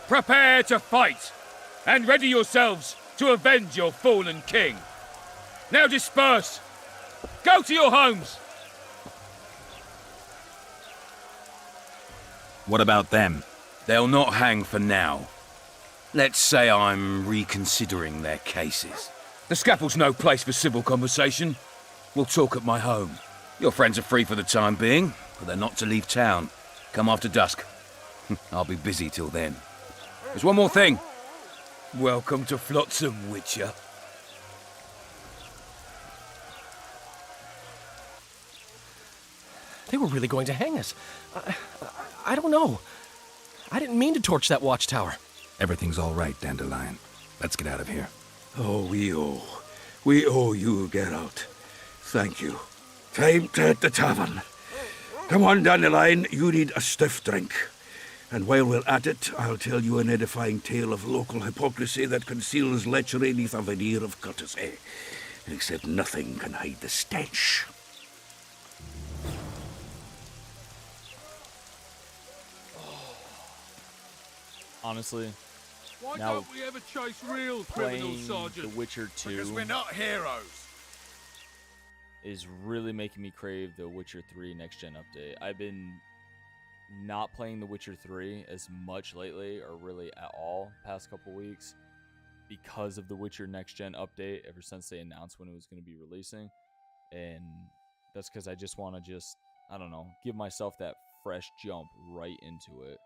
Prepare to fight. And ready yourselves to avenge your fallen king. Now disperse. Go to your homes. What about them? They'll not hang for now. Let's say I'm reconsidering their cases. The scaffold's no place for civil conversation. We'll talk at my home. Your friends are free for the time being, but they're not to leave town. Come after dusk. I'll be busy till then. There's one more thing. Welcome to Flotsam, Witcher. They were really going to hang us. I don't know. I didn't mean to torch that watchtower. Everything's all right, Dandelion. Let's get out of here. Oh, we owe you, Geralt. Thank you. Time to hit the tavern. Come on, Dandelion, you need a stiff drink. And while we're at it, I'll tell you an edifying tale of local hypocrisy that conceals lechery neath a veneer of courtesy. Except nothing can hide the stench. Honestly, Why now don't we ever chase real criminals, playing Sergeant? The Witcher 2 Because we're not heroes. is really making me crave the Witcher 3 next gen update. I've been not playing The Witcher 3 as much lately, or really at all, past couple weeks, because of the Witcher next gen update ever since they announced when it was going to be releasing. And that's because I just want to I don't know, give myself that fresh jump right into it.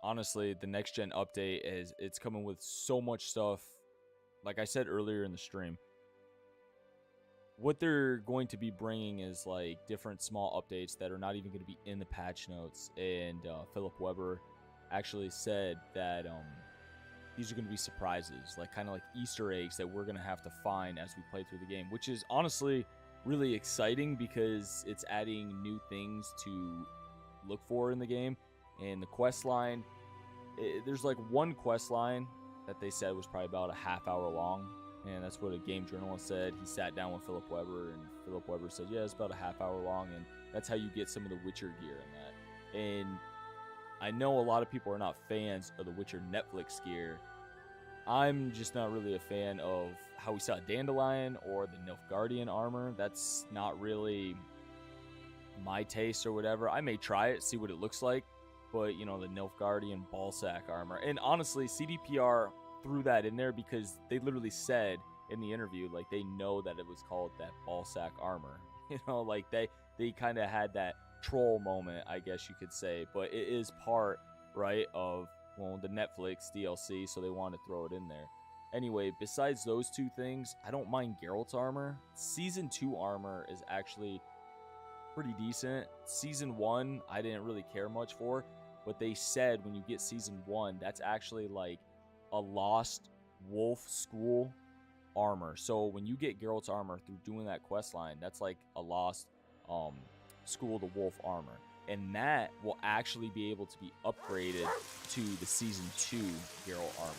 Honestly, the next gen update it's coming with so much stuff. Like I said earlier in the stream, what they're going to be bringing is like different small updates that are not even going to be in the patch notes. And Philip Weber actually said that these are going to be surprises, like kind of like Easter eggs that we're going to have to find as we play through the game, which is honestly really exciting because it's adding new things to look for in the game. And the quest line, there's like one quest line that they said was probably about a half hour long. And that's what a game journalist said. He sat down with Philip Weber, and Philip Weber said, yeah, it's about a half hour long. And that's how you get some of the Witcher gear in that. And I know a lot of people are not fans of the Witcher Netflix gear. I'm just not really a fan of how we saw Dandelion or the Nilfgaardian armor. That's not really my taste or whatever. I may try it, see what it looks like. But, you know, the Nilfgaardian ballsack armor. And honestly, CDPR threw that in there because they literally said in the interview, like, they know that it was called that ballsack armor. You know, like, they kind of had that troll moment, I guess you could say. But it is part, right, of, well, the Netflix DLC, so they wanted to throw it in there. Anyway, besides those two things, I don't mind Geralt's armor. Season 2 armor is actually pretty decent. Season 1, I didn't really care much for. But they said when you get Season 1, that's actually like a lost wolf school armor. So when you get Geralt's armor through doing that quest line, that's like a lost school the wolf armor. And that will actually be able to be upgraded to the Season 2 Geralt armor.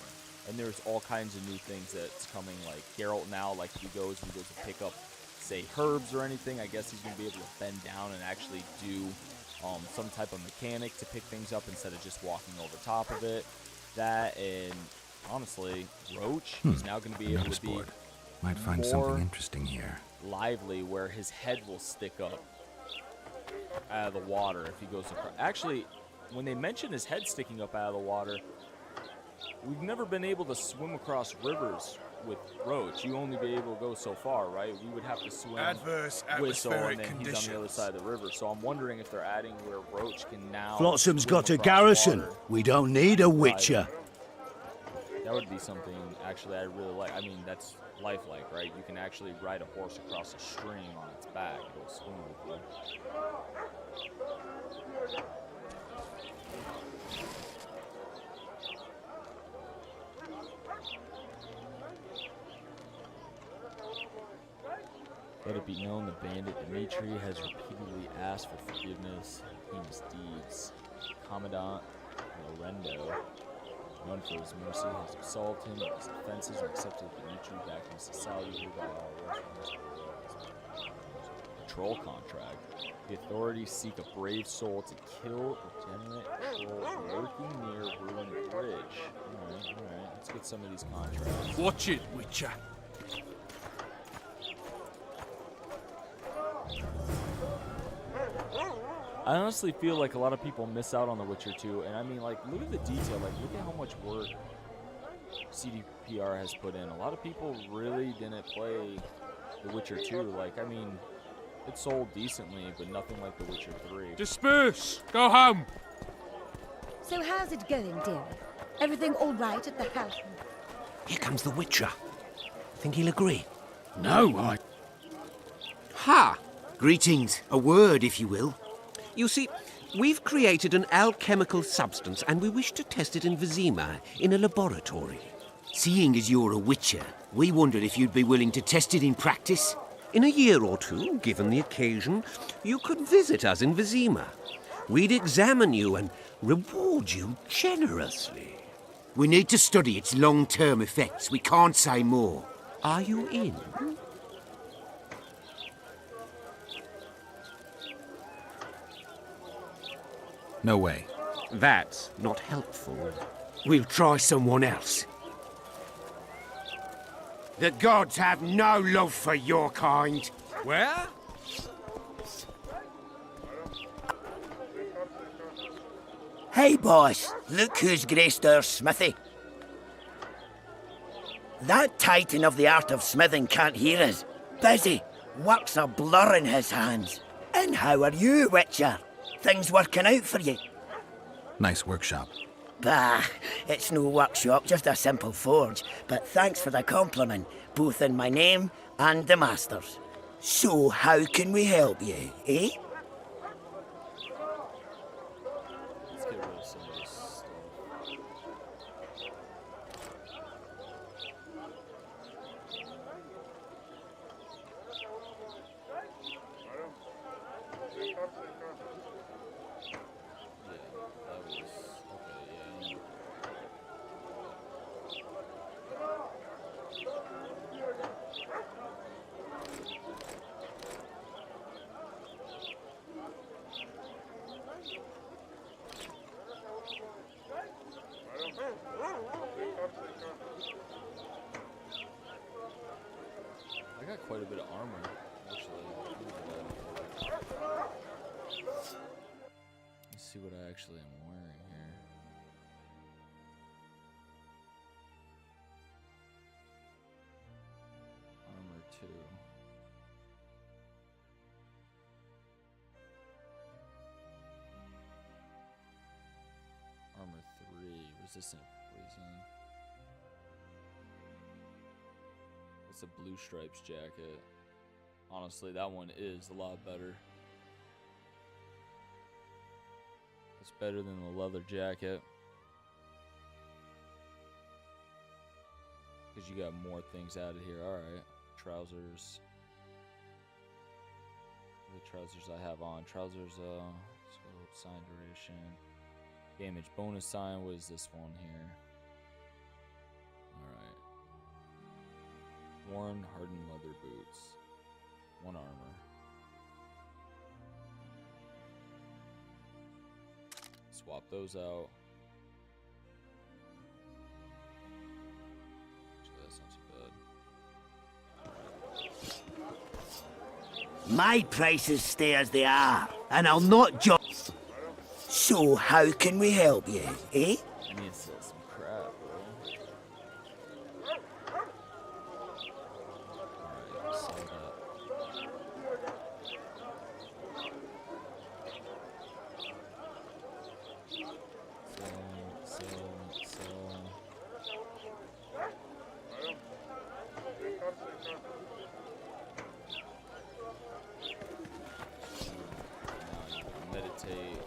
And there's all kinds of new things that's coming, like Geralt now, like if he goes to pick up, say, herbs or anything, I guess he's going to be able to bend down and actually do some type of mechanic to pick things up instead of just walking over top of it. That, and honestly, Roach is now going to be able to be might find more something interesting here. lively, where his head will stick up out of the water if he goes across. Actually, when they mention his head sticking up out of the water, we've never been able to swim across rivers with Roach. You only be able to go so far, right? We would have to swim Adverse Whistle, and atmospheric then conditions. he's on the other side of the river. So I'm wondering if they're adding where Roach can now Flotsam's swim got a across garrison. water. We don't need a witcher. That would be something, actually, I really like. I mean, that's lifelike, right? You can actually ride a horse across a stream on its back. It'll swim with you. Let it be known the bandit Dimitri has repeatedly asked for forgiveness for heinous deeds. Commandant Lorendo None for his mercy has absolved him of his offenses and accepted Dimitri back in society, hereby all refugees. Troll contract. The authorities seek a brave soul to kill degenerate trolls lurking near ruined bridge. Alright. Let's get some of these contracts. Watch it, Witcher. I honestly feel like a lot of people miss out on The Witcher 2, and I mean, like, look at the detail. Like, look at how much work CDPR has put in. A lot of people really didn't play The Witcher 2. Like, I mean, it sold decently, but nothing like The Witcher 3. Disperse! Go home! So how's it going, dearie? Everything all right at the house? Here comes the Witcher. Think he'll agree? No, Ha! Greetings. A word, if you will. You see, we've created an alchemical substance and we wish to test it in Vizima, in a laboratory. Seeing as you're a witcher, we wondered if you'd be willing to test it in practice. In a year or two, given the occasion, you could visit us in Vizima. We'd examine you and reward you generously. We need to study its long-term effects. We can't say more. Are you in? No way. That's not helpful. We'll try someone else. The gods have no love for your kind. Where? Hey, boss. Look who's graced our smithy. That titan of the art of smithing can't hear us. Busy. Work's a blur in his hands. And how are you, Witcher? Things working out for you? Nice workshop. Bah, it's no workshop, just a simple forge. But thanks for the compliment, both in my name and the master's. So how can we help you, eh? Let's get rid of some of this stuff. I got quite a bit of armor, actually. Let's see what I actually am wearing here. Armor 2. Armor 3. Resistant poison. It's a blue stripes jacket. Honestly, that one is a lot better. It's better than the leather jacket. Because you got more things added here. Alright. Trousers. The trousers I have on. Trousers, scope, sign duration. Damage bonus sign. What is this one here? Alright. Worn hardened leather boots. 1 armor. Swap those out. Actually, that's not too bad. My prices stay as they are, and I'll not judge. So how can we help you, eh? I need to sell some crap, bro. Alright, sell that. Sell. Meditate.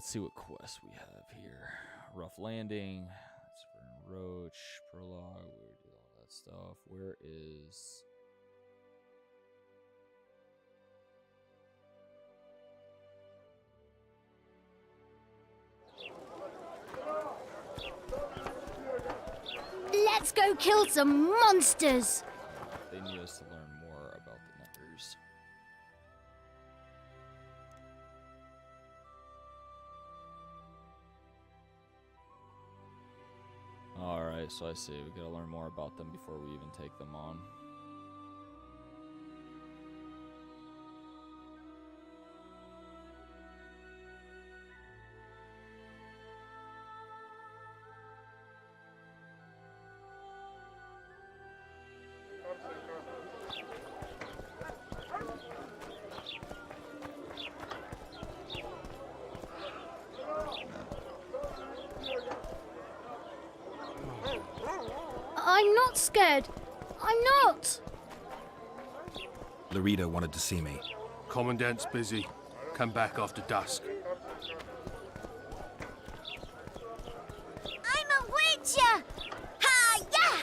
let's see what quests we have here. Rough Landing. That's for Roach. Prologue. We did all that stuff. Where is... Let's go kill some monsters! They need us to learn more about the Neckers. Alright, so I see. We gotta learn more about them before we even take them on. I'm not scared. I'm not. Larita wanted to see me. Commandant's busy. Come back after dusk. I'm a witcher! Ha, yeah!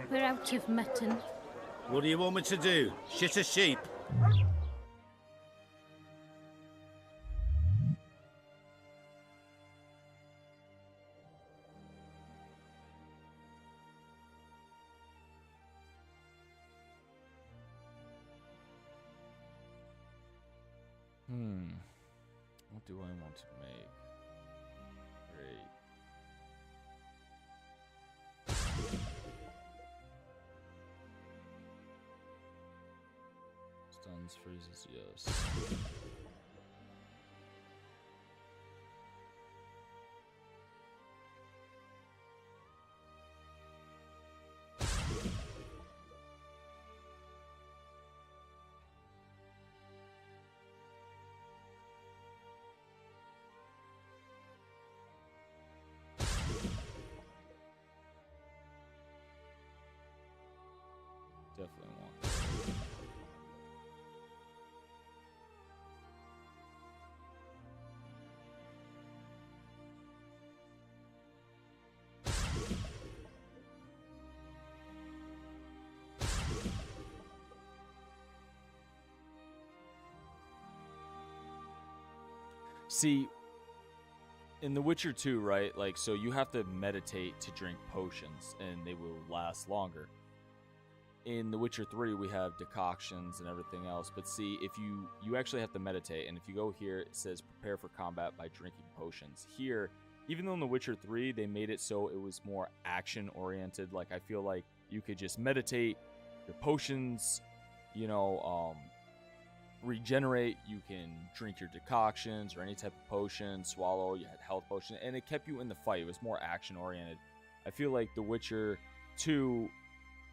We're out of mutton. What do you want me to do? Shit a sheep? What do I want to make? Great. Stuns, freezes, yes. Definitely want that. See, in The Witcher 2, right? Like, so you have to meditate to drink potions, and they will last longer. In The Witcher 3, we have decoctions and everything else. But see, if you actually have to meditate, and if you go here, it says prepare for combat by drinking potions. Here, even though in The Witcher 3, they made it so it was more action-oriented, like, I feel like you could just meditate, your potions, you know, regenerate, you can drink your decoctions or any type of potion, swallow, you had health potion, and it kept you in the fight. It was more action-oriented. I feel like The Witcher 2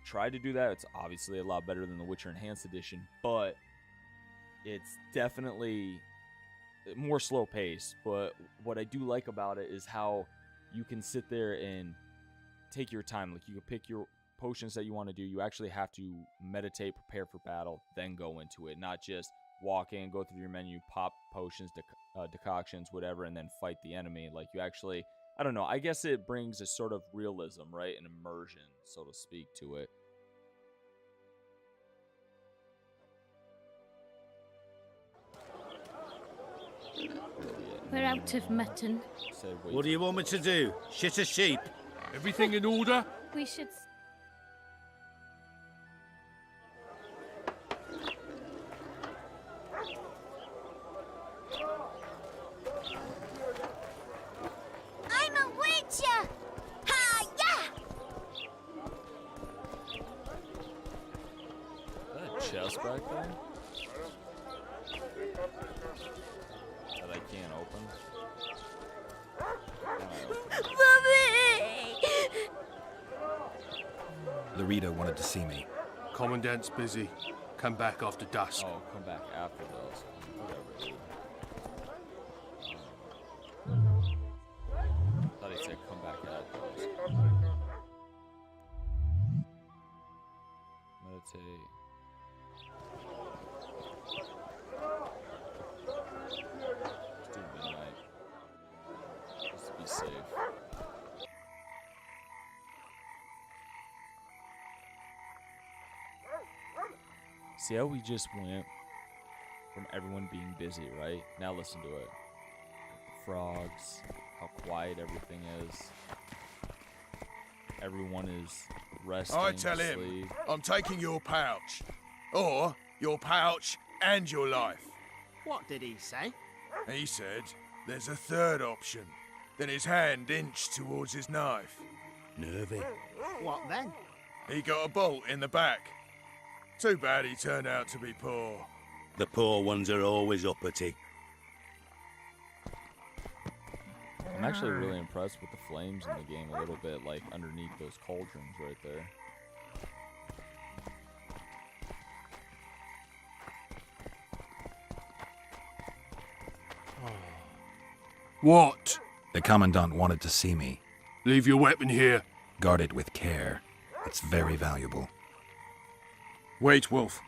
tried to do that. It's obviously a lot better than the Witcher Enhanced Edition, but it's definitely more slow paced. But what I do like about it is how you can sit there and take your time. Like, you can pick your potions that you want to do. You actually have to meditate, prepare for battle, then go into it, not just walk in, go through your menu, pop potions, decoctions, whatever, and then fight the enemy. Like, you actually, I don't know, I guess it brings a sort of realism, right? An immersion, so to speak, to it. We're out of mutton. What do you want me to do? Shit a sheep? Everything in order? We should... I'm a witcher! Ha, yeah! Is that a chest back there? That I can't open? Laredo wanted to see me. Commandant's busy. Come back after dusk. Oh, come back after those. Whatever. Thought he said come back at those. Meditate. Let's do midnight. Just to be safe. See how we just went from everyone being busy, right? Now listen to it. The frogs, how quiet everything is. Everyone is resting. I tell him, asleep. I'm taking your pouch. Or your pouch and your life. What did he say? He said, there's a third option. Then his hand inched towards his knife. Nervy. What then? He got a bolt in the back. Too bad he turned out to be poor. The poor ones are always uppity. I'm actually really impressed with the flames in the game a little bit, like underneath those cauldrons right there. What? The Commandant wanted to see me. Leave your weapon here. Guard it with care. It's very valuable. Wait, Wolf.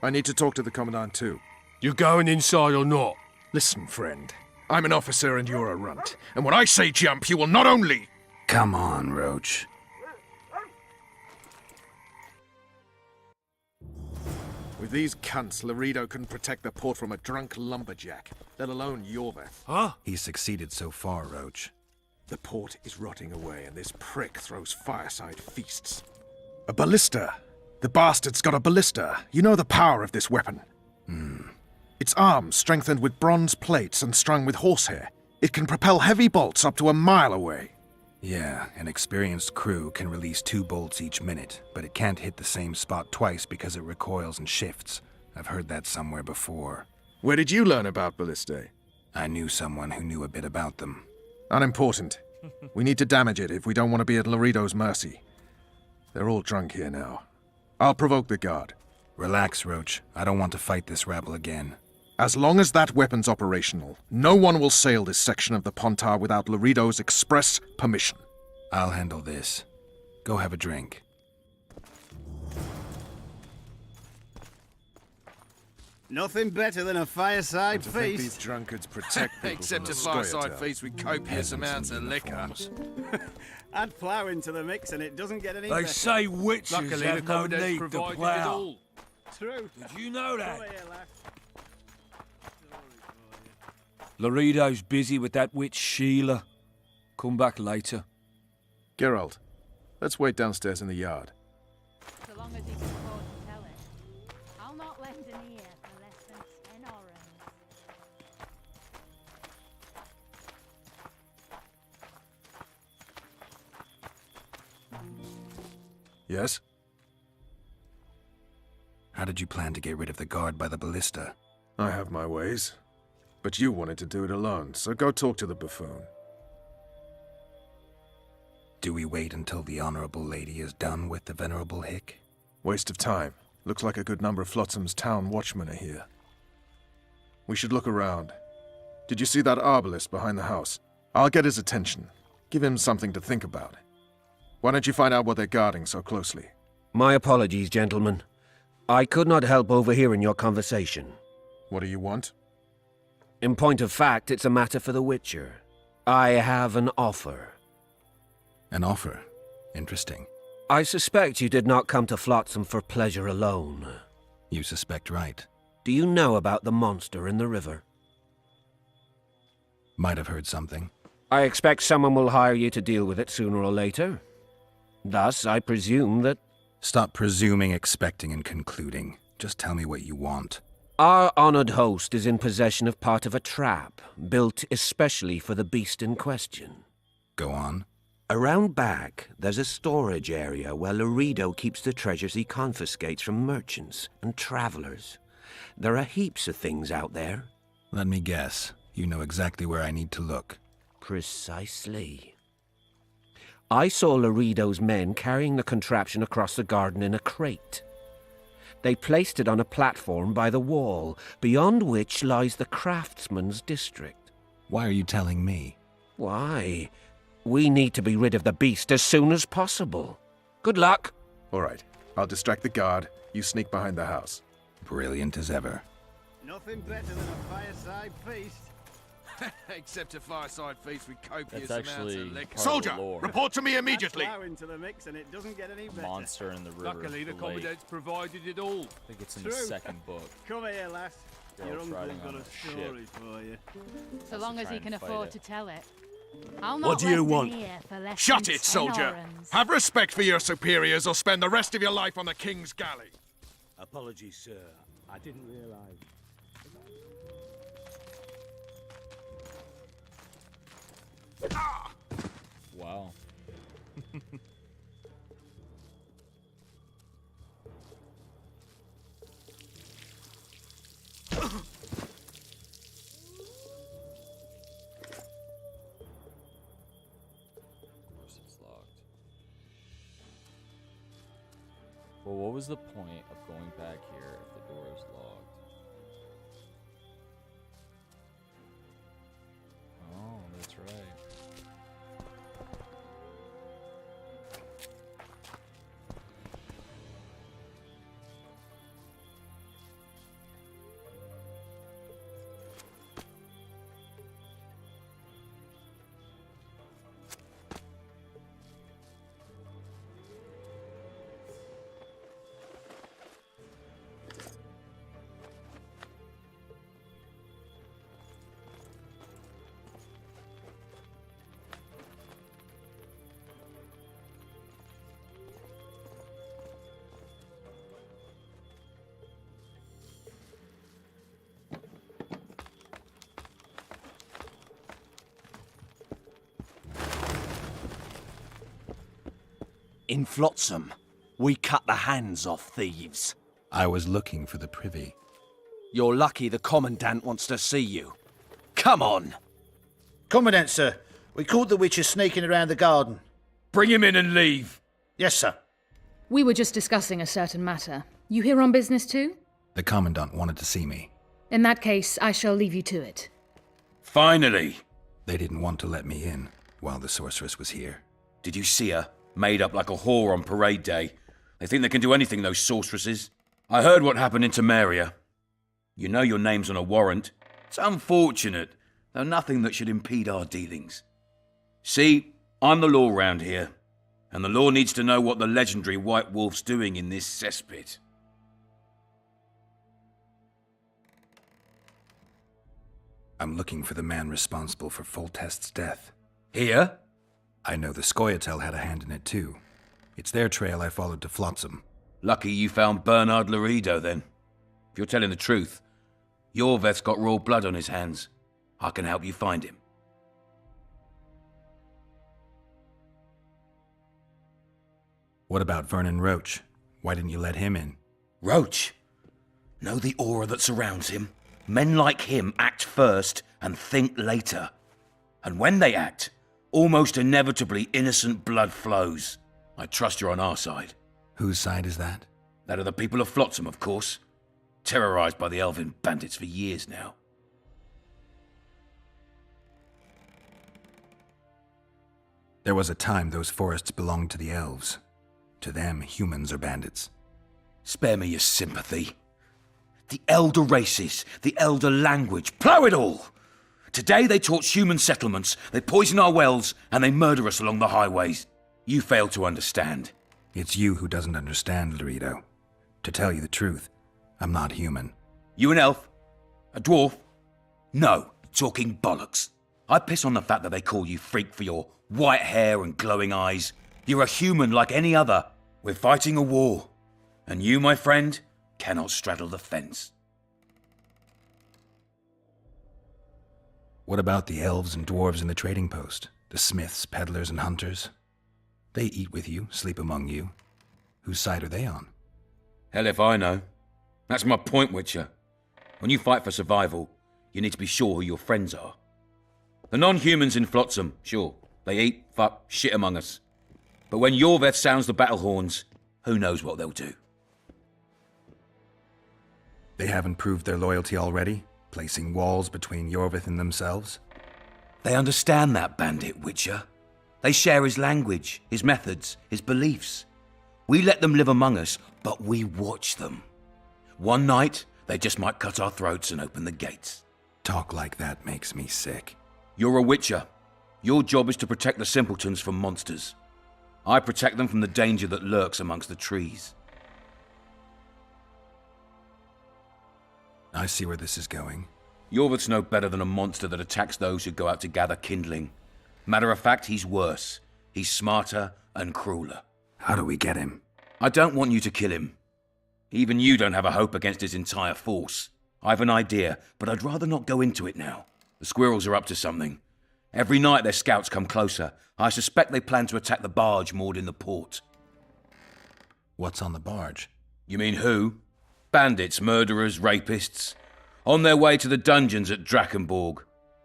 I need to talk to the Commandant too. You going inside or not? Listen, friend. I'm an officer and you're a runt. And when I say jump, you will not only... Come on, Roach. With these cunts, Laredo couldn't protect the port from a drunk lumberjack, let alone Iorveth. Huh? He's succeeded so far, Roach. The port is rotting away, and this prick throws fireside feasts. A ballista! The bastard's got a ballista. You know the power of this weapon. Its arms strengthened with bronze plates and strung with horsehair. It can propel heavy bolts up to a mile away. Yeah, an experienced crew can release 2 bolts each minute, but it can't hit the same spot twice because it recoils and shifts. I've heard that somewhere before. Where did you learn about ballistae? I knew someone who knew a bit about them. Unimportant. We need to damage it if we don't want to be at Laredo's mercy. They're all drunk here now. I'll provoke the guard. Relax, Roach. I don't want to fight this rabble again. As long as that weapon's operational, no one will sail this section of the Pontar without Laredo's express permission. I'll handle this. Go have a drink. Nothing better than a fireside I think feast. these drunkards protect people Except a from the fireside Scoia'tael. feast with copious amounts of liquor. Add plough into the mix and it doesn't get any They better. say witches Luckily, the have no Commandant's need to provided it plough. all. True. Did you know that? Oh, yeah, laugh. Laredo's busy with that witch Sheila. Come back later. Geralt, let's wait downstairs in the yard. So long as he can afford to tell it. I'll not lend an ear for less than 10 orens. Yes? How did you plan to get rid of the guard by the ballista? I have my ways. But you wanted to do it alone, so go talk to the buffoon. Do we wait until the Honorable Lady is done with the Venerable Hick? Waste of time. Looks like a good number of Flotsam's town watchmen are here. We should look around. Did you see that arbalist behind the house? I'll get his attention. Give him something to think about. Why don't you find out what they're guarding so closely? My apologies, gentlemen. I could not help overhearing your conversation. What do you want? In point of fact, it's a matter for the Witcher. I have an offer. An offer? Interesting. I suspect you did not come to Flotsam for pleasure alone. You suspect right. Do you know about the monster in the river? Might have heard something. I expect someone will hire you to deal with it sooner or later. Thus, I presume that... Stop presuming, expecting, and concluding. Just tell me what you want. Our honored host is in possession of part of a trap, built especially for the beast in question. Go on. Around back, there's a storage area where Laredo keeps the treasures he confiscates from merchants and travelers. There are heaps of things out there. Let me guess. You know exactly where I need to look. Precisely. I saw Laredo's men carrying the contraption across the garden in a crate. They placed it on a platform by the wall, beyond which lies the craftsman's district. Why are you telling me? Why? We need to be rid of the beast as soon as possible. Good luck. All right. I'll distract the guard. You sneak behind the house. Brilliant as ever. Nothing better than a fireside feast. Except a fireside feast with copious That's amounts actually of liquor. part of the Soldier, lore. report to me immediately. Add flour into the mix and it doesn't get any better. Monster in the river. Luckily, the lake. commandant's provided it all. I think it's in the True. second book. Come here, lass. Girl Your uncle's riding got on a a story for you. So long as try he and can fight afford it. to tell it. I'll What not do you rest want? in here for less Shut than it, 10 soldier. orens. Have respect for your superiors or spend the rest of your life on the king's galley. Apologies, sir. I didn't realize. Wow. Well, what was the point of going back here if the door is locked? Oh, that's right. In Flotsam, we cut the hands off thieves. I was looking for the privy. You're lucky the Commandant wants to see you. Come on! Commandant, sir. We caught the witcher sneaking around the garden. Bring him in and leave. Yes, sir. We were just discussing a certain matter. You here on business too? The Commandant wanted to see me. In that case, I shall leave you to it. Finally! They didn't want to let me in while the sorceress was here. Did you see her? Made up like a whore on parade day. They think they can do anything, those sorceresses. I heard what happened in Temeria. You know your name's on a warrant. It's unfortunate, though nothing that should impede our dealings. See, I'm the law round here, and the law needs to know what the legendary White Wolf's doing in this cesspit. I'm looking for the man responsible for Foltest's death. Here? I know the Scoia'tael had a hand in it too. It's their trail I followed to Flotsam. Lucky you found Bernard Laredo, then. If you're telling the truth, Iorveth's got raw blood on his hands. I can help you find him. What about Vernon Roach? Why didn't you let him in? Roach? Know the aura that surrounds him? Men like him act first and think later. And when they act, almost inevitably innocent blood flows. I trust you're on our side. Whose side is that? That of the people of Flotsam, of course. Terrorized by the elven bandits for years now. There was a time those forests belonged to the elves. To them, humans are bandits. Spare me your sympathy. The elder races, the elder language, plough it all! Today they torch human settlements, they poison our wells, and they murder us along the highways. You fail to understand. It's you who doesn't understand, Laredo. To tell you the truth, I'm not human. You an elf? A dwarf? No, talking bollocks. I piss on the fact that they call you freak for your white hair and glowing eyes. You're a human like any other. We're fighting a war. And you, my friend, cannot straddle the fence. What about the elves and dwarves in the trading post? The smiths, peddlers, and hunters? They eat with you, sleep among you. Whose side are they on? Hell if I know. That's my point, Witcher. When you fight for survival, you need to be sure who your friends are. The non-humans in Flotsam, sure, they eat, fuck, shit among us. But when Iorveth sounds the battle horns, who knows what they'll do. They haven't proved their loyalty already, placing walls between Iorveth and themselves? They understand that, Bandit Witcher. They share his language, his methods, his beliefs. We let them live among us, but we watch them. One night, they just might cut our throats and open the gates. Talk like that makes me sick. You're a Witcher. Your job is to protect the simpletons from monsters. I protect them from the danger that lurks amongst the trees. I see where this is going. Iorveth's no better than a monster that attacks those who go out to gather kindling. Matter of fact, he's worse. He's smarter and crueler. How do we get him? I don't want you to kill him. Even you don't have a hope against his entire force. I've an idea, but I'd rather not go into it now. The squirrels are up to something. Every night their scouts come closer. I suspect they plan to attack the barge moored in the port. What's on the barge? You mean who? Bandits, murderers, rapists. On their way to the dungeons at Drakenborg.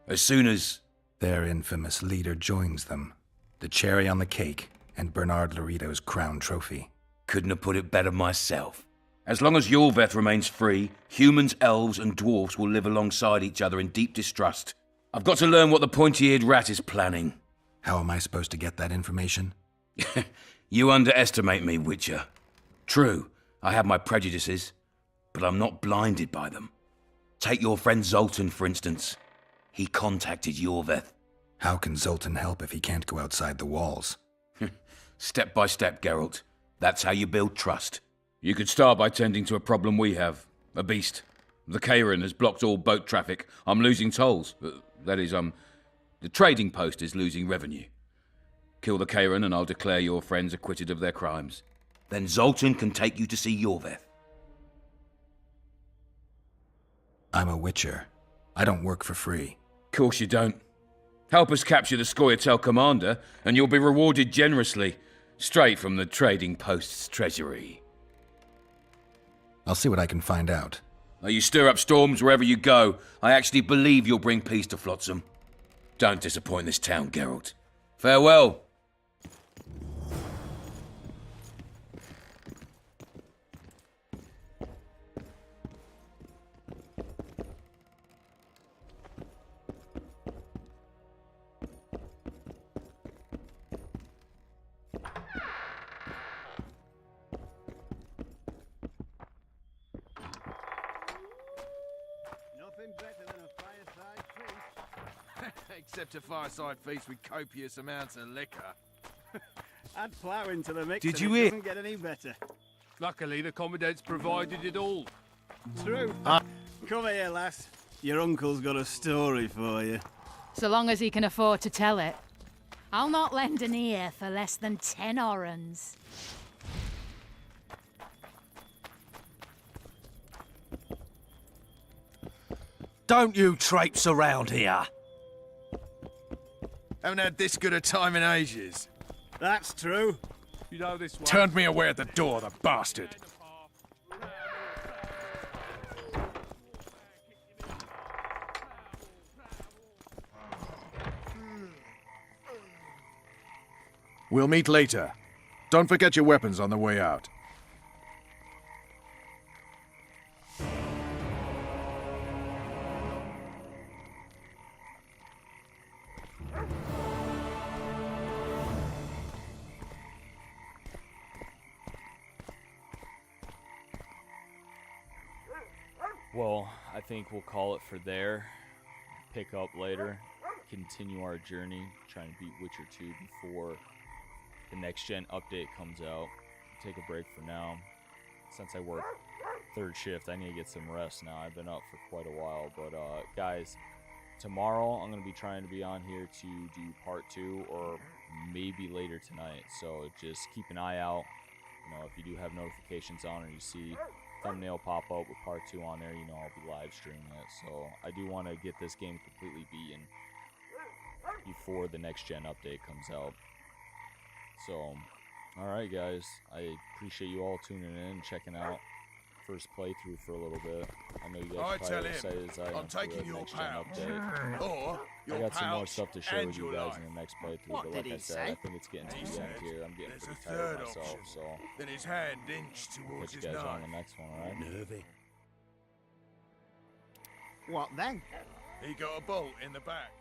As soon as... Their infamous leader joins them. The cherry on the cake, and Bernard Laurito's crown trophy. Couldn't have put it better myself. As long as Iorveth remains free, humans, elves, and dwarfs will live alongside each other in deep distrust. I've got to learn what the pointy-eared rat is planning. How am I supposed to get that information? You underestimate me, Witcher. True, I have my prejudices, but I'm not blinded by them. Take your friend Zoltan, for instance. He contacted Iorveth. How can Zoltan help if he can't go outside the walls? Step by step, Geralt. That's how you build trust. You could start by tending to a problem we have. A beast. The Kairan has blocked all boat traffic. I'm losing tolls. That is, the trading post is losing revenue. Kill the Kairan and I'll declare your friends acquitted of their crimes. Then Zoltan can take you to see Iorveth. I'm a Witcher. I don't work for free. Course you don't. Help us capture the Scoia'tael commander, and you'll be rewarded generously, straight from the trading post's treasury. I'll see what I can find out. You stir up storms wherever you go. I actually believe you'll bring peace to Flotsam. Don't disappoint this town, Geralt. Farewell. Except a fireside feast with copious amounts of liquor. Add flour into the mix. Did and you it hear? Doesn't get any better. Luckily, the Commandant's provided it all. True. Come here, lass. Your uncle's got a story for you. So long as he can afford to tell it. I'll not lend an ear for less than 10 orans. Don't you traipse around here. Haven't had this good a time in ages. That's true. You know this one. Turned me away at the door, the bastard. We'll meet later. Don't forget your weapons on the way out. Well, I think we'll call it for there. Pick up later. Continue our journey. Trying to beat Witcher 2 before the next gen update comes out. Take a break for now. Since I work third shift, I need to get some rest now. I've been up for quite a while. But guys, tomorrow I'm going to be trying to be on here to do part 2 or maybe later tonight. So just keep an eye out. You know, if you do have notifications on or you see thumbnail pop up with part 2 on there, you know I'll be live streaming it. So I do want to get this game completely beaten before the next gen update comes out. So alright guys, I appreciate you all tuning in and checking out first playthrough for a little bit. I know you guys I probably tell excited him, as I I'm am for taking the your next gen pal, update. or your I got some more pouch stuff to share and with you your guys life. in the next playthrough, What but did like he I said, say? I think it's getting to He the end said here. I'm getting there's pretty a tired third myself, option. so Then his hand inched towards catch you his guys on the knife. next one, alright? Nervy. What then? He got a bolt in the back.